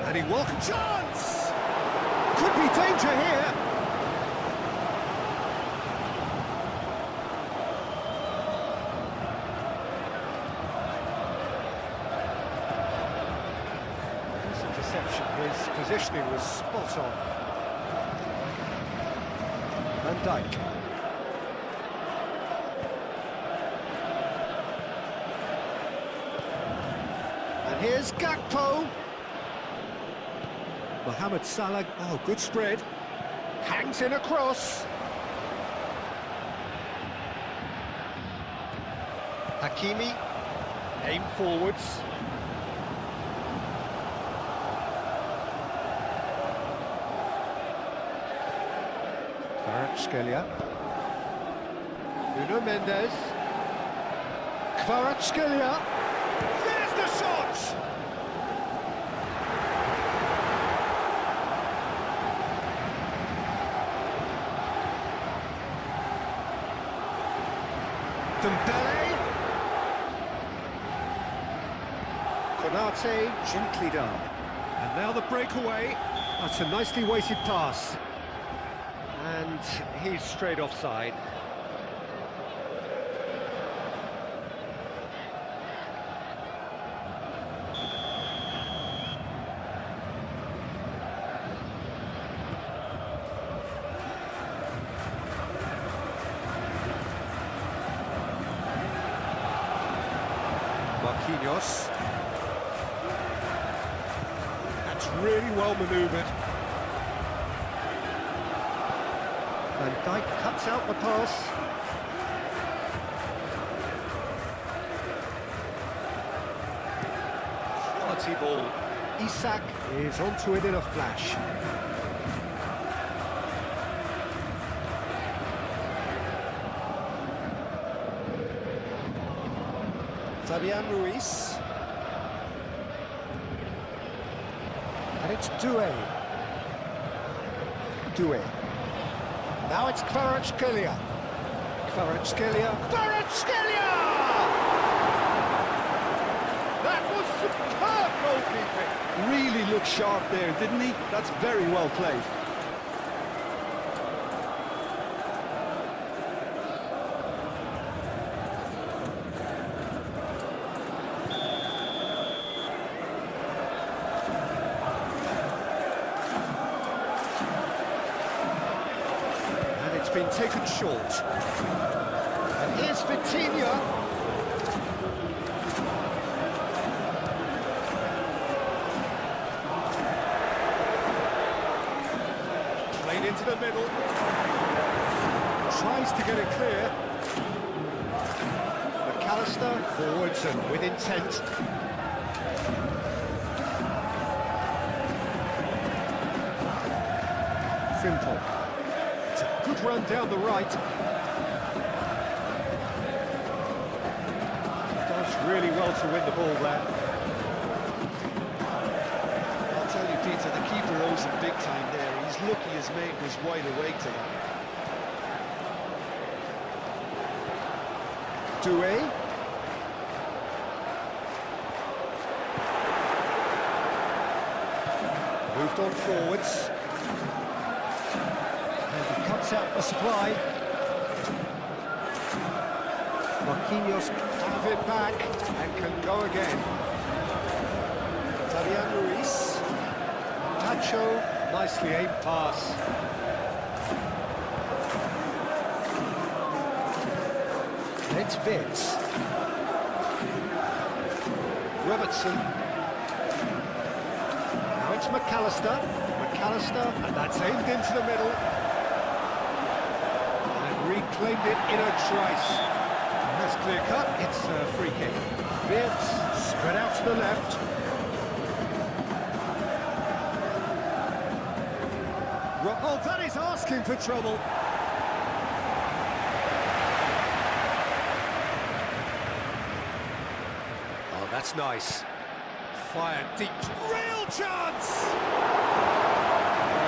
And he welcomes chance! Could be danger here. His interception, his positioning was spot on. Van Dijk. And here's Gakpo. Mohamed Salah, oh, good spread. Hangs in across. Hakimi, aim forwards. Kvaratskhelia. Nuno Mendes. Kvaratskhelia. There's the shot! Dembele. Konate, gently done. And now the breakaway. That's a nicely weighted pass. And he's straight offside. Marquinhos. That's really well manoeuvred. Van Dijk cuts out the pass. Quality ball. Isak is onto it in a flash. Fabian Ruiz. And it's Doué. Doué. Now it's Kvaratskhelia. Kvaratskhelia. Kvaratskhelia! looked sharp there, didn't he? That's very well played. And it's been taken short. And here's Vitinha. Into the middle, tries to get it clear. McAllister forwards and with intent. Simple. It's a good run down the right. Does really well to win the ball there. I'll tell you, Peter, the keeper owes him big time there. He's lucky his mate was wide awake to that. Doué. Moved on forwards. And he cuts out the supply. Marquinhos can have it back and can go again. Fabian Ruiz. Tacho. Nicely aimed pass. It's Vitz. Robertson. Now it's McAllister. McAllister, and that's aimed into the middle. And reclaimed it in a trice. And that's clear cut. It's a free kick. Vitz spread out to the left. Oh, that is asking for trouble. Oh, that's nice. Fired deep. Real chance! Oh,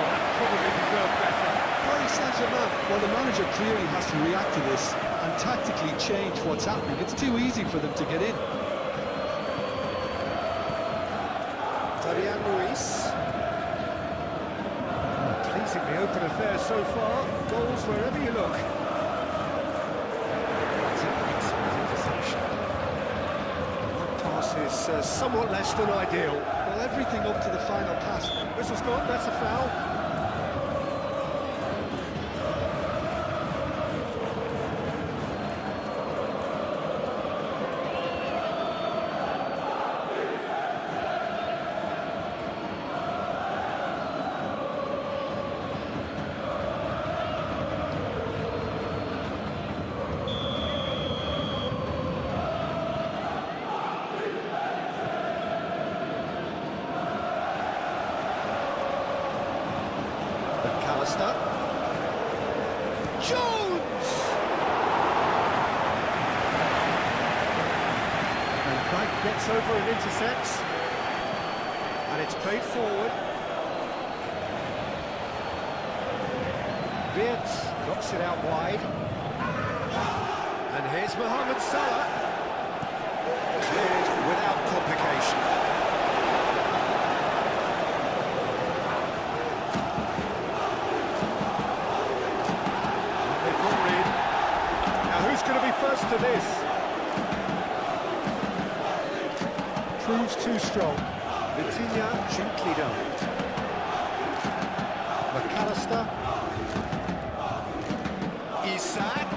that probably deserved better. Paris Saint-Germain, well, the manager clearly has to react to this and tactically change what's happening. It's too easy for them to get in. Fabian Ruiz. The open affair so far, goals wherever you look. That's an excellent interception. That pass is somewhat less than ideal. Well, everything up to the final pass. Whistle's gone, that's a foul. Jones! And Dyke gets over and intercepts. And it's played forward. Wirtz knocks it out wide. And here's Mohamed Salah. Cleared without complication. Going to be first to this. Proves too strong. Vitinha gently done. McAllister. Isak.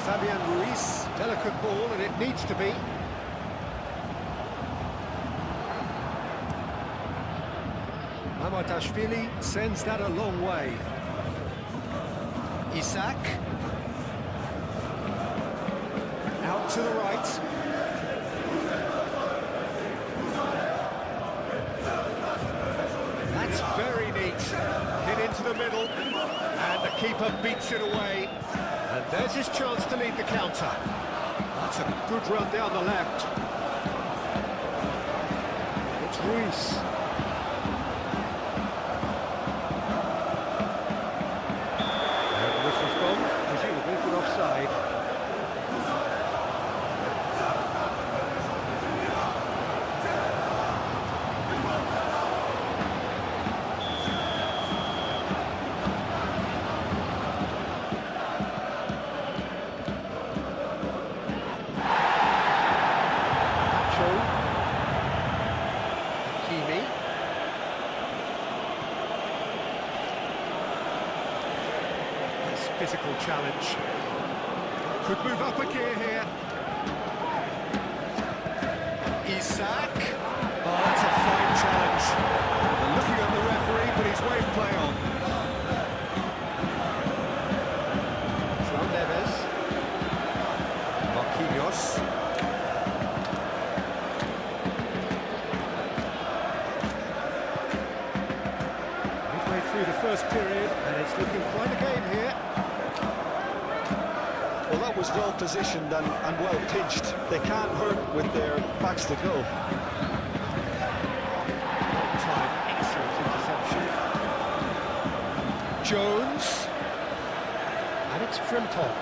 Fabian Ruiz. Delicate ball, and it needs to be. Mamardashvili sends that a long way. Isak. Out to the right. That's very neat. Hit into the middle. And the keeper beats it away. And there's his chance to lead the counter. That's a good run down the left. It's Ruiz. Presumably for offside. challenge. Could move up a gear here. Isak. Oh, that's a fine challenge. They're looking at the referee, but he's waved play on. João Neves. Marquinhos. Midway through the first period, and it's looking quite a game here. Well, that was well positioned and well pitched. They can't hurt with their backs to goal. Time, excellent interception. Jones. And it's Frimpong.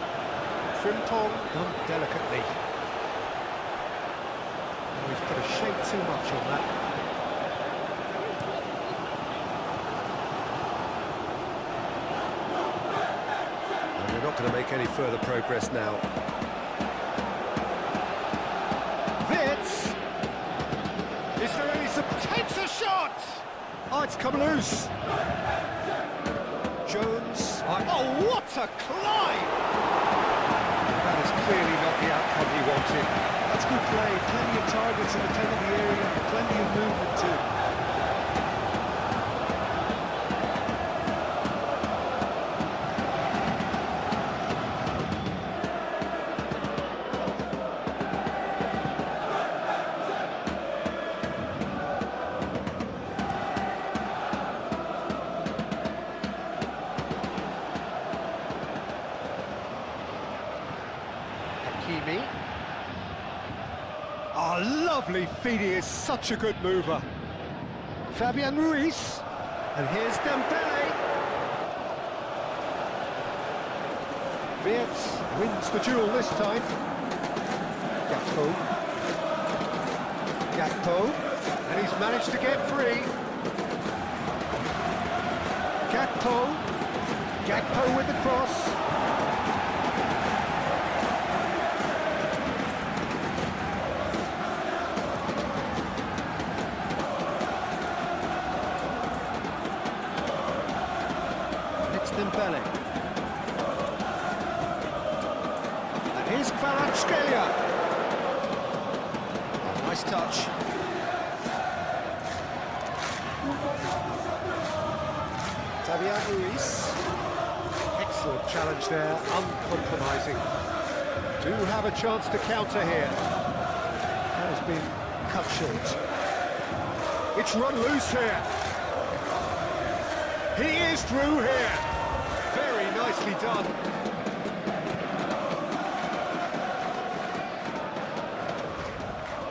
Frimpong done delicately. Oh, he's put a shade too much on that. Not going to make any further progress now. Wits! Is there any takes a shot! Oh, it's come loose. Jones. Oh, what a climb! That is clearly not the outcome he wanted. That's good play. Plenty of targets in the penalty area, plenty of movement too. Oh, lovely feed, he is such a good mover. Fabian Ruiz, and here's Dembele. Wirtz wins the duel this time. Gakpo, and he's managed to get free. Gakpo with the cross. Dembele. And here's Kvaratskhelia. Nice touch. Fabian Ruiz. Excellent challenge there, uncompromising. Do have a chance to counter here. That has been cut short. It's run loose here. He is through here. Very nicely done.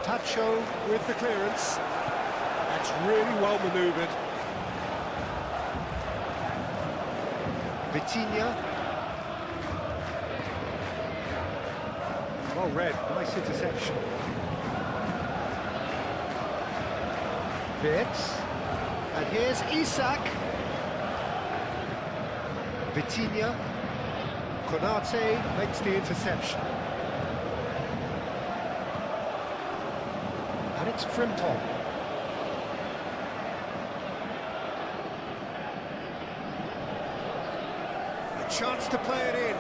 Tacho with the clearance. That's really well manoeuvred. Vitinha. Well read, nice interception. Wirtz. And here's Isak. Vitinha. Konate makes the interception. And it's Frimpong. A chance to play it in.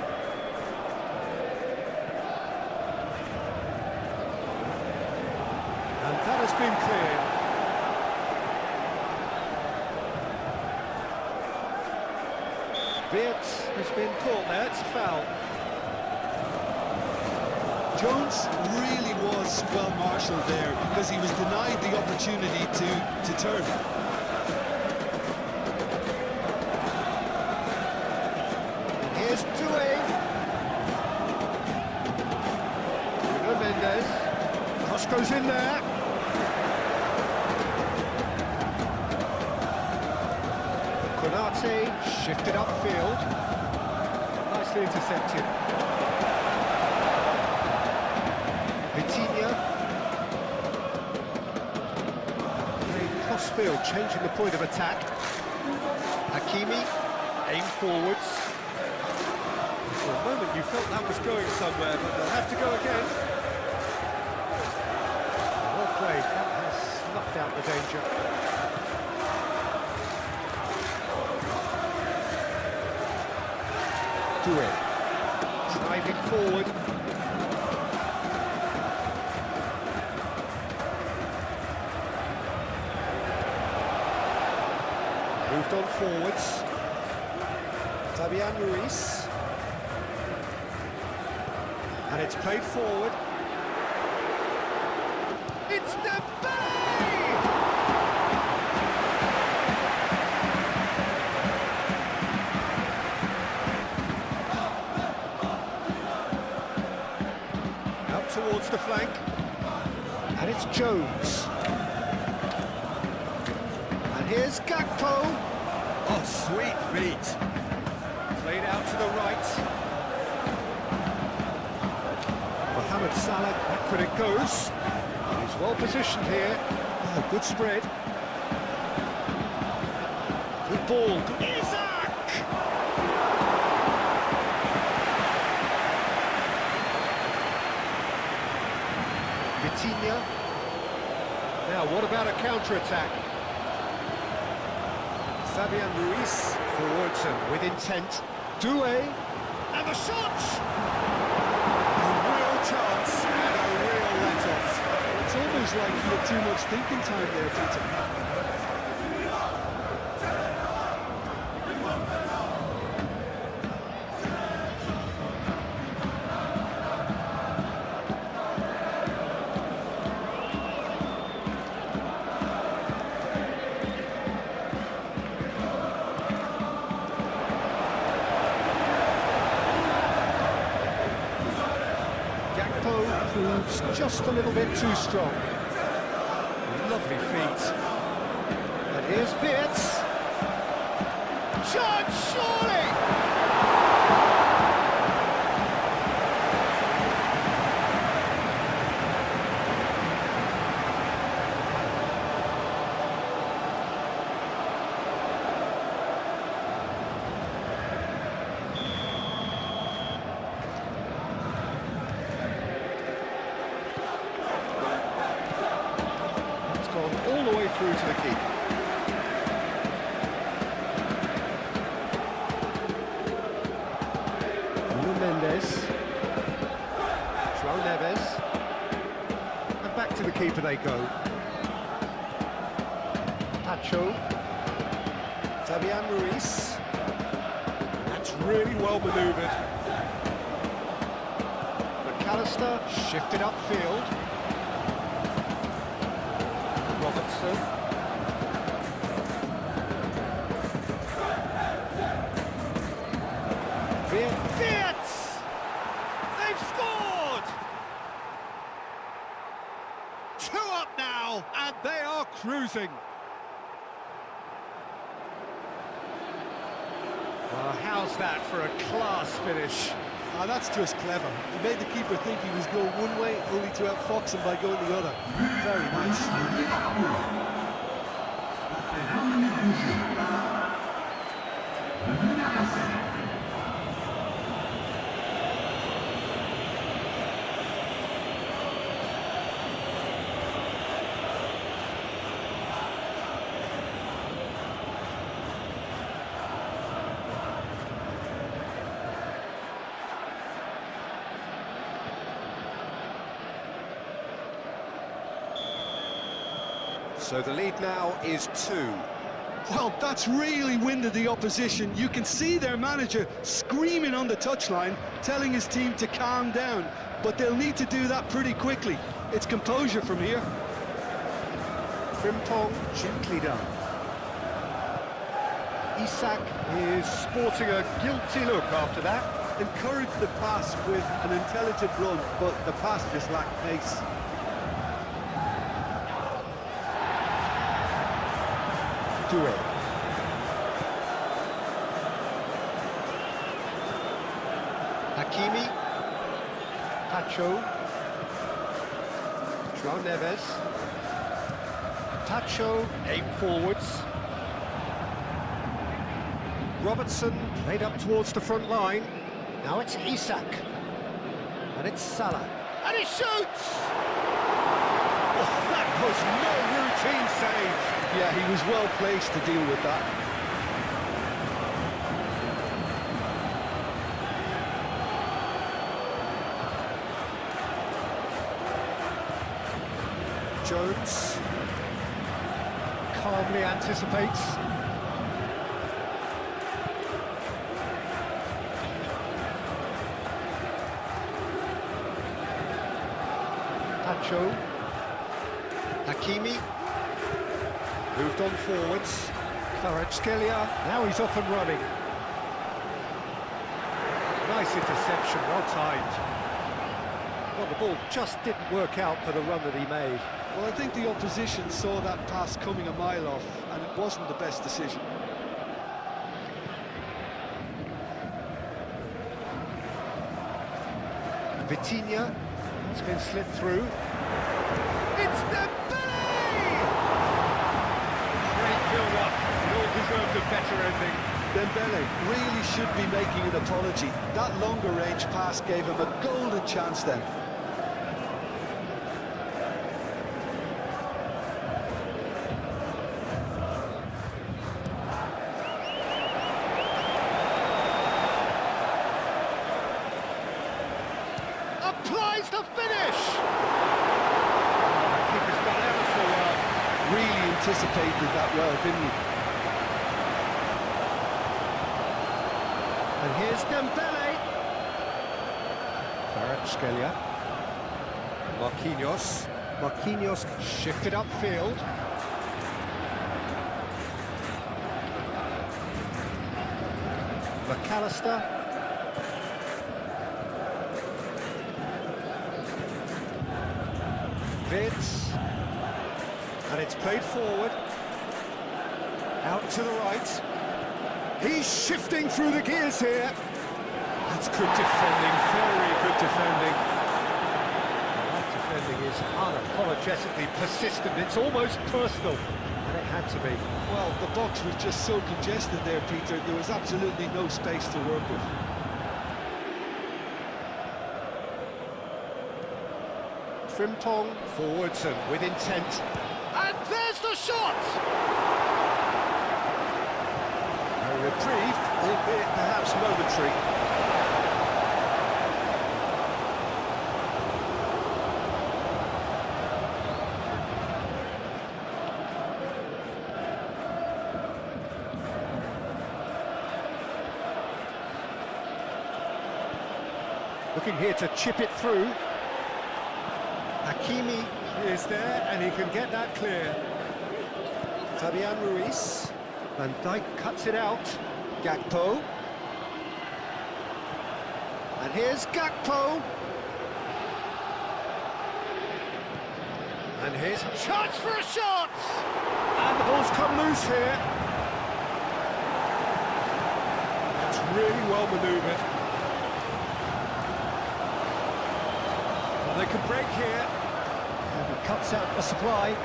And that has been cleared. Wirtz has been caught there, it's a foul. Jones really was well marshalled there because he was denied the opportunity to turn. And here's Doué. Bruno Mendes. Cross goes in there. Konate shifted upfield. Nicely intercepted. Vitinha. Playing cross-field, changing the point of attack. Hakimi, aim forwards. For a moment you felt that was going somewhere, but they'll have to go again. Well played, that has snuffed out the danger. Doué. Heading forward. Moved on forwards. Fabian Ruiz. And it's played forward. It's Dembele! Out towards the flank. And it's Jones. And here's Gakpo. Oh, sweet feet. Played out to the right. Mohamed Salah, back when it goes. He's well positioned here. Oh, good spread. Good ball. Isaac! Vitinha. Now, what about a counter-attack? Fabian Ruiz forwards and with intent. Doué. And the shot! A real chance and a real let-off. It's almost like he had too much thinking time there, Peter. Proves just a little bit too strong. Lovely feet. And here's Wirtz. Shot, surely! All the way through to the keeper. Mendes. João Neves. And back to the keeper they go. Pacho. Fabian Ruiz. That's really well manoeuvred. McAllister shifted upfield. Robertson. Wirtz! They've scored! 2 up now, and they are cruising. Well, how's that for a class finish? Ah, that's just clever. He made the keeper think he was going one way, only to outfox him by going the other. Very nice. So the lead now is 2. Well, that's really winded the opposition. You can see their manager screaming on the touchline, telling his team to calm down. But they'll need to do that pretty quickly. It's composure from here. Frimpong gently done. Isak is sporting a guilty look after that. Encourage the pass with an intelligent run, but the pass just lacked pace. Doué. Hakimi. Pacho. João Neves. Pacho, aim forwards. Robertson played up towards the front line. Now it's Isak. And it's Salah. And he shoots! Oh, that was no routine save. Yeah, he was well placed to deal with that. Jones calmly anticipates. Pacho. Hakimi. Moved on forwards. Kvaratskhelia. Now he's off and running. Nice interception, well timed. Well, the ball just didn't work out for the run that he made. Well, I think the opposition saw that pass coming a mile off, and it wasn't the best decision. Vitinha, it's been slipped through. It's Dembele! Great build-up, it all deserved a better ending. Dembele really should be making an apology. That longer range pass gave him a golden chance then. Applies the finish! Keeper's done ever so well. Really anticipated that well, didn't he? And here's Dembele. Kvaratskhelia. Marquinhos. Marquinhos shifted upfield. McAllister. Vids. And it's played forward. Out to the right. He's shifting through the gears here. That's good defending, very good defending. That defending is unapologetically persistent. It's almost personal, and it had to be. Well, the box was just so congested there, Peter. There was absolutely no space to work with. Frimpong forwards and with intent. And there's the shot! A reprieve, albeit perhaps momentary. Looking here to chip it through. Hakimi is there, and he can get that clear. Fabian Ruiz. Van Dijk cuts it out. Gakpo. And here's Gakpo. And here's a chance for a shot! And the ball's come loose here. That's really well manoeuvred. Well, they could break here. And he cuts out the supply.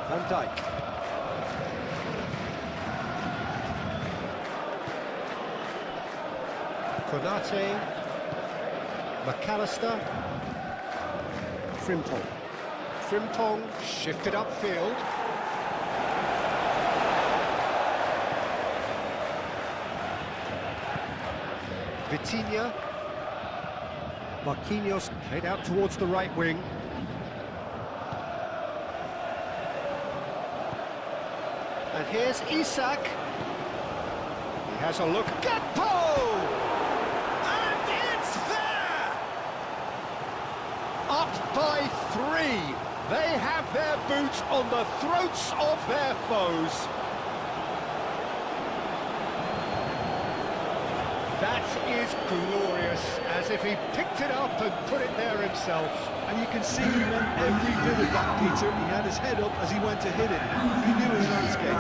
Van Dijk. Konate. McAllister. Frimpong. Frimpong shifted upfield. Vitinha. Marquinhos played out towards the right wing. And here's Isak. He has a look. Gakpo! And it's there! Up by 3. They have their boots on the throats of their foes. That is glorious, as if he picked it up and put it there himself. And you can see he meant every bit of that, Peter. He had his head up as he went to hit it. He knew his landscape.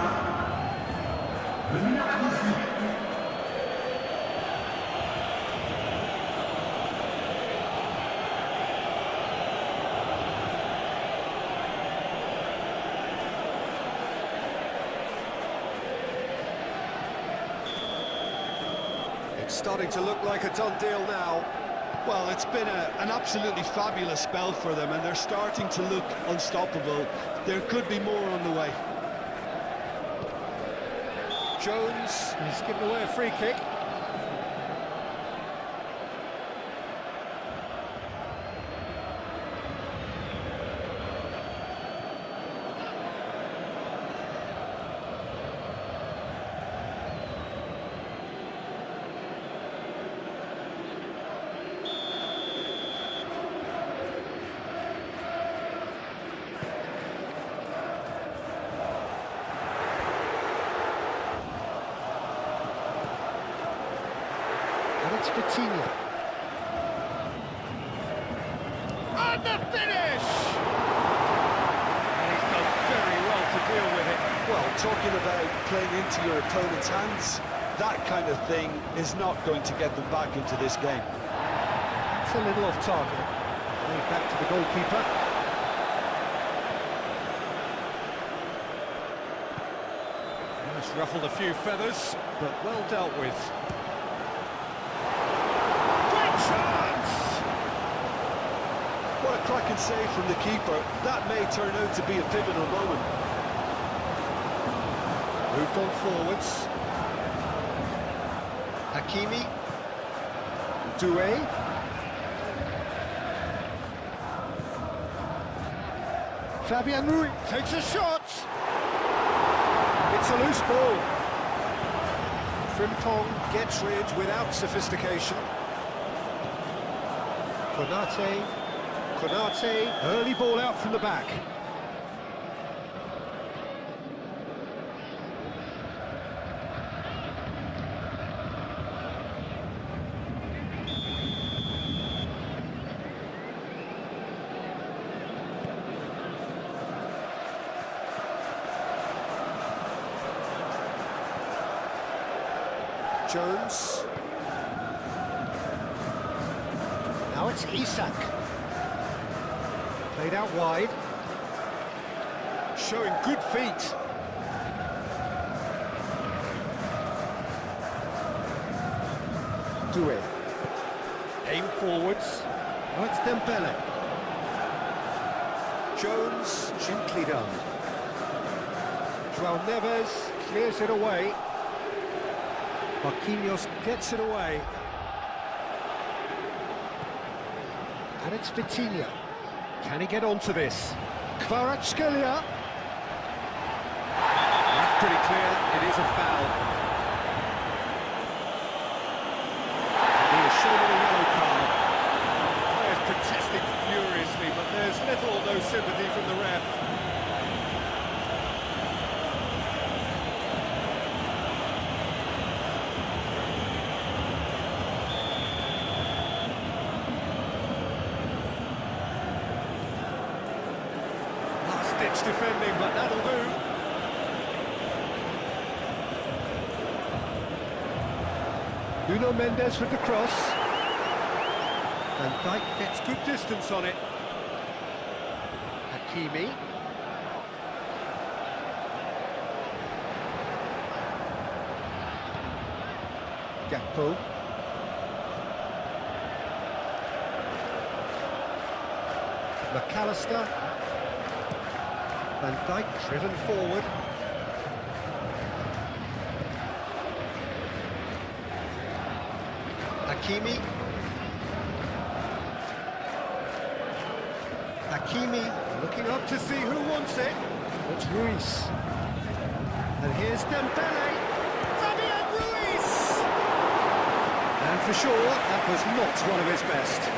It's starting to look like a done deal now. Well, it's been an absolutely fabulous spell for them, and they're starting to look unstoppable. There could be more on the way. Jones has given away a free kick. Vitinha. And the finish! And he's done very well to deal with it. Well, talking about playing into your opponent's hands, that kind of thing is not going to get them back into this game. It's a little off target. Played back to the goalkeeper. It's ruffled a few feathers, but well dealt with. Great chance! What a cracking save from the keeper. That may turn out to be a pivotal moment. Moved on forwards. Hakimi. Doué. Fabian Ruiz takes a shot. It's a loose ball. Frimpong gets rid without sophistication. Konate, early ball out from the back. Jones. Now it's Isak. Played out wide. Showing good feet. Doué. Aim forwards. Now it's Dembele. Jones, gently done. João Neves clears it away. Marquinhos gets it away. And it's Vitinha. Can he get onto this? Kvaratskhelia. That's pretty clear, it is a foul. He is shown a yellow card. Players protesting furiously, but there's little or no sympathy from the ref. Last-ditch defending, but that'll do. Nuno Mendes with the cross. Van Dijk gets good distance on it. Hakimi. Gakpo. McAllister. Van Dijk driven forward. Hakimi. Hakimi looking up to see who wants it. It's Ruiz. And here's Dembele. Fabian Ruiz! And for sure, that was not one of his best.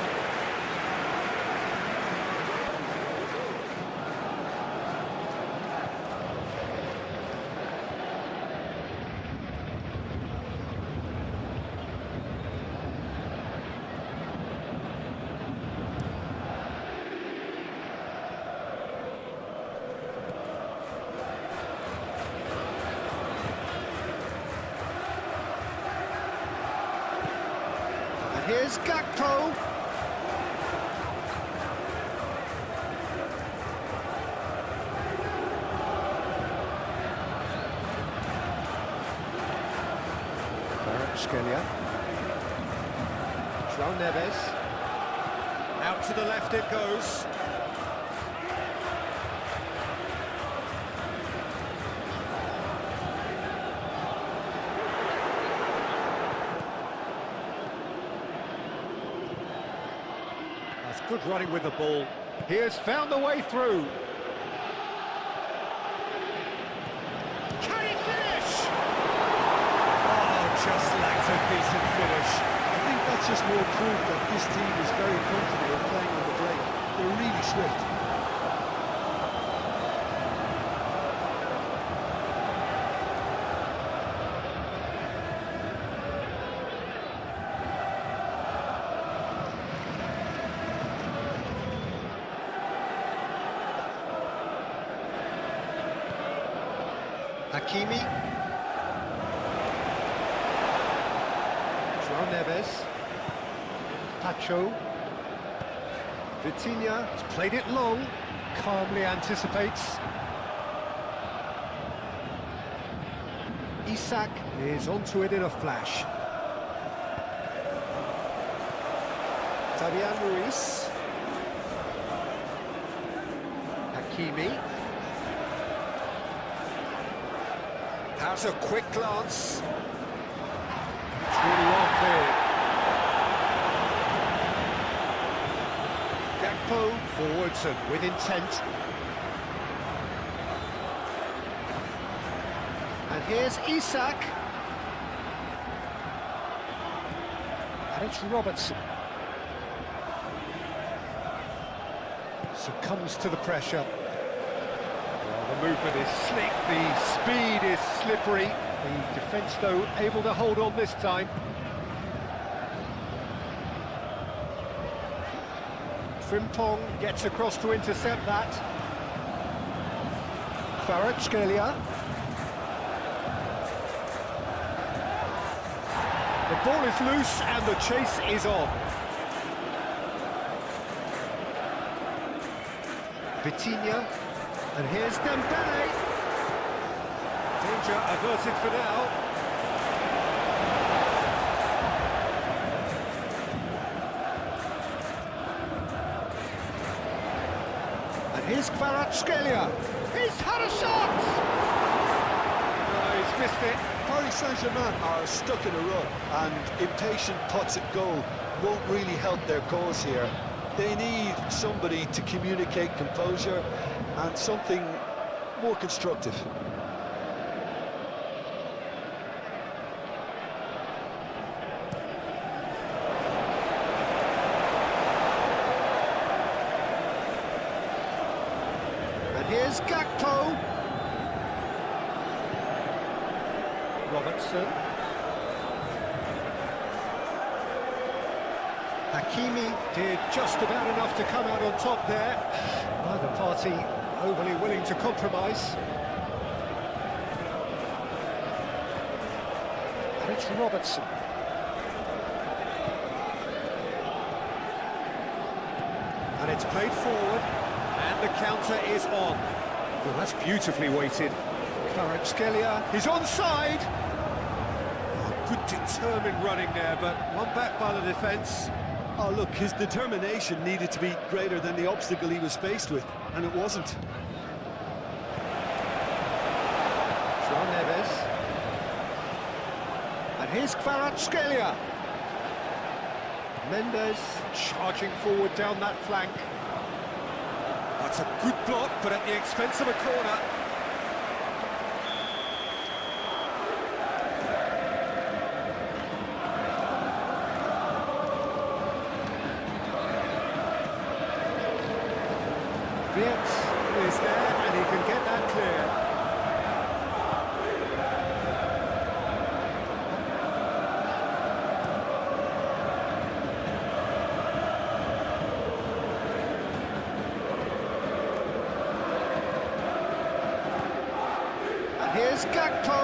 Here's Gakpo. Kvaratskhelia. João Neves. Out to the left it goes. Good running with the ball. He has found the way through. Can he finish? Oh, just lacked a decent finish. I think that's just more proof that this team is very comfortable playing on the break. They're really swift. Hakimi. João Neves. Pacho. Vitinha has played it long, calmly anticipates. Isak is onto it in a flash. Fabian Ruiz. Hakimi. Has a quick glance. It's really well cleared. Gakpo forwards and with intent. And here's Isak. And it's Robertson. Succumbs to the pressure. Well, the movement is slick, the speed is slippery. The defence, though, able to hold on this time. Frimpong gets across to intercept that. Kvaratskhelia. The ball is loose and the chase is on. Vitinha, and here's Dembele. Danger averted for now. And here's Kvaratskhelia. He's had a shot! No, he's missed it. Paris Saint-Germain are stuck in a rut, and impatient putts at goal won't really help their cause here. They need somebody to communicate composure and something more constructive. And here's Gakpo. Robertson. Hakimi did just about enough to come out on top there. Neither party overly willing to compromise. And it's Robertson. And it's played forward, and the counter is on. Well, that's beautifully weighted. Kvaratskhelia, he's onside! Oh, good determined running there, but one back by the defence. Oh, look, his determination needed to be greater than the obstacle he was faced with, and it wasn't. João Neves. And here's Kvaratskhelia. Mendes charging forward down that flank. That's a good block, but at the expense of a corner. Viet is there, and he can get that clear. And here's Gakpo.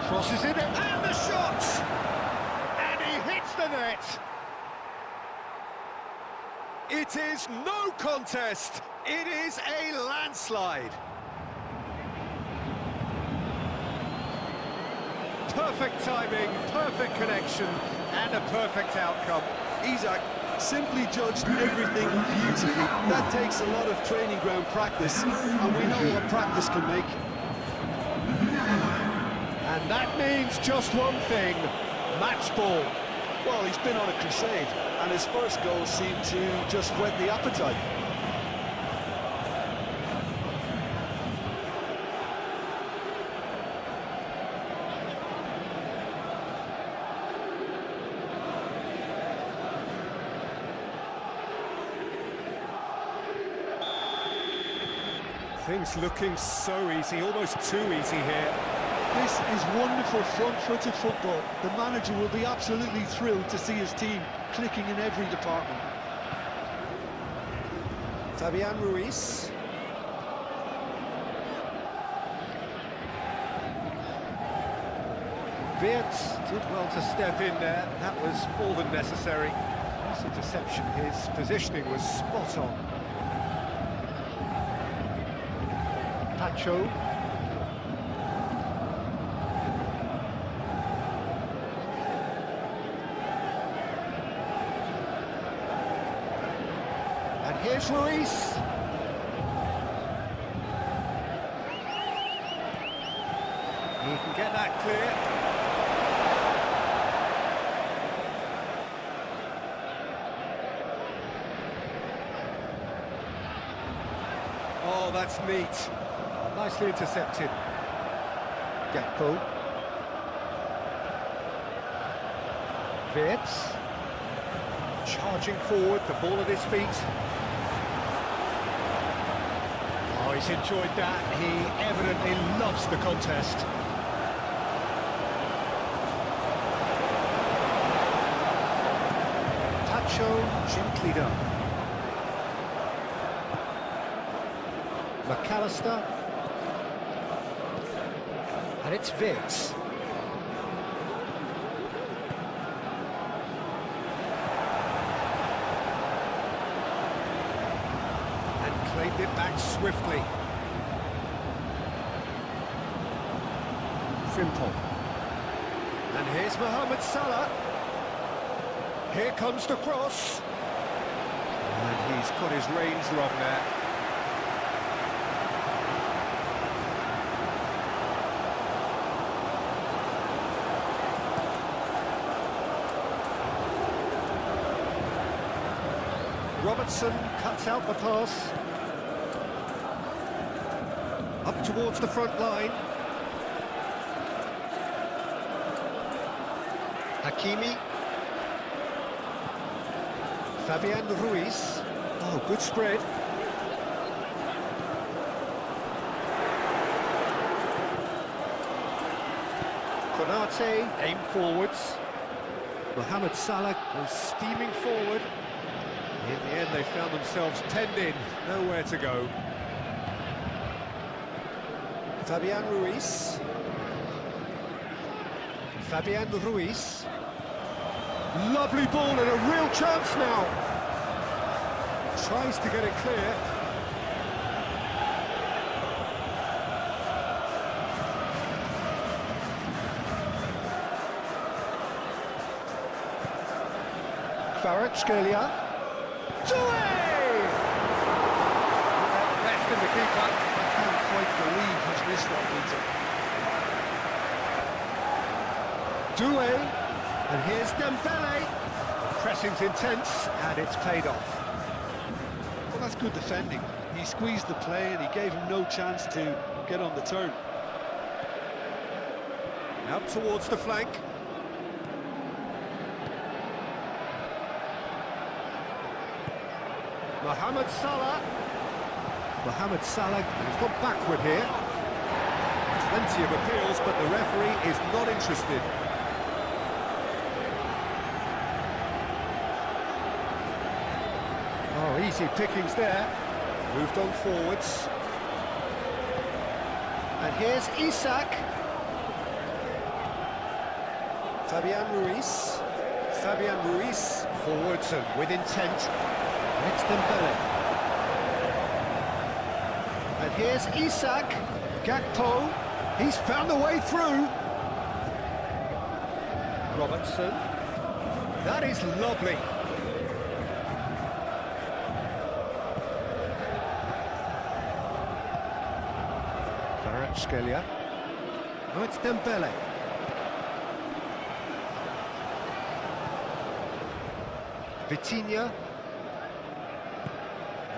Crosses it, and the shot! And he hits the net! It is no contest! It is a landslide! Perfect timing, perfect connection, and a perfect outcome. Isaac simply judged everything beautifully. That takes a lot of training ground practice, and we know what practice can make. And that means just one thing, match ball. Well, he's been on a crusade, and his first goal seemed to just whet the appetite. Things looking so easy, almost too easy here. This is wonderful front-footed football. The manager will be absolutely thrilled to see his team clicking in every department. Fabian Ruiz. Wirtz did well to step in there. That was more than necessary. This interception, his positioning was spot on. Pacho. And here's Ruiz. He can get that clear. Oh, that's neat. Nicely intercepted. Gakpo. Wirtz. Charging forward, the ball at his feet. Oh, he's enjoyed that. He evidently loves the contest. Pacho, gently done. McAllister, and it's Wirtz. And claimed it back swiftly. Frimpong. And here's Mohamed Salah. Here comes the cross. And he's got his range wrong there. Robertson cuts out the pass. Up towards the front line. Hakimi. Fabian Ruiz. Oh, good spread. Konate aimed forwards. Mohamed Salah was steaming forward. In the end, they found themselves penned in, nowhere to go. Fabian Ruiz. Fabian Ruiz. Lovely ball and a real chance now. Tries to get it clear. Kvaratskhelia. Best in the keeper. I can't quite believe he's missed that, Peter. Doué, and here's Dembele. Pressing's intense, and it's paid off. Well, that's good defending. He squeezed the play and he gave him no chance to get on the turn. Out towards the flank. Mohamed Salah. Mohamed Salah has gone backward here. Plenty of appeals, but the referee is not interested. Oh, easy pickings there. Moved on forwards. And here's Isak. Fabian Ruiz. Fabian Ruiz forwards and with intent. It's Dembele. And here's Isak. Gakpo. He's found a way through. Robertson. That is lovely. Kvaratskhelia. Oh, it's Dembele. Vitinha.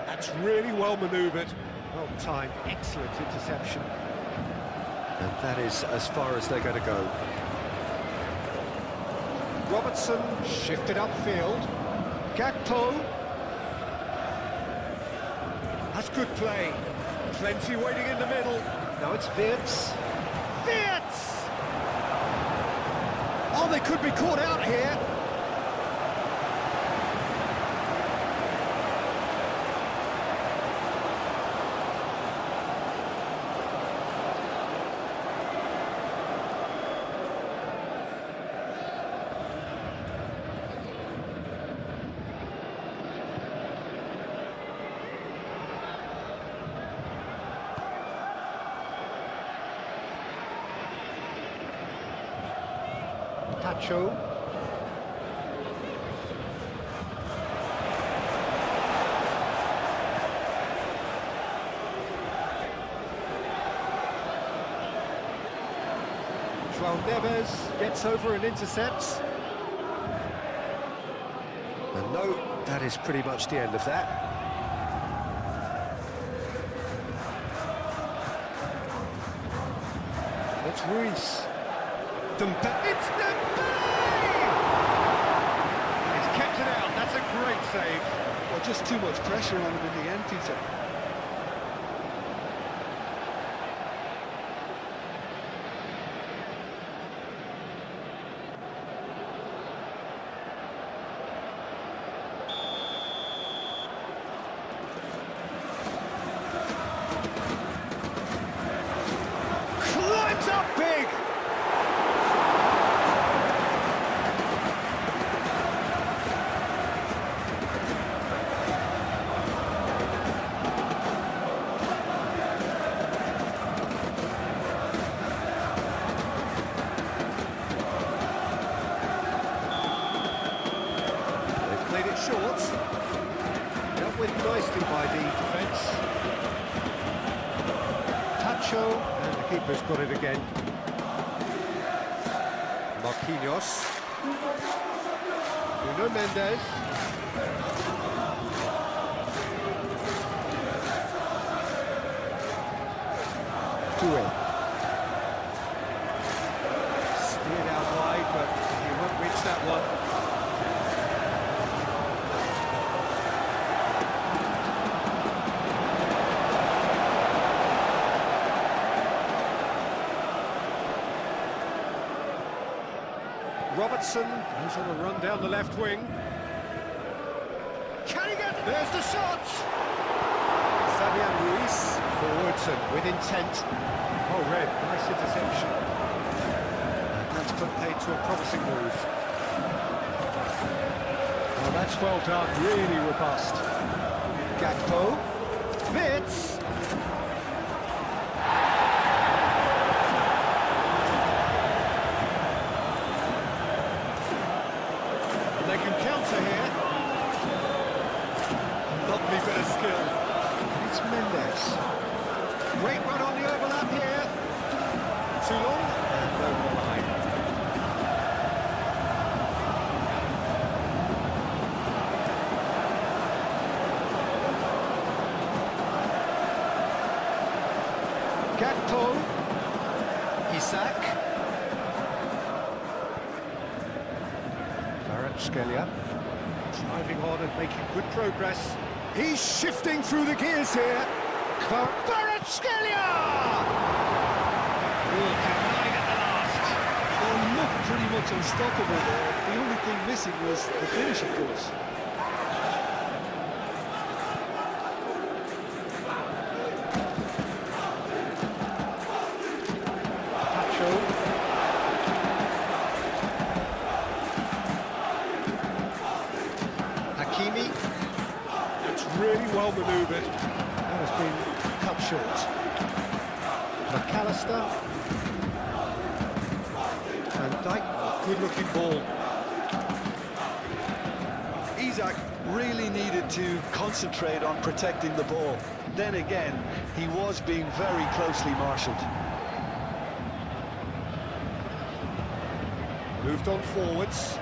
That's really well manoeuvred. Well timed, excellent interception. And that is as far as they're going to go. Robertson shifted upfield. Gakpo. That's good play. Plenty waiting in the middle. Now it's Wirtz. Wirtz! Oh, they could be caught out here. Tacho. João Neves gets over and intercepts. And no, that is pretty much the end of that. It's Ruiz. It's Dembele! He's kept it out, that's a great save. Well, just too much pressure on him in the end, Peter. Climbs up big! Short, dealt with nicely by the defence. Tacho, and the keeper's got it again. Marquinhos. Nuno Mendes. Tuel. Steered out wide, but he won't reach that one. Robertson goes on a run down the left wing. Can he get... There's the shot! Fabian Ruiz forwards and with intent. Oh, red, nice interception. And that's put paid to a promising move. Well, that's well done, really robust. Gakpo. Wirtz. They can counter here. Lovely bit of skill. It's Mendes. Great run on the overlap here. Too long and over the line. Gakpo. Isak. Scalia driving on and making good progress. He's shifting through the gears here. Scalia! Denied at the last. Well, looked pretty much unstoppable there. The only thing missing was the finish, of course. It's really well manoeuvred. That has been cut short. McAllister. Van Dijk, good-looking ball. Isak really needed to concentrate on protecting the ball. Then again, he was being very closely marshalled. Moved on forwards.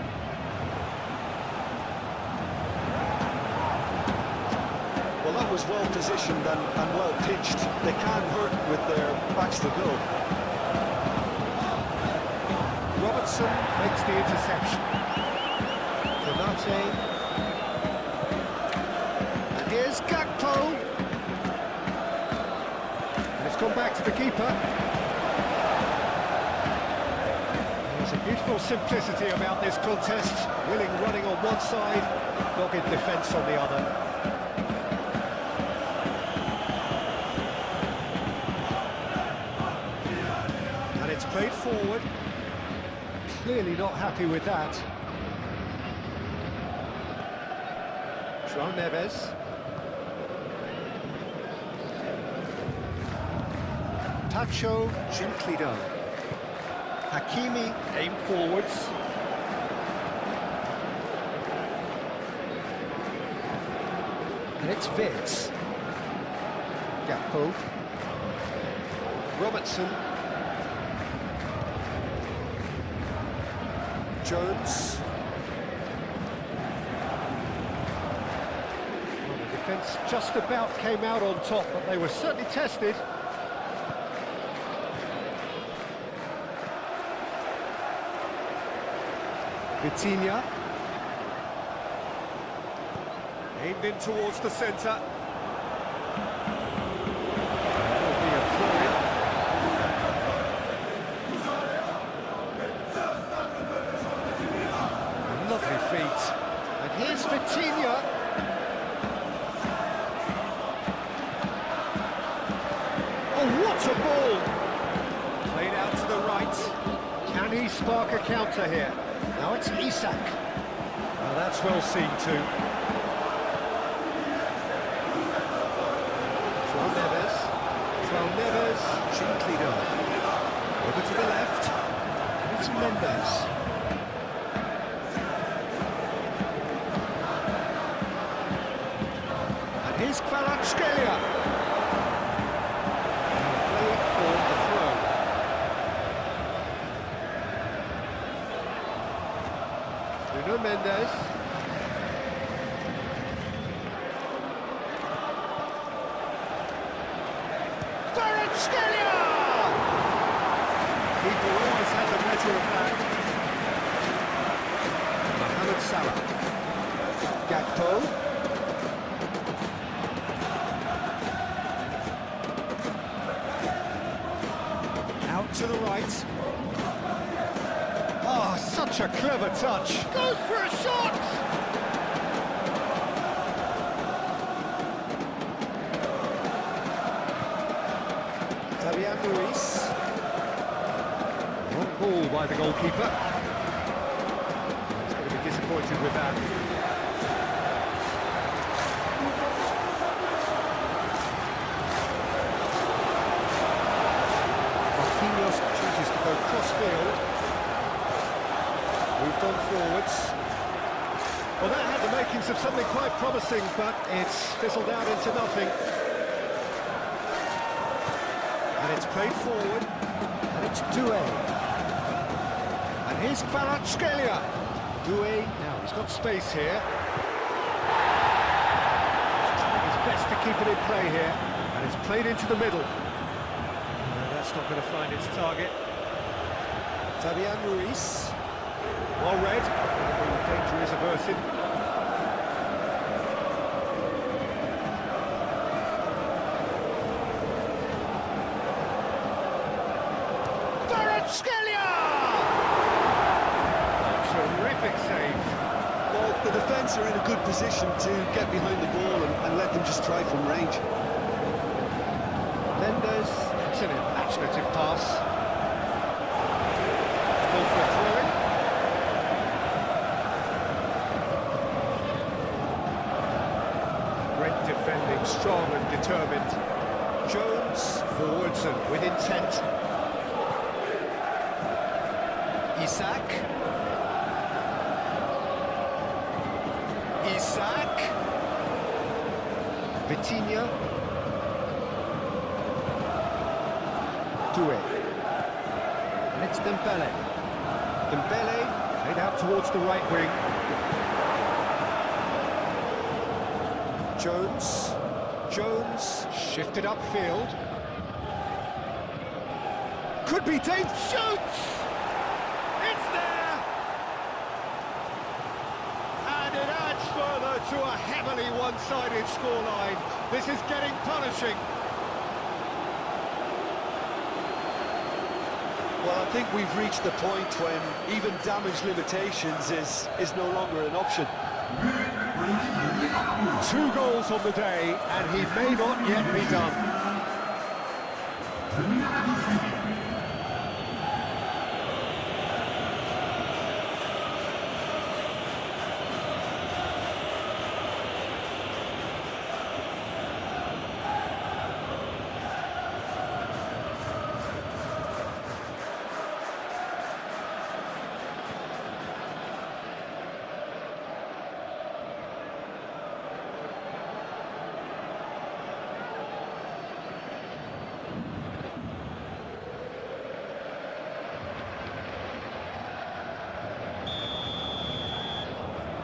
Well, that was well positioned and well pitched. They can't hurt with their backs to goal. Robertson makes the interception. Konate. And here's Gakpo. And it's gone back to the keeper. There's a beautiful simplicity about this contest. Willing running on one side, dogged defence on the other. And it's played forward. Clearly not happy with that. João Neves. Tacho gently done. Hakimi aim forwards. And it's Vitz. Gakpo. Robertson. Jones. Well, the defence just about came out on top, but they were certainly tested. Vitinha. Aimed in towards the centre. That'll be a throw-in. Lovely feet. And here's Vitinha. Oh, what a ball! Played out to the right. Can he spark a counter here? Now it's Isak. Well, that's well seen too. João Neves. João Neves, gently done. Over to the left. And it's Mendes. And here's Kvaratskhelia. Play it for the throw. Nuno Mendes. Kvaratskhelia! People always had the measure of that. Mohamed Salah. Gakpo. Out to the right. Oh, such a clever touch. Goes for a shot! Fabian Ruiz. Wrong ball by the goalkeeper. He's going to be disappointed with that. Marquinhos chooses to go cross-field. Moved on forwards. Well, that had the makings of something quite promising, but it's fizzled out into nothing. And it's played forward, and it's Doué. And here's Kvaratskhelia. Doué, now he's got space here. He's trying his best to keep it in play here, and it's played into the middle. No, that's not going to find its target. Fabian Ruiz. Well read, the danger is averted. Kvaratskhelia! Terrific save. Well, the defence are in a good position to get behind the ball and let them just try from range. Mendes, it's an imaginative pass. Goal for a throw-in. Great defending, strong and determined. Jones, forwards and with intent. Isak. Isak. Vitinha. Doué. And it's Dembele. Dembele played out towards the right wing. Jones. Jones shifted upfield. Could be Dave. Shoots! It's there! And it adds further to a heavily one-sided scoreline. This is getting punishing. Well, I think we've reached the point when even damage limitations is no longer an option. 2 goals on the day, and he may not yet be done.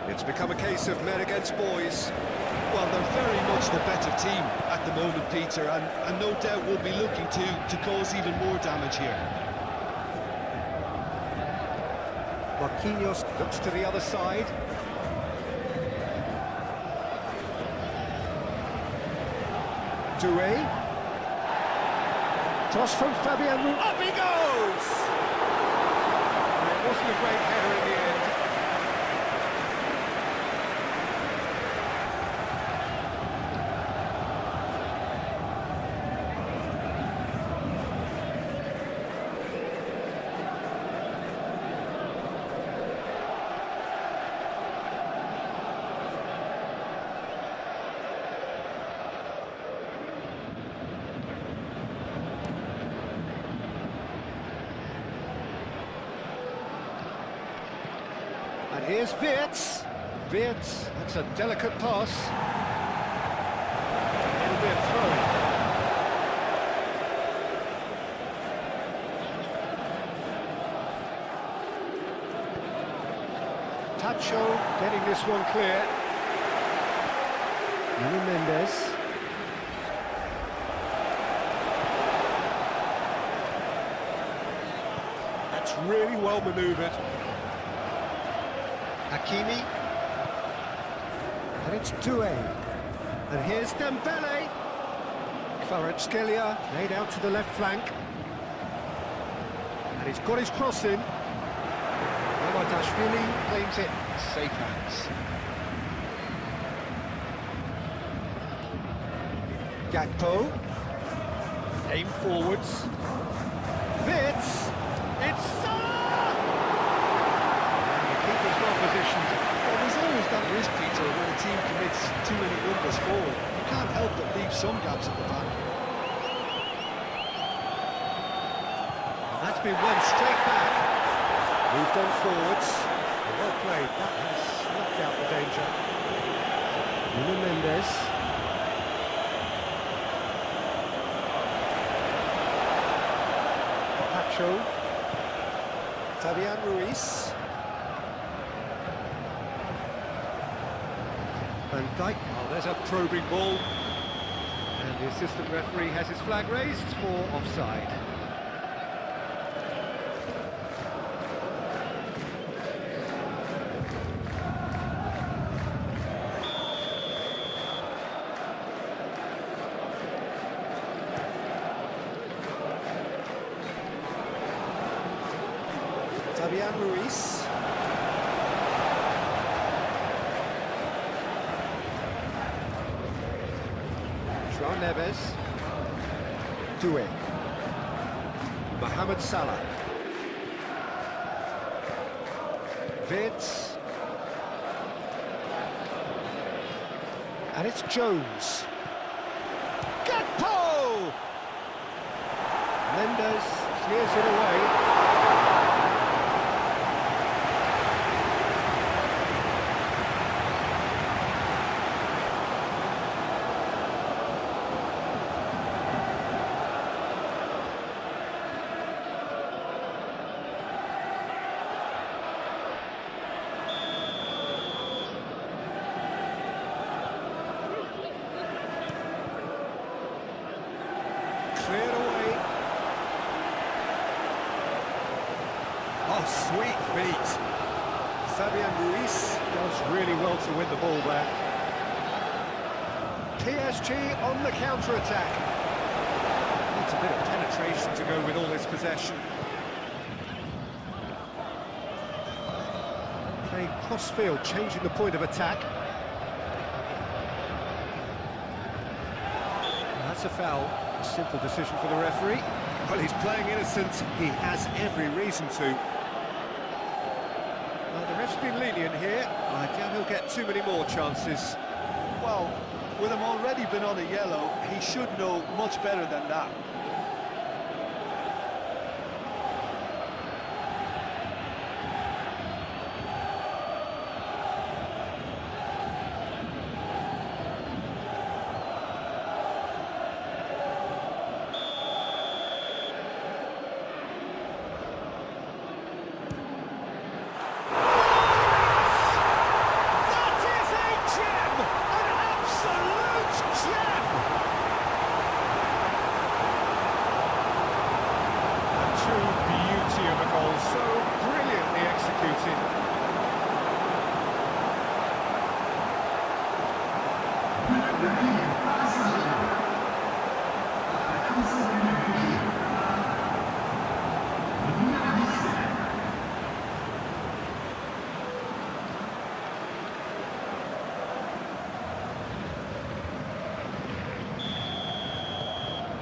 It's become a case of men against boys. Well, they're very much the better team at the moment, Peter, and no doubt will be looking to cause even more damage here. Marquinhos looks to the other side. Doué. Toss from Fabian. Up he goes! It wasn't a great header in the end. And here's Wirtz. Wirtz, that's a delicate pass. It'll be a throw. Tacho getting this one clear. Nuno Mendes. That's really well manoeuvred. Hakimi, and it's Doué, and here's Dembele. Kvaratskhelia laid out to the left flank, and he's got his cross in. Mamardashvili claims it, safe hands. Gakpo, aim forwards. Wirtz, it's Salah! Positioned. Well, there's always that risk, Peter, when a team commits too many numbers forward. You can't help but leave some gaps at the back. And that's been won straight back. Moved on forwards. Well played. That has snuffed out the danger. Nuno Mendes. Pacho. Fabian Ruiz. Van Dijk. Oh, there's a probing ball. And the assistant referee has his flag raised for offside. Fabian Ruiz. Neves, Doué, Mohamed Salah, Wirtz, and it's Jones. Gakpo! Mendes clears it away. Cleared away. Oh, sweet feet. Fabian Ruiz does really well to win the ball there. PSG on the counter-attack. Needs a bit of penetration to go with all this possession. cross-field, changing the point of attack. That's a foul. A simple decision for the referee. Well, he's playing innocent. He has every reason to. Well, the ref's been lenient here. I doubt he'll get too many more chances. Well, with him already been on a yellow, he should know much better than that.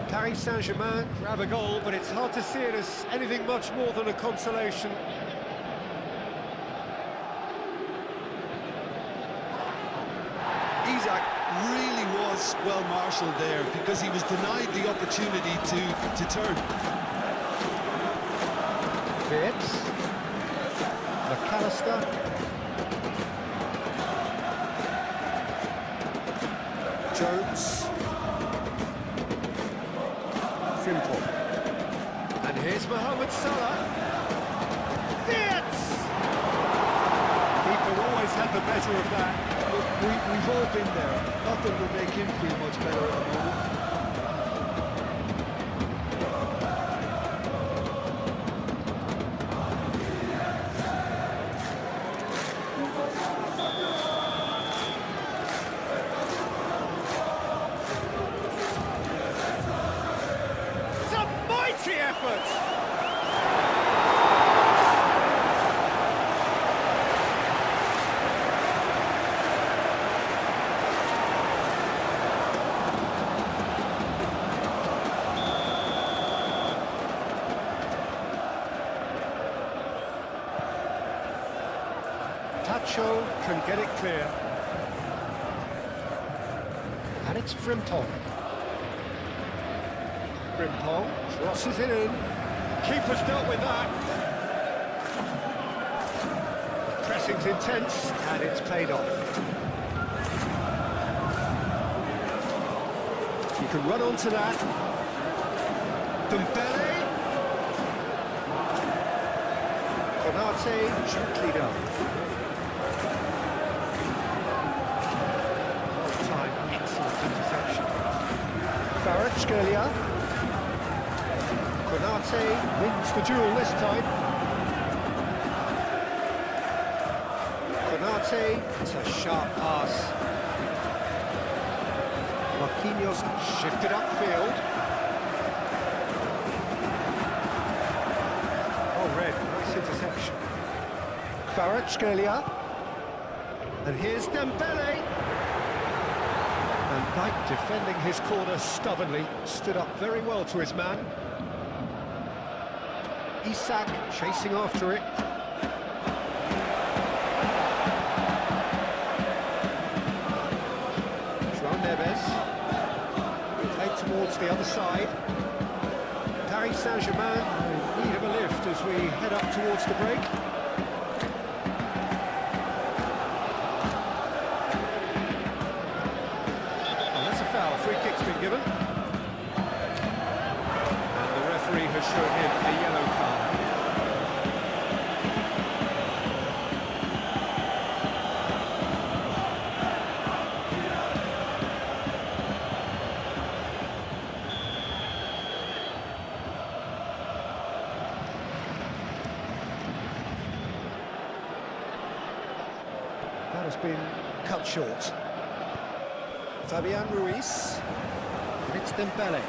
Paris Saint-Germain grab a goal, but it's hard to see it as anything much more than a consolation. Isaac really was well marshalled there because he was denied the opportunity to turn. Phipps, McAllister, Jones, Frimpong, and here's Mohamed Salah. Phipps! Keeper always had the better of that. We've all been there. Nothing will make him feel much better at the moment. It's a mighty effort! Tacho can get it clear. And it's Frimpong. Frimpong crosses it in. Keeper's dealt with that. Pressing's intense, and it's paid off. You can run onto that. Dembele. Konate, gently done. Fera, Konate wins the duel this time. Konate, it's a sharp pass. Marquinhos shifted upfield. Oh, red, nice interception. Fera, and here's Dembele. Van Dijk defending his corner stubbornly, stood up very well to his man. Isak chasing after it. João Neves, played towards the other side. Paris Saint-Germain in need of a lift as we head up towards the break. Free kick's been given. And the referee has shown him a yellow card. That has been cut short. Fabian Ruiz, and it's Dembele.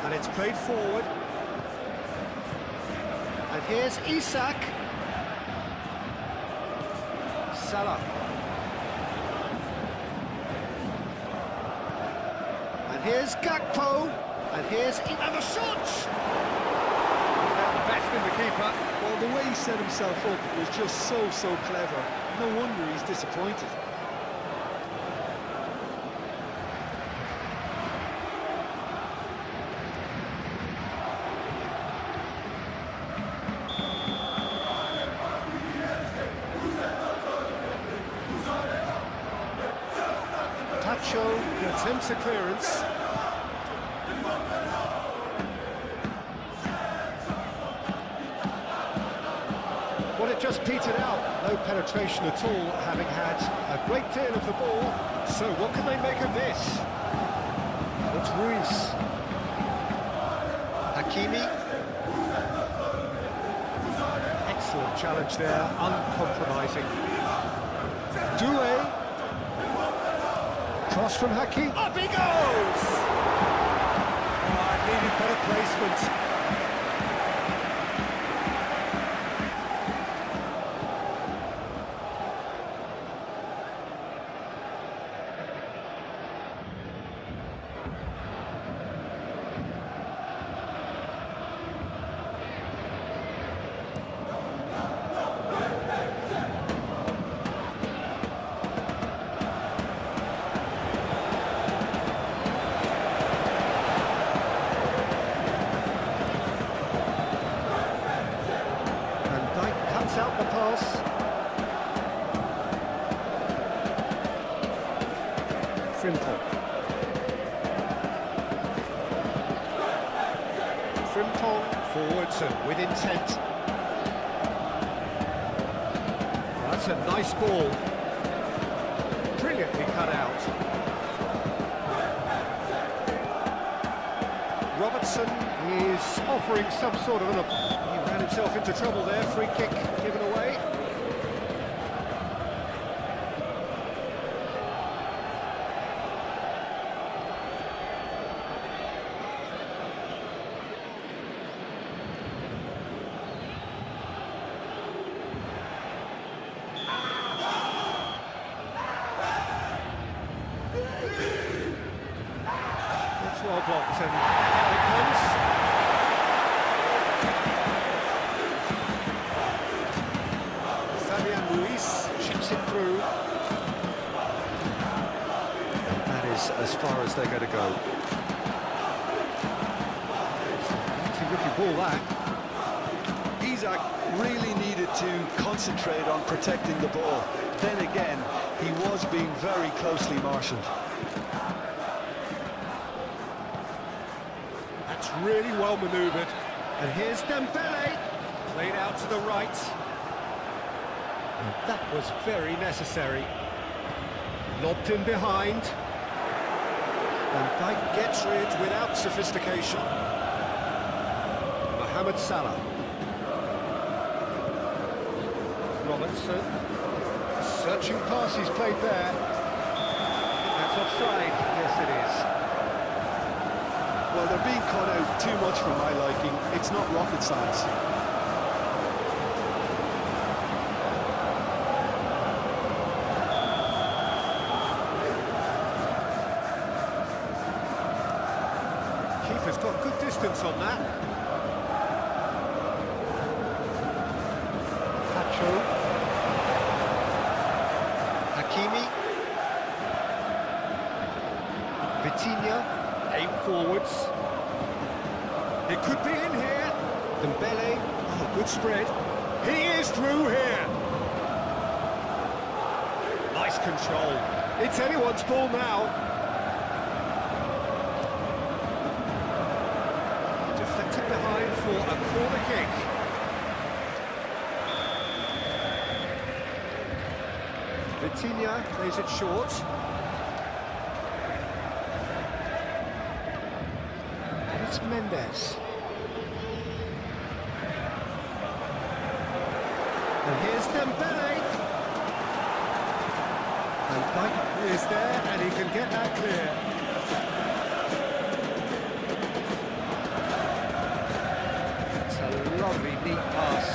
And it's played forward. And here's Isak. Salah. And here's Gakpo. And here's and the shot! The best in the keeper. Well, the way he set himself up was just so clever. No wonder he's disappointed. Tacho attempts a clearance. Well, it just petered out. No penetration at all, having had a great deal of the ball. So what can they make of this? It's Ruiz. Hakimi. Excellent challenge there, uncompromising. Doué. Cross from Hakimi. Up he goes! Oh, it needed better placement. Out the pass. Frimpong. Frimpong forwards and with intent. That's a nice ball. Brilliantly cut out. Robertson is offering some sort of an... He ran himself into trouble there. Free kick given away. It's well blocked and out it comes. Chips it through. That is as far as they're going to go. It's a rookie ball, that. Isak really needed to concentrate on protecting the ball. Then again, he was being very closely marshalled. That's really well manoeuvred. And here's Dembele, played out to the right. And that was very necessary. Lobbed in behind. And Dijk gets rid without sophistication. Mohamed Salah. Robertson. Searching pass he's played there. That's offside. Yes, it is. Well, they're being caught out too much for my liking. It's not rocket science. Keeper's got good distance on that. Pacho. Hakimi. Vitinha. Aim forwards. It could be in here. Dembele. Oh, good spread. He is through here. Nice control. It's anyone's ball now. Deflected behind for a corner kick. Vitinha plays it short. And it's Mendes. And here's Dembele. And Dijk is there, and he can get that clear. It's a lovely, neat pass.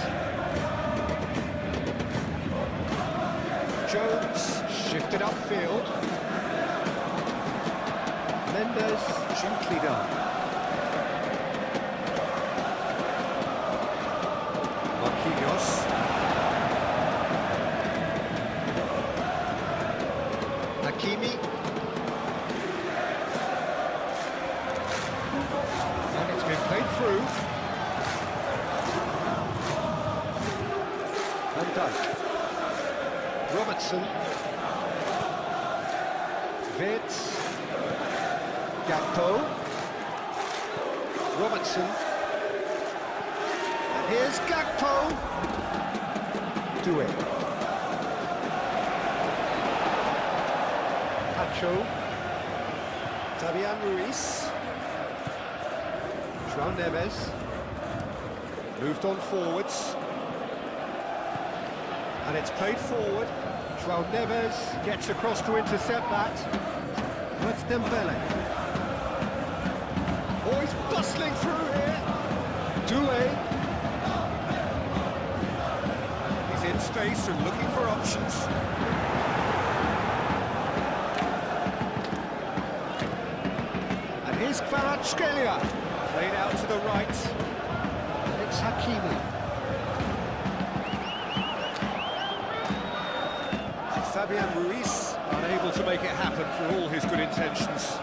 Jones shifted upfield. Mendes gently done. Marquinhos. Hakimi. And it's been played through. Van Dijk. Robertson. Wirtz. Gakpo. Robertson. And here's Gakpo. Do it. Pacho. Fabian Ruiz. João Neves. Moved on forwards. And it's played forward. João Neves gets across to intercept that. That's Dembele. Oh, he's bustling through here. Doué. He's in space and looking for options. And here's Kvaratskhelia. Played out to the right. And it's Hakimi. Fabian Ruiz unable to make it happen for all his good intentions.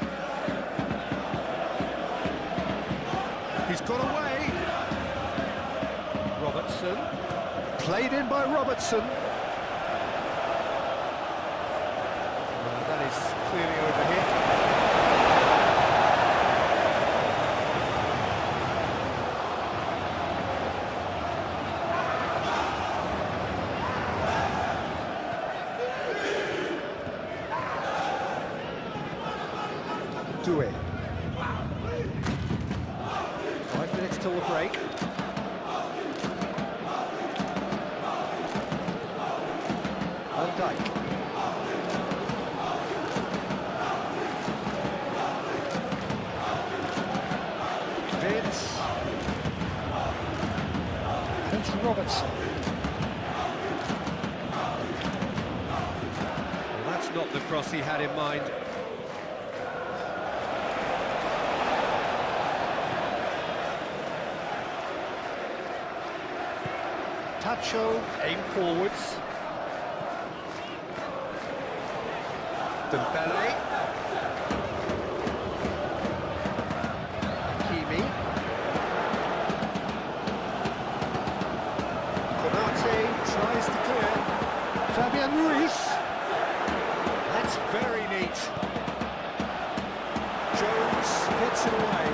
He's got away. Robertson. Played in by Robertson. That is clearly over here. Do it. 5 minutes till the break. Van Dijk. Wirtz. And it's Robertson. Well, that's not the cross he had in mind. Pacho, aim forwards. Dembele. Hakimi. Konate tries to clear. Fabian Ruiz. That's very neat. Jones gets it away.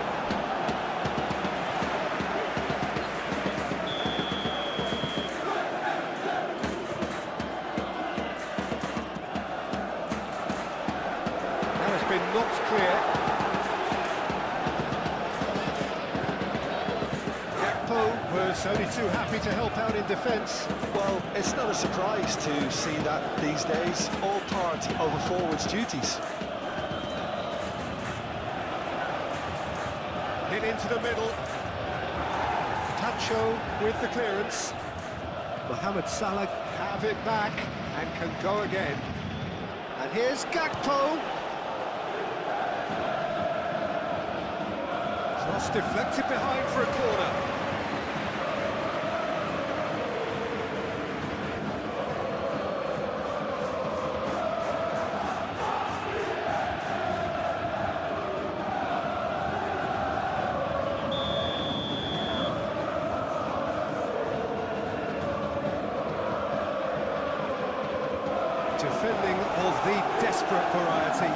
Been knocked clear. Gakpo was only too happy to help out in defence. Well, it's not a surprise to see that these days, all part of a forward's duties. Hit into the middle. Pacho with the clearance. Mohamed Salah have it back and can go again. And here's Gakpo. Cross deflected behind for a corner. Defending of the desperate variety.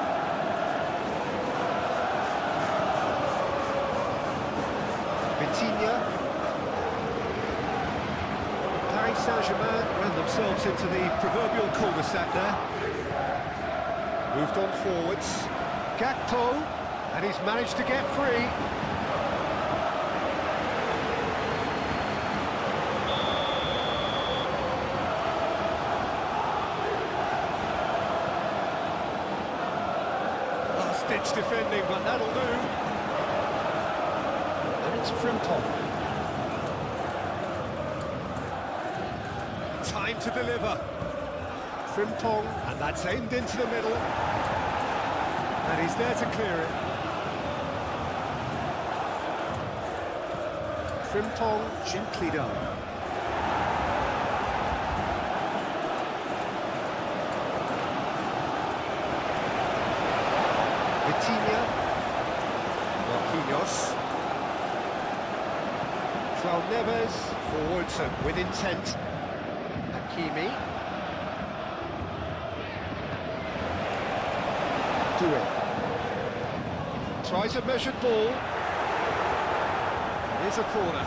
Paris Saint-Germain ran themselves into the proverbial cul-de-sac there. Moved on forwards. Gakpo, and he's managed to get free. Last-ditch defending, but that'll do. And it's Frimpong. Time to deliver. Frimpong, and that's aimed into the middle. And he's there to clear it. Frimpong, gently done. Vitinha. Marquinhos. João Neves, forwards and with intent. Hakimi. Do it. Tries a measured ball. Here's a corner.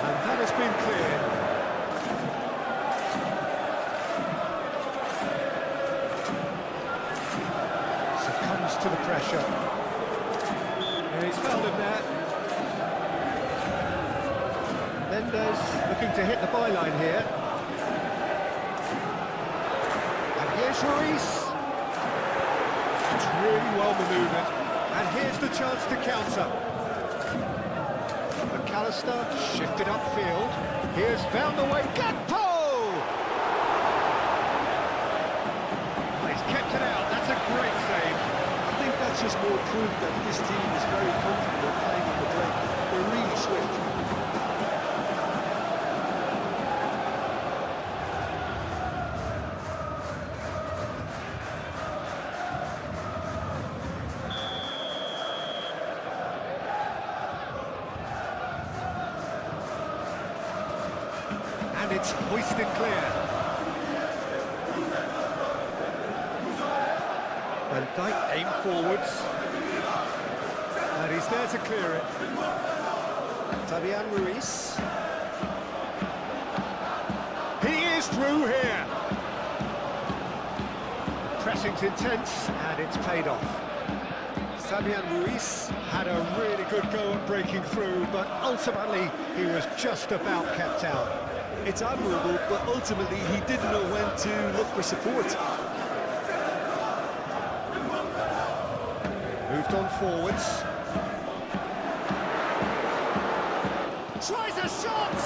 And that has been cleared. Succumbs to the pressure. And he's fouled him there. Mendes looking to hit the byline here. And here's Ruiz. It's really well manoeuvred. And here's the chance to counter. McAllister shifted upfield. Here's found the way. Gakpo! He's kept it out. That's a great save. I think that's just more proof that this team is very comfortable playing on the break. They're really swift. And it's hoisted clear. Van Dijk aimed forwards. And he's there to clear it. Fabian Ruiz. He is through here. Pressing's intense, and it's paid off. Fabian Ruiz had a really good go at breaking through, but ultimately he was just about kept out. It's admirable, but ultimately he didn't know when to look for support. Moved on forwards. Tries a shot!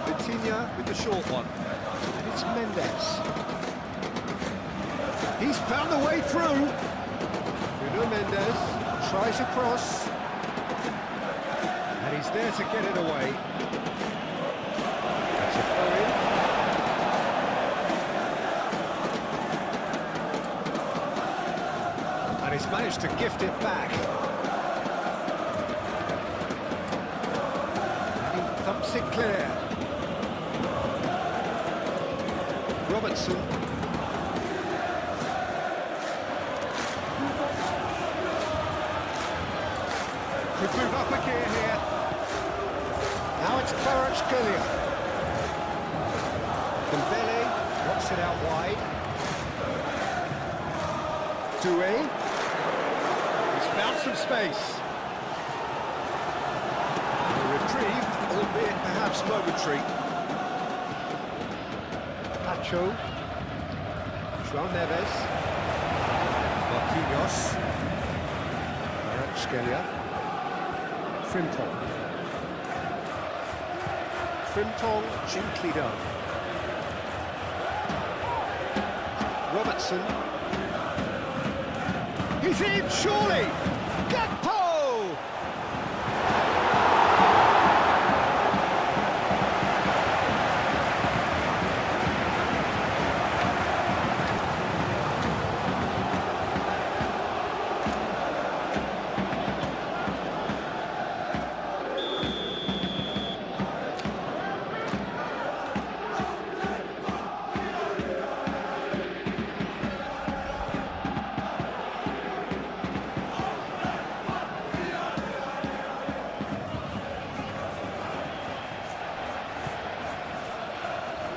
Vitinha with the short one. And it's Mendes. He's found the way through. Nuno Mendes tries a cross. And he's there to get it away. That's a throw-in. And he's managed to gift it back. And he thumps it clear. Robertson. Could move up a gear here. Now it's Kvaratskhelia. Dembele knocks it out wide. Doué. He's found some space. Retrieved, albeit perhaps momentary. Pacho. João Neves. Marquinhos. Kvaratskhelia. Frimpong. Frimpong, gently done. Robertson. He's in, surely! Gakpo!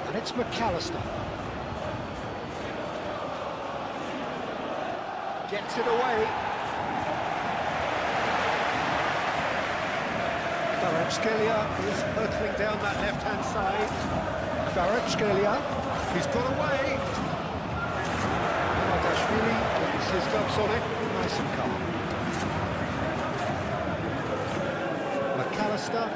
And it's McAllister. Gets it away. Kvaratskhelia is hurtling down that left-hand side. Kvaratskhelia, he's got away. Dashvili gets his gloves on it, nice and calm. McAllister.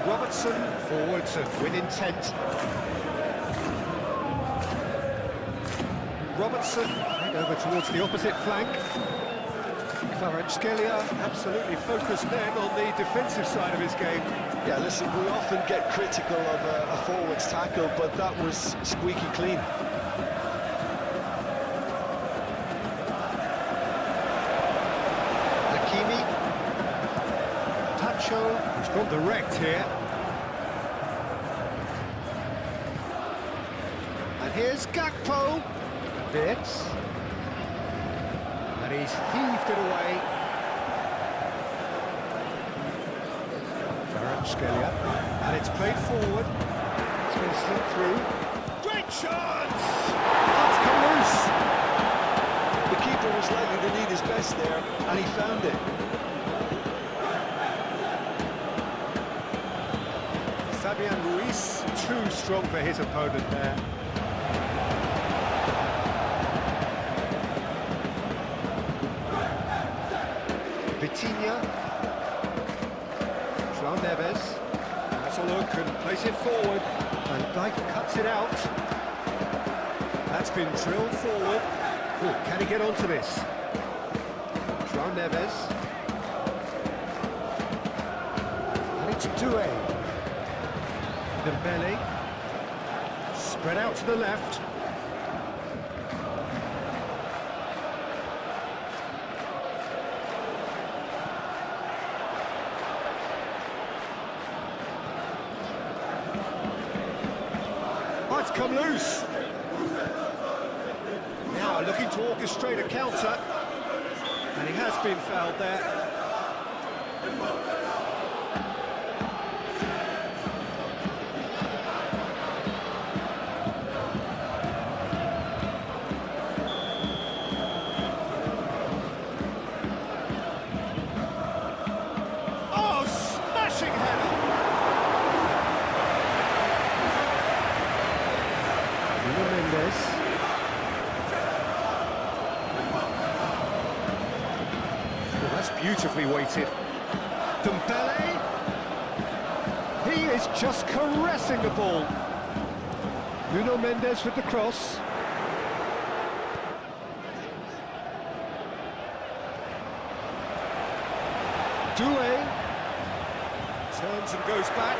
Robertson forwards with intent. Robertson over towards the opposite flank. Kvaratskhelia absolutely focused then on the defensive side of his game. Yeah, listen, we often get critical of a forward's tackle, but that was squeaky clean. Hakimi. Tacho, who's gone direct here. And here's Gakpo. Bits. And he's heaved it away. Kvaratskhelia. And it's played forward. It's going to slip through. Great chance! That's come loose. The keeper was likely to need his best there, and he found it. Fabian Ruiz, too strong for his opponent there. Vitinha. João Neves. That's a look and plays it forward. And Dijk cuts it out. That's been drilled forward. Ooh, can he get onto this? João Neves. And it's Doué. Dembele. Spread out to the left. It's come loose. Now looking to orchestrate a counter. And he has been fouled there. Oh, smashing header! Mendes. Oh, that's beautifully weighted. Dembele. He is just caressing the ball. Nuno Mendes with the cross. Doué turns and goes back.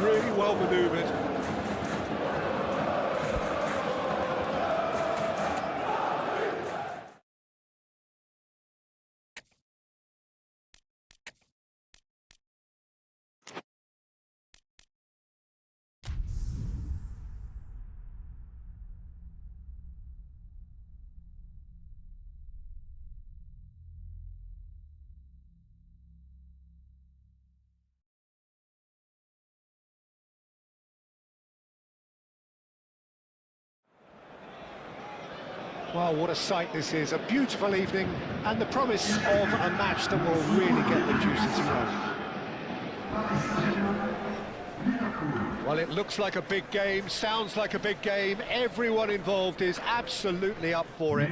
Really well manoeuvred. Wow, what a sight this is. A beautiful evening and the promise of a match that will really get the juices flowing. Well, it looks like a big game, sounds like a big game. Everyone involved is absolutely up for it.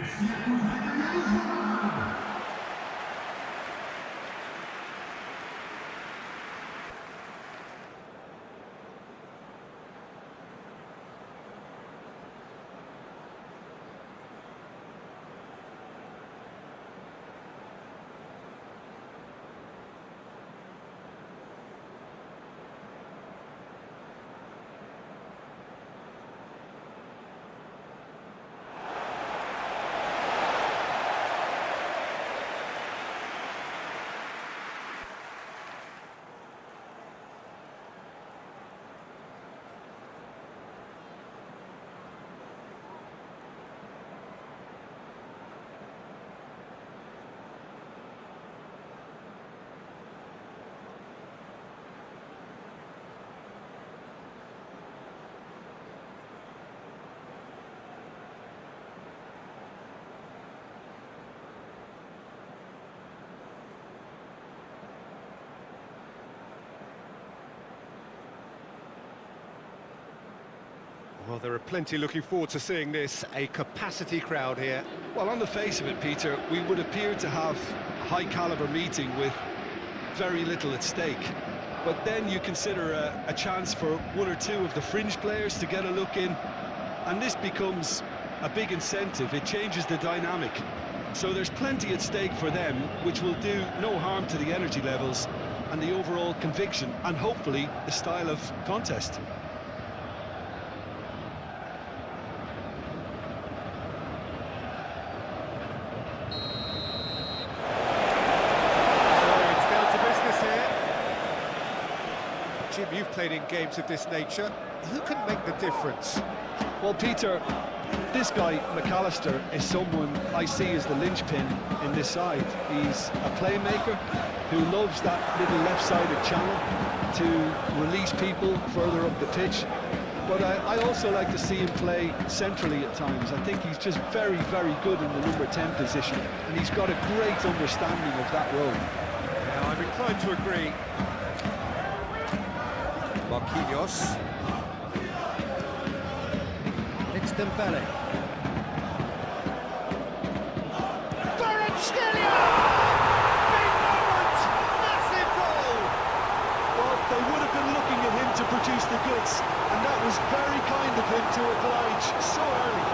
Well, there are plenty looking forward to seeing this. A capacity crowd here. Well, on the face of it, Peter, we would appear to have a high-caliber meeting with very little at stake. But then you consider a chance for one or two of the fringe players to get a look in, and this becomes a big incentive. It changes the dynamic. So there's plenty at stake for them, which will do no harm to the energy levels and the overall conviction, and hopefully the style of contest. Jim, you've played in games of this nature. Who can make the difference? Well, Peter, this guy, McAllister, is someone I see as the linchpin in this side. He's a playmaker who loves that little left-sided channel to release people further up the pitch. But I also like to see him play centrally at times. I think he's just very, very good in the number 10 position, and he's got a great understanding of that role. Yeah, I'm inclined to agree. Marquinhos. It's Dembele. Fera! Big moment! Massive goal! Well, they would have been looking at him to produce the goods, and that was very kind of him to oblige so early.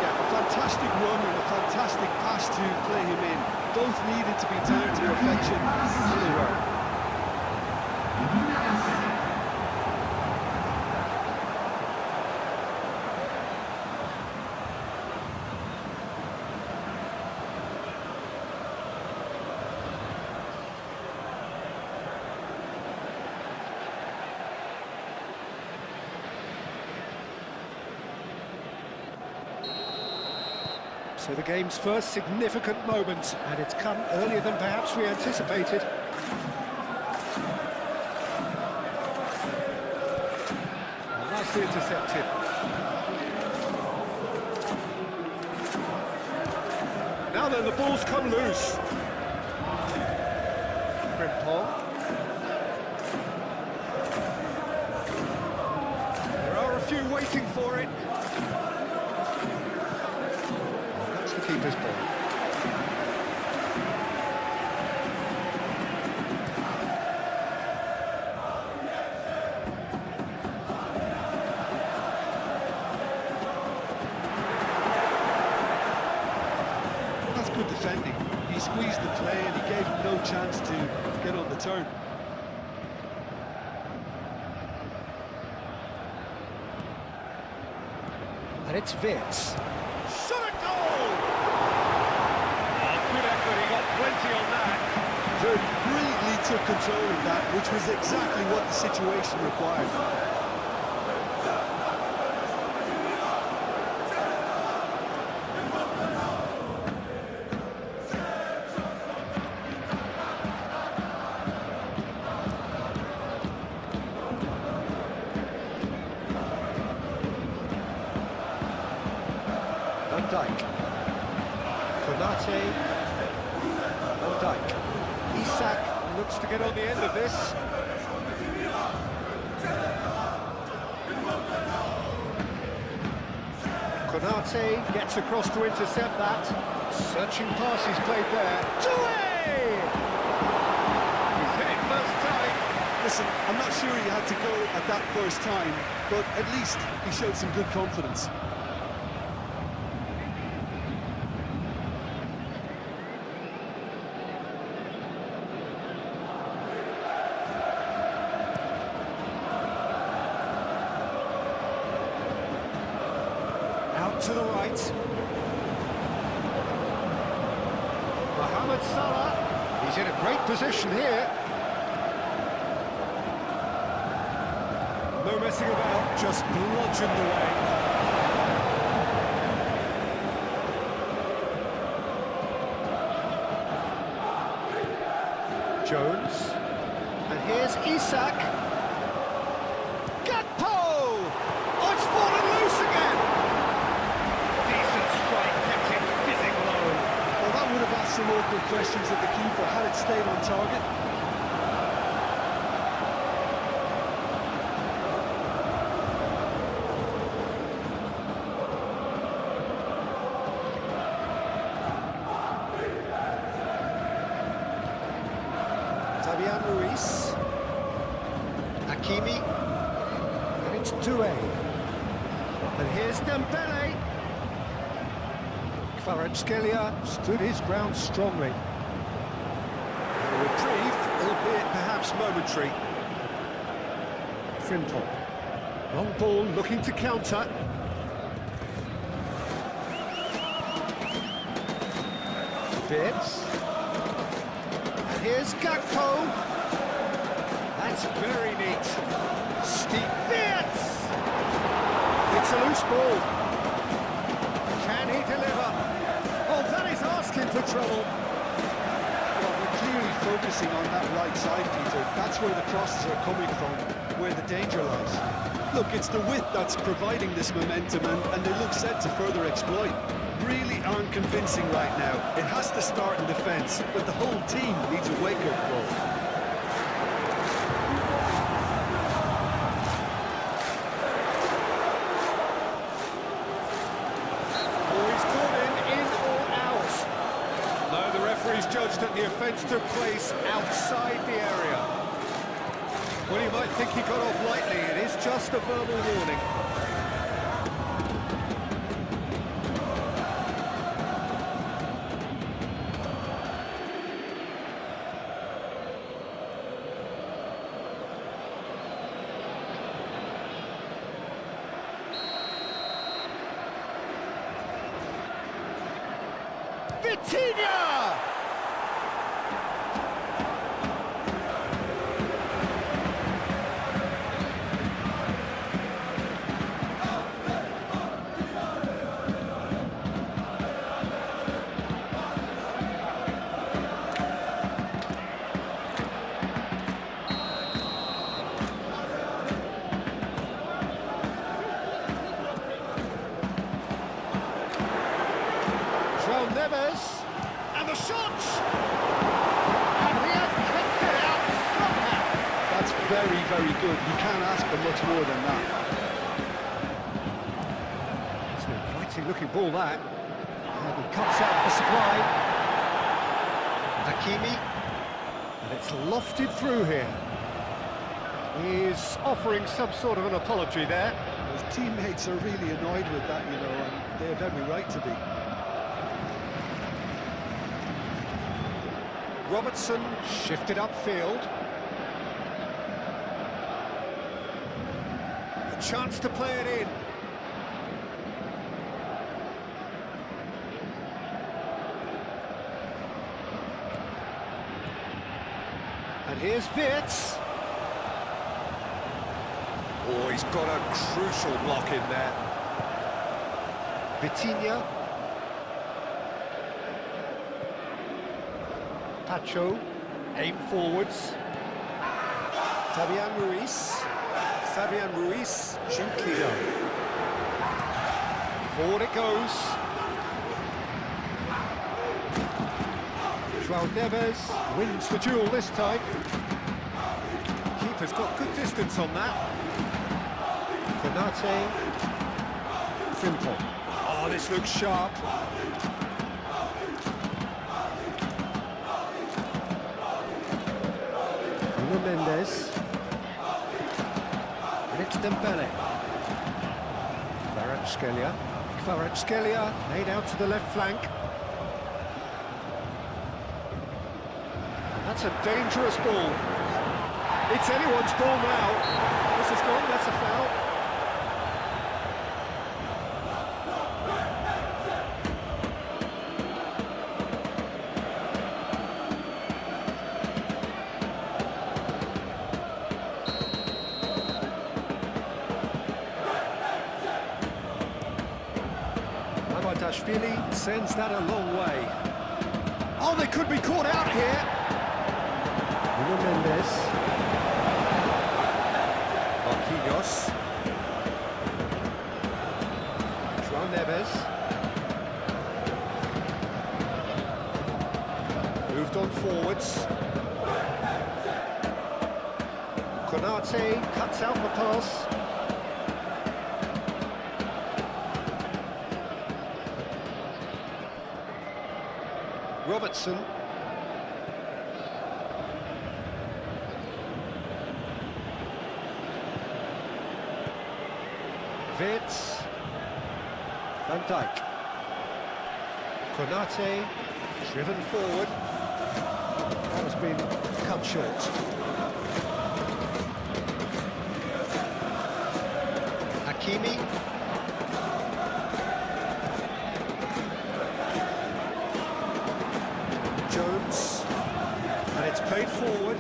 Yeah, a fantastic run and a fantastic pass to play him in. Both needed to be timed to perfection, and they were. So the game's first significant moment, and it's come earlier than perhaps we anticipated. And nicely intercepted. Now then, the ball's come loose. Frimpong. There are a few waiting for it. Keeper's ball. That's good defending. He squeezed the play and he gave him no chance to get on the turn. And it's Vitz. Brilliantly took control of that, which was exactly what the situation required. Van Dijk. Konate. Van Dijk. Isak looks to get on the end of this. Konate gets across to intercept that. Searching pass he's played there. Doué! He's hit it first time. Listen, I'm not sure he had to go at that first time, but at least he showed some good confidence. To the right. Mohamed Salah. He's in a great position here. No messing about, just bludgeoned away. Jones. And here's Isak. Gakpo! Oh, it's fallen loose again! Would have asked some awkward questions of the keeper had it stayed on target. Fabian Ruiz. Hakimi. And it's Toure. And here's Dembele. Kvaratskhelia stood his ground strongly. A reprieve, albeit perhaps momentary. Frimpong. Long ball looking to counter. Fitz. And here's Gakpo. That's very neat. Steep Fitz. It's a loose ball. Can he deliver? Oh, that is asking for trouble. Well, we're clearly focusing on that right side, Peter. That's where the crosses are coming from, where the danger lies. Look, it's the width that's providing this momentum, and they look set to further exploit. Really aren't convincing right now. It has to start in defence, but the whole team needs a wake-up call. Referee's judged that the offence took place outside the area. Well, you might think he got off lightly. It is just a verbal warning. Vitinha! Neves, and the shot! And he has kicked it out somehow! That's very, very good. You can't ask for much more than that. It's an inviting looking ball, that. And he cuts out the supply. Hakimi. And it's lofted through here. He's offering some sort of an apology there. His teammates are really annoyed with that, you know, and they have every right to be. Robertson shifted upfield. A chance to play it in. And here's Fitz. Oh, he's got a crucial block in there. Vitinha. Pacho, aim forwards. Fabian Ruiz, gently done. Forward it goes. João Neves wins the duel this time. Keeper's got good distance on that. Konate. Frimpong. Oh, this looks sharp. Mendes, and it's Dembele. Kvaratskhelia laid out to the left flank. And that's a dangerous ball. It's anyone's ball now. This is gone, that's a foul. Ashvili sends that a long way. Oh, they could be caught out here. Mendes. Marquinhos. João Neves. Moved on forwards. Konate cuts out the pass. Robertson. Wirtz. Van Dijk. Konate, driven forward. That has been cut short. Hakimi. Jones. And it's played forward.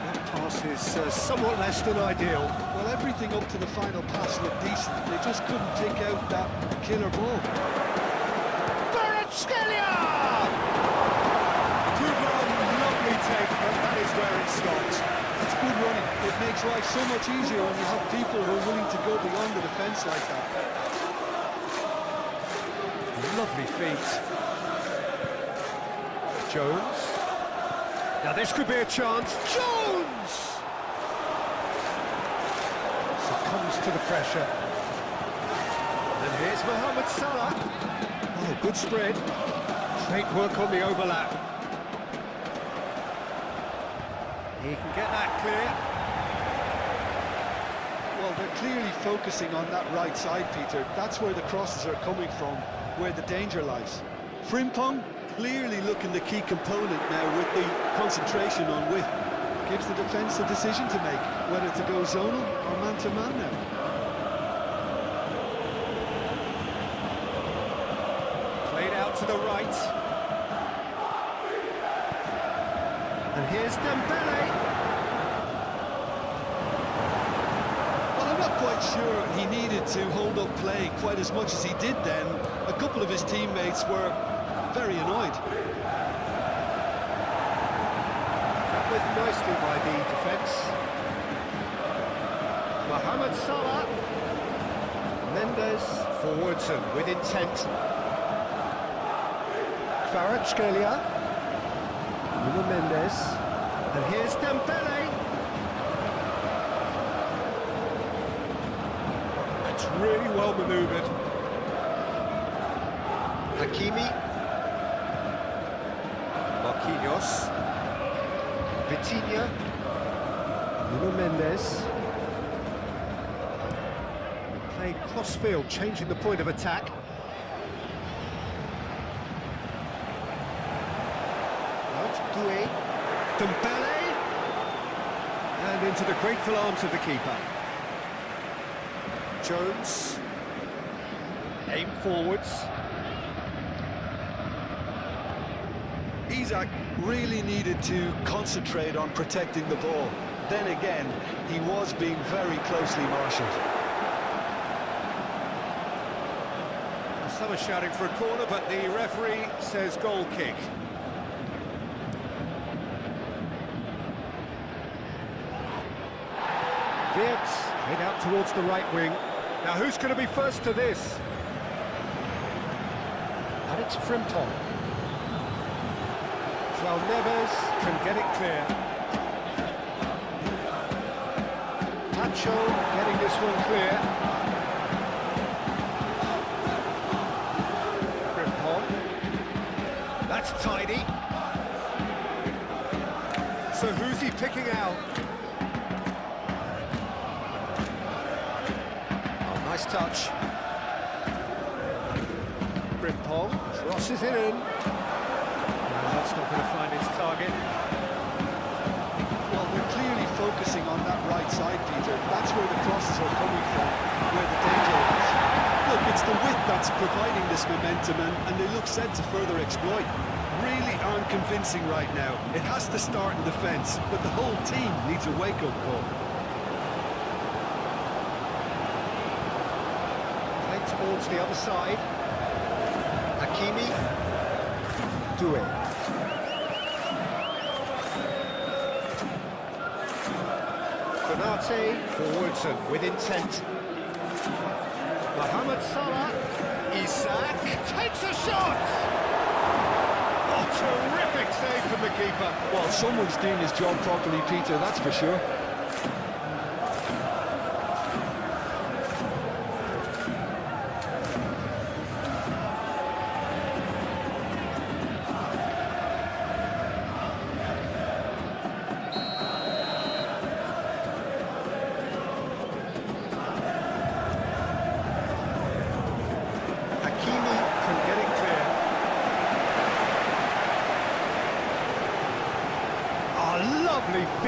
That pass is somewhat less than ideal. Well, everything up to the final pass looked decent. They just couldn't pick out that killer ball. Fera! Good run, lovely take, but that is where it stops. It's good running. It makes life so much easier when you have people who are willing to go beyond the defence like that. Lovely feet. Jones. Now this could be a chance. Jones! Succumbs to the pressure. And here's Mohamed Salah. Oh, good spread. Great work on the overlap. He can get that clear. Well, they're clearly focusing on that right side, Peter. That's where the crosses are coming from, where the danger lies. Frimpong clearly looking the key component now with the concentration on width. Gives the defence a decision to make, whether to go zonal or man-to-man now. Played out to the right. And here's Dembele. Well, I'm not quite sure he needed to hold up play quite as much as he did then. A couple of his teammates were very annoyed. Dealt with nicely by the defence. Mohamed Salah. Mendes forwards and with intent. Kvaratskhelia. Nuno Mendes. And here's Dembele. That's really well manoeuvred. Hakimi. Marquinhos. Vitinha. Nuno Mendes. Played cross-field, changing the point of attack. Doué. Dembele. And into the grateful arms of the keeper. Jones. Aim forwards. Isak really needed to concentrate on protecting the ball. Then again, he was being very closely marshalled. Some are shouting for a corner, but the referee says goal kick. Wirtz, head out towards the right wing. Now who's going to be first to this? And it's Frimpong. Well, Neves can get it clear. Tacho getting this one clear. Frimpong. That's tidy. So who's he picking out? Oh, nice touch. Frimpong crosses it in. That's not going to find its target. Well, they're clearly focusing on that right side, Peter. That's where the crosses are coming from, where the danger is. Look, it's the width that's providing this momentum, and they look set to further exploit. Really aren't convincing right now. It has to start in defence, but the whole team needs a wake-up call. Played towards the other side. Hakimi. Doué. Konate, forwards and with intent. Mohamed Salah. Isak takes a shot! Oh, terrific save from the keeper. Well, someone's doing his job properly, Peter, that's for sure.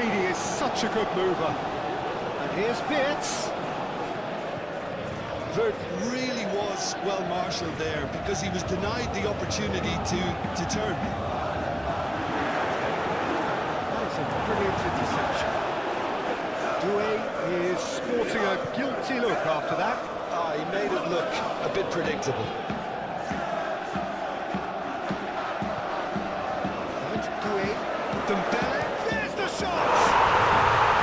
speedy, is such a good mover. And here's Wirtz. Vert really was well marshalled there because he was denied the opportunity to turn. That's a brilliant interception. Doué is sporting a guilty look after that. He made it look a bit predictable. That's Doué. Dembele, there's the shot!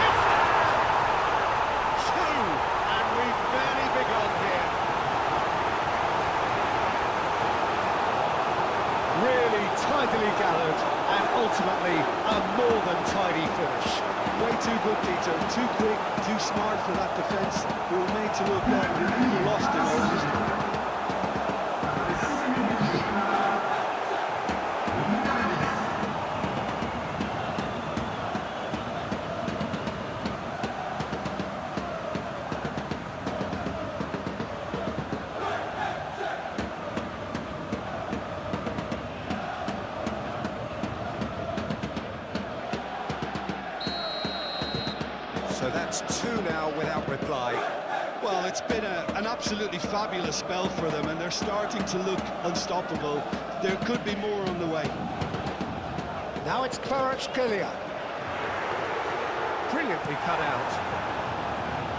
It's there! Two, and we've barely begun here. Really tidily gathered, and ultimately a more than tidy finish. Way too good, Peter. Too quick, too smart for that defence. We were made to look lost in our system. So that's two now without reply. Well, it's been an absolutely fabulous spell for them, and they're starting to look unstoppable. There could be more on the way. Now it's Kvaratskhelia. Brilliantly cut out.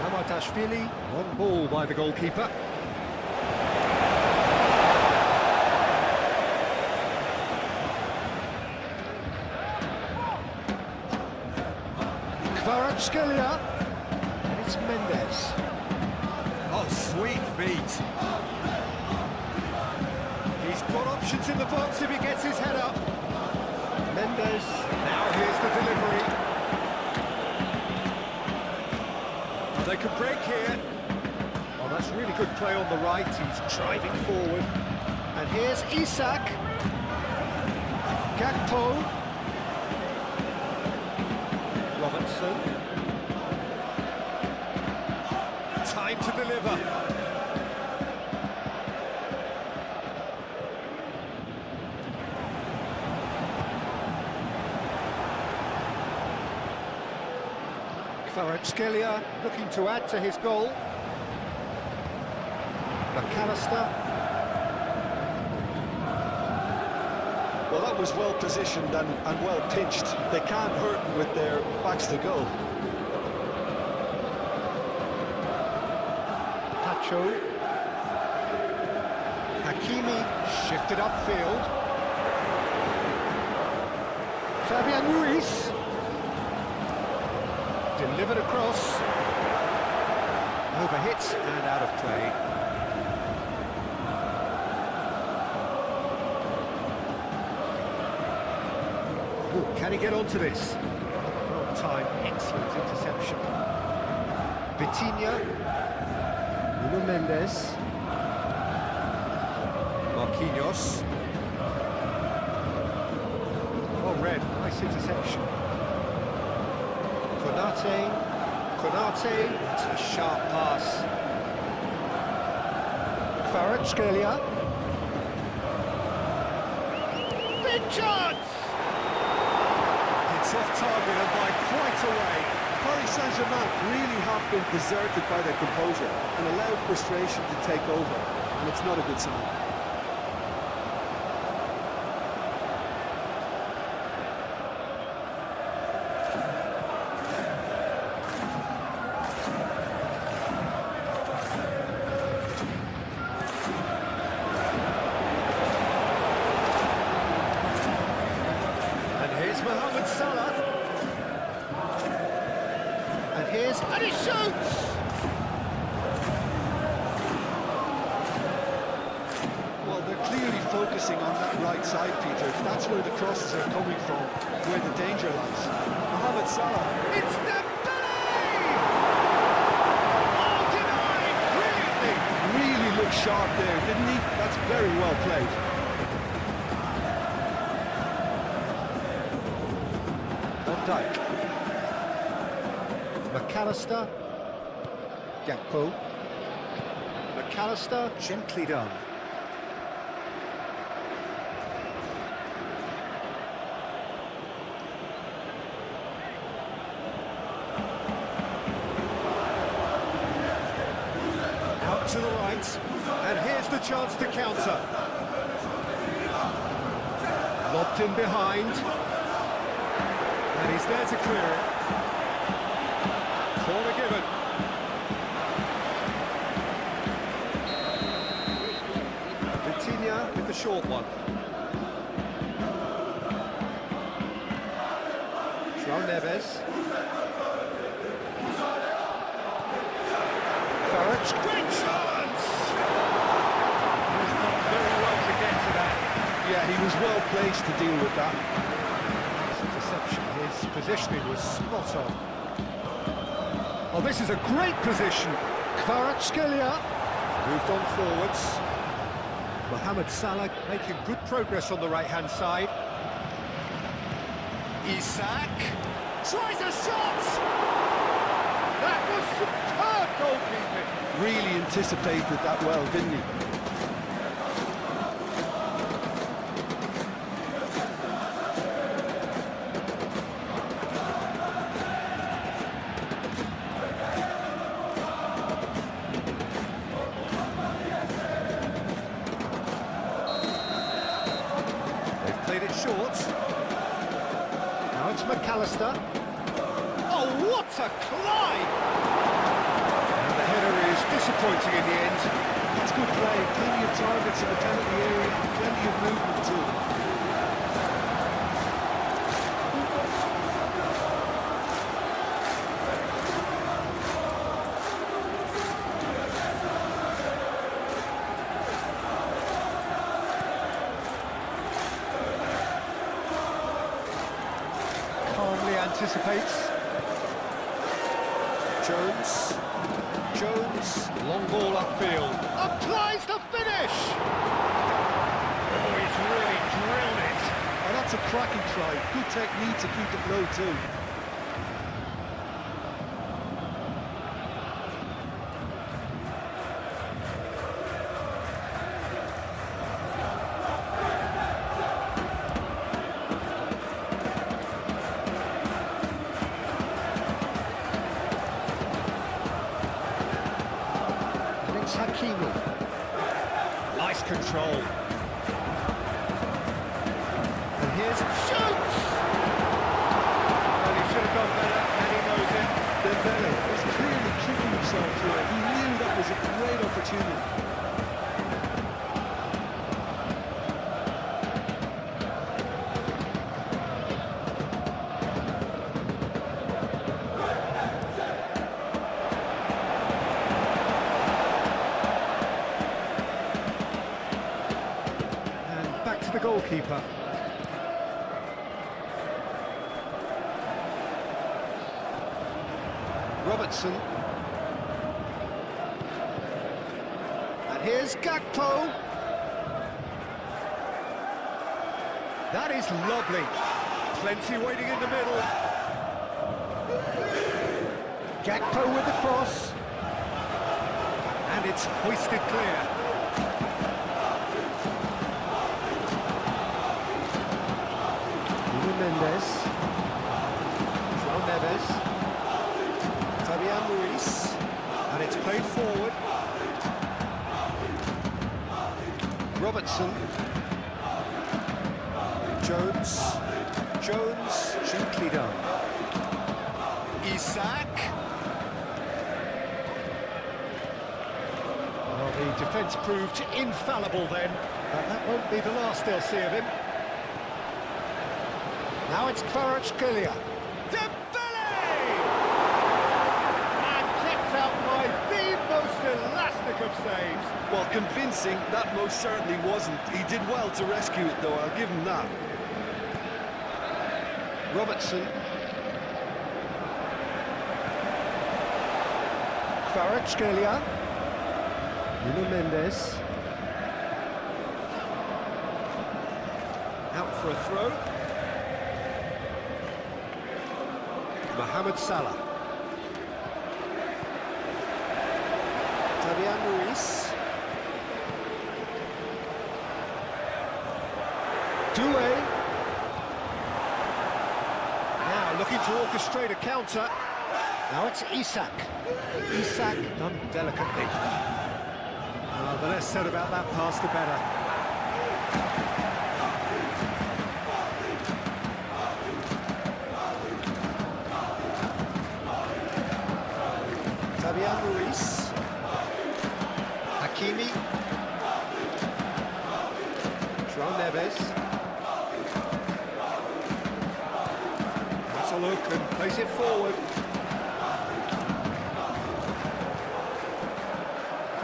Mamardashvili, on ball by the goalkeeper. Kvaratskhelia, and it's Mendes. Oh, sweet feet. He's got options in the box if he gets his head up. Mendes, now here's the delivery. Oh, they could break here. Oh, that's really good play on the right. He's driving forward. And here's Isak. Gakpo. Robertson. Time to deliver. Kvaratskhelia looking to add to his goal. McAllister. Well, that was well positioned and well pitched. They can't hurt with their backs to goal. Pacho. Hakimi shifted upfield. Fabian Ruiz. Delivered across. Overhits and out of play. Ooh, can he get onto this? Wrong time, excellent interception. Vitinha. Nuno Mendes. Marquinhos. Oh, red, nice interception. Konate, it's a sharp pass. Kvaratskhelia. Big chance! It's off target and by quite a way. Paris Saint-Germain really have been deserted by their composure and allowed frustration to take over, and it's not a good sign. Mohamed Salah. And he shoots! Well, they're clearly focusing on that right side, Peter. That's where the crosses are coming from, where the danger lies. Mohamed Salah. It's Dembele! Oh, denied brilliantly! Really looked sharp there, didn't he? That's very well played. Dijk. McAllister. Gakpo. McAllister, gently done. lines. And here's the chance to counter. Lobbed in behind. And he's there to clear it. Corner given. Vitinha with the short one. Neves. Fera, great chance! He's done very well to get to that. Yeah, he was well placed to deal with that. Deception, his positioning was spot on. Oh, this is a great position. Kvaratskhelia moved on forwards. Mohamed Salah making good progress on the right-hand side. Isak tries a shot! That was superb goalkeeping! Really anticipated that well, didn't he? They've played it short. Now it's McAllister. Oh, what a climb! And the header is disappointing in the end. It's good play, plenty of targets in the penalty area, plenty of movement too. Anticipates. Jones, long ball upfield. Applies the finish! Oh, he's really drilled it. Oh, that's a cracking try. Good technique to keep it low too. Hakimi. Nice control. And here's shoots! Well, he should have gone better, and he knows it. Dembele was clearly kicking himself through it. He knew that was a great opportunity. The goalkeeper. Robertson. And here's Gakpo. That is lovely. Plenty waiting in the middle. Gakpo with the cross. And it's hoisted clear. Mendes, João Neves, Fabian Ruiz, and it's played forward. Robertson, Jones, gently done. Isak. Well, the defence proved infallible then, but that won't be the last they'll see of him. Now it's Kvaratskhelia. Dembele! And kept out by the most elastic of saves. Well, convincing, that most certainly wasn't. He did well to rescue it, though, I'll give him that. Robertson. Kvaratskhelia. Mendes. Out for a throw. Mohamed Salah. Fabian Ruiz. Doué. Now looking to orchestrate a counter. Now it's Isak. Isak done delicately. The less said about that pass, the better. Fabian Ruiz. Hakimi. João Neves. That's a look and plays it forward.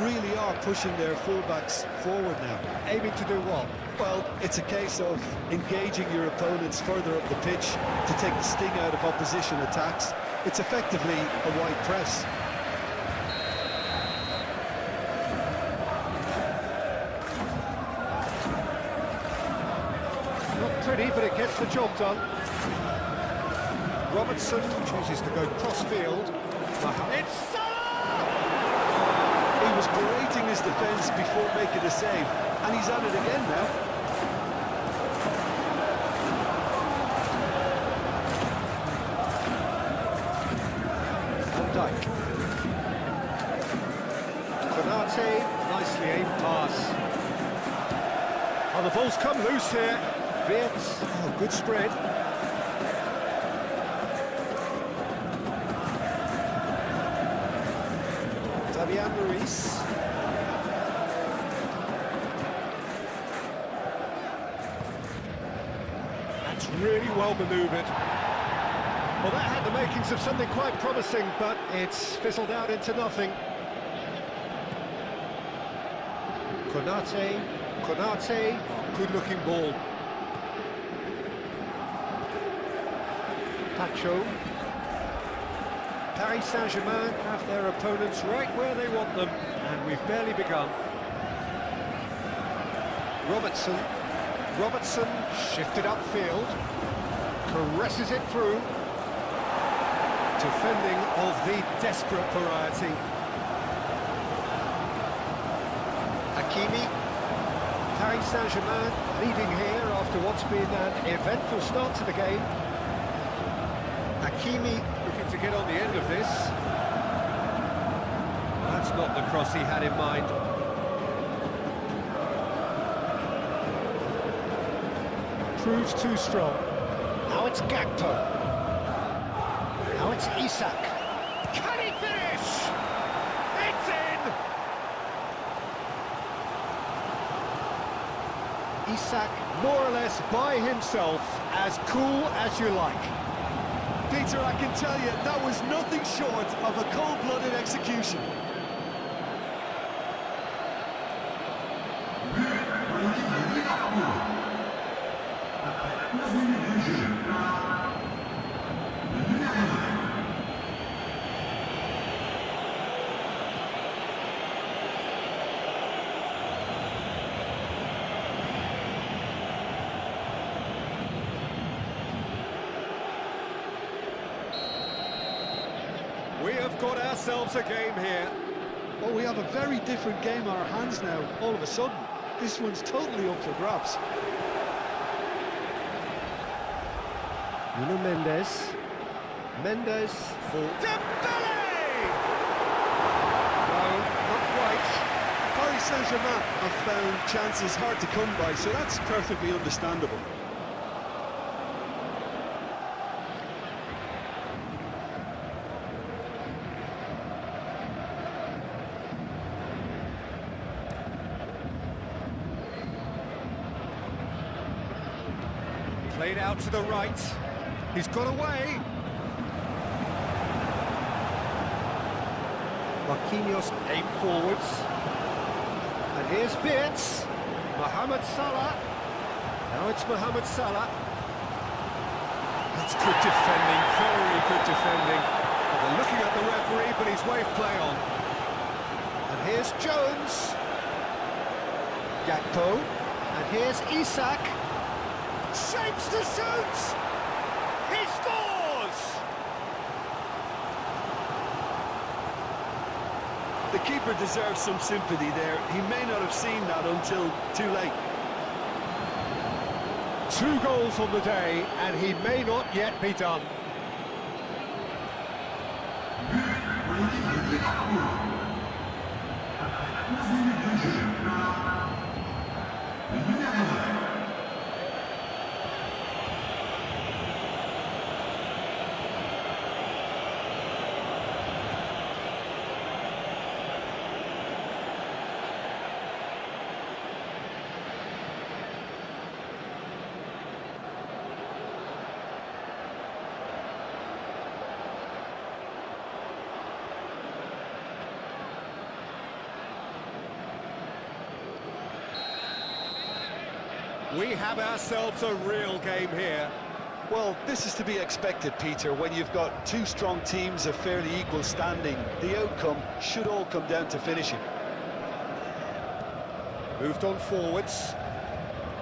Really are pushing their fullbacks forward now. Aiming to do what? Well, it's a case of engaging your opponents further up the pitch to take the sting out of opposition attacks. It's effectively a wide press. Not pretty, but it gets the job done. Robertson chooses to go cross-field. It's Salah! He was berating his defence before making a save, and he's at it again now. Van Dijk. Konate, nicely aimed pass. Oh, the ball's come loose here. Wirtz, oh, good spread. Fabian Ruiz. That's really well manoeuvred. Well, that had the makings of something quite promising, but it's fizzled out into nothing. Konate, good-looking ball. Pacho. Paris Saint-Germain have their opponents right where they want them, and we've barely begun. Robertson shifted upfield, caresses it through. Defending of the desperate variety. Hakimi. Paris Saint-Germain leading here after what's been an eventful start to the game. Hakimi looking to get on the end of this. That's not the cross he had in mind. Proves too strong. Now it's Gakpo. Now it's Isak. Can he finish? It's in! Isak, more or less by himself, as cool as you like. Peter, I can tell you, that was nothing short of a cold-blooded execution. We have got ourselves a game here. Well, we have a very different game on our hands now, all of a sudden. This one's totally up for grabs. Nuno Mendes for Dembele! No, not quite. Paris Saint-Germain have found chances hard to come by, so that's perfectly understandable. Played out to the right. He's got away. Marquinhos aimed forwards. And here's Wirtz. Mohamed Salah. Now it's Mohamed Salah. That's good defending, very good defending. Well, they're looking at the referee, but he's waved play on. And here's Jones. Gakpo. And here's Isak. Shapes to shoot! He scores! The keeper deserves some sympathy there. He may not have seen that until too late. 2 goals on the day, and he may not yet be done. We have ourselves a real game here. Well, this is to be expected, Peter. When you've got two strong teams of fairly equal standing, the outcome should all come down to finishing. Moved on forwards.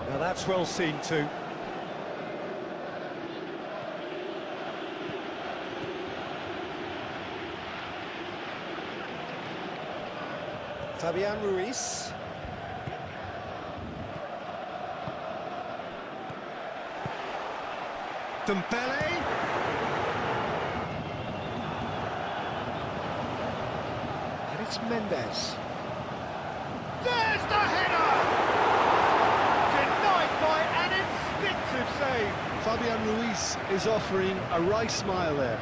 Now that's well seen too. Fabian Ruiz. Dembele. And it's Mendes. There's the header! Denied by an instinctive save. Fabian Ruiz is offering a right smile there.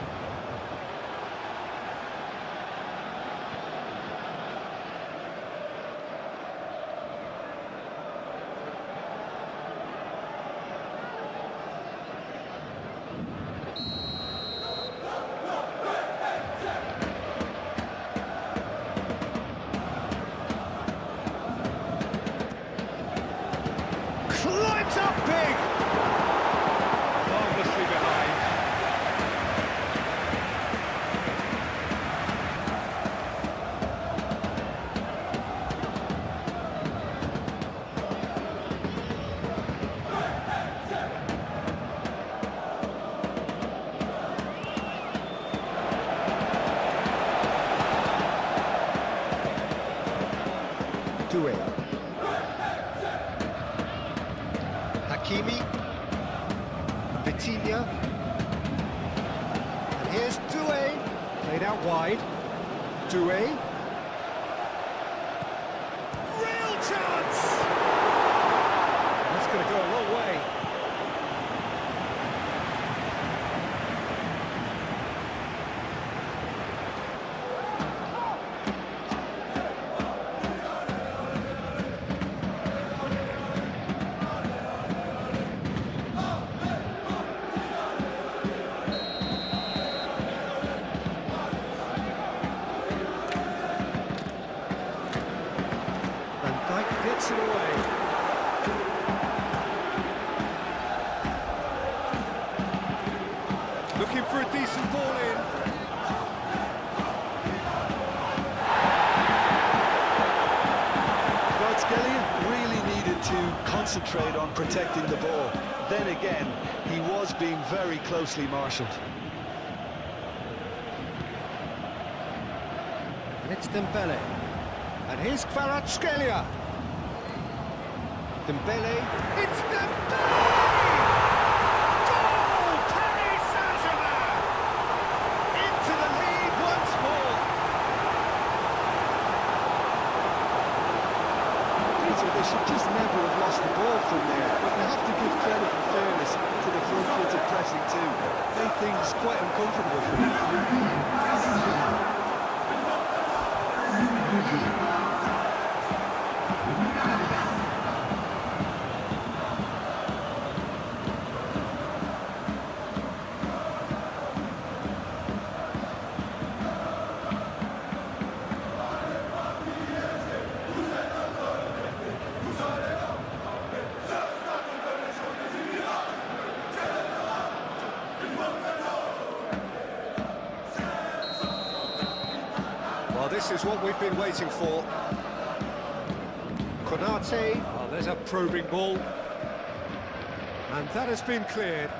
Climbs up big! Marvellously behind. Doué. Hakimi, Vitinha, and here's Doué, played out wide, Doué, real chance! That's going to go a long way. Gets it away. Looking for a decent ball in. Kvaratskhelia really needed to concentrate on protecting the ball. Then again, he was being very closely marshalled. And it's Dembele. And here's Kvaratskhelia. Dembele, it's Dembele! Goal! Paris Saint-Germain! Into the lead once more. Peter, they should just never have lost the ball from there, but you have to give credit and fairness to the front-footed pressing too. Made things quite uncomfortable for them. Well, this is what we've been waiting for. Konate, oh, there's a probing ball. And that has been cleared.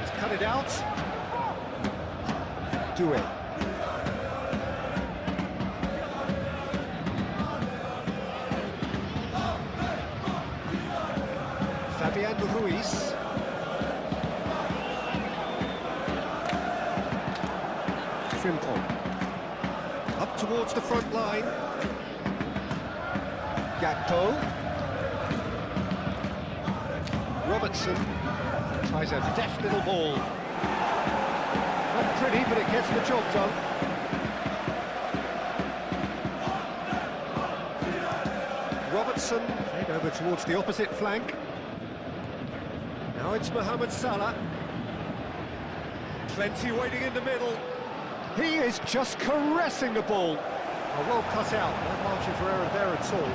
He's cut it out. Doué. Fabian Ruiz. Frimpong. Up towards the front line. Gakpo. Robertson tries a deft little ball. Not pretty, but it gets the job done. Robertson played over towards the opposite flank. Now it's Mohamed Salah. Plenty waiting in the middle. He is just caressing the ball. Oh, well cut out, no margin for error there at all.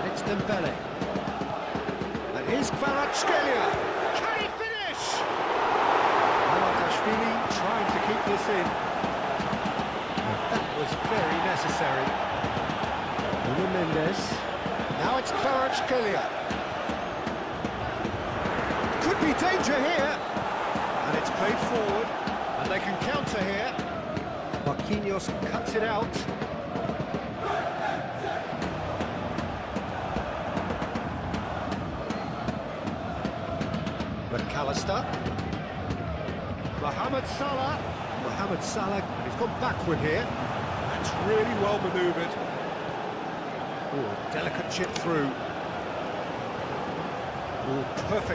And it's Dembele. And here's Kvaratskhelia. Can he finish? Unauthorized trying to keep this in. That was very necessary. Nuno Mendes. Now it's Kvaratskhelia. Could be danger here. And it's played forward. And they can counter here. Marquinhos cuts it out. McAllister. Mohamed Salah. Mohamed Salah, and he's gone backward here. That's really well manoeuvred. Oh, delicate chip through. Oh, perfect.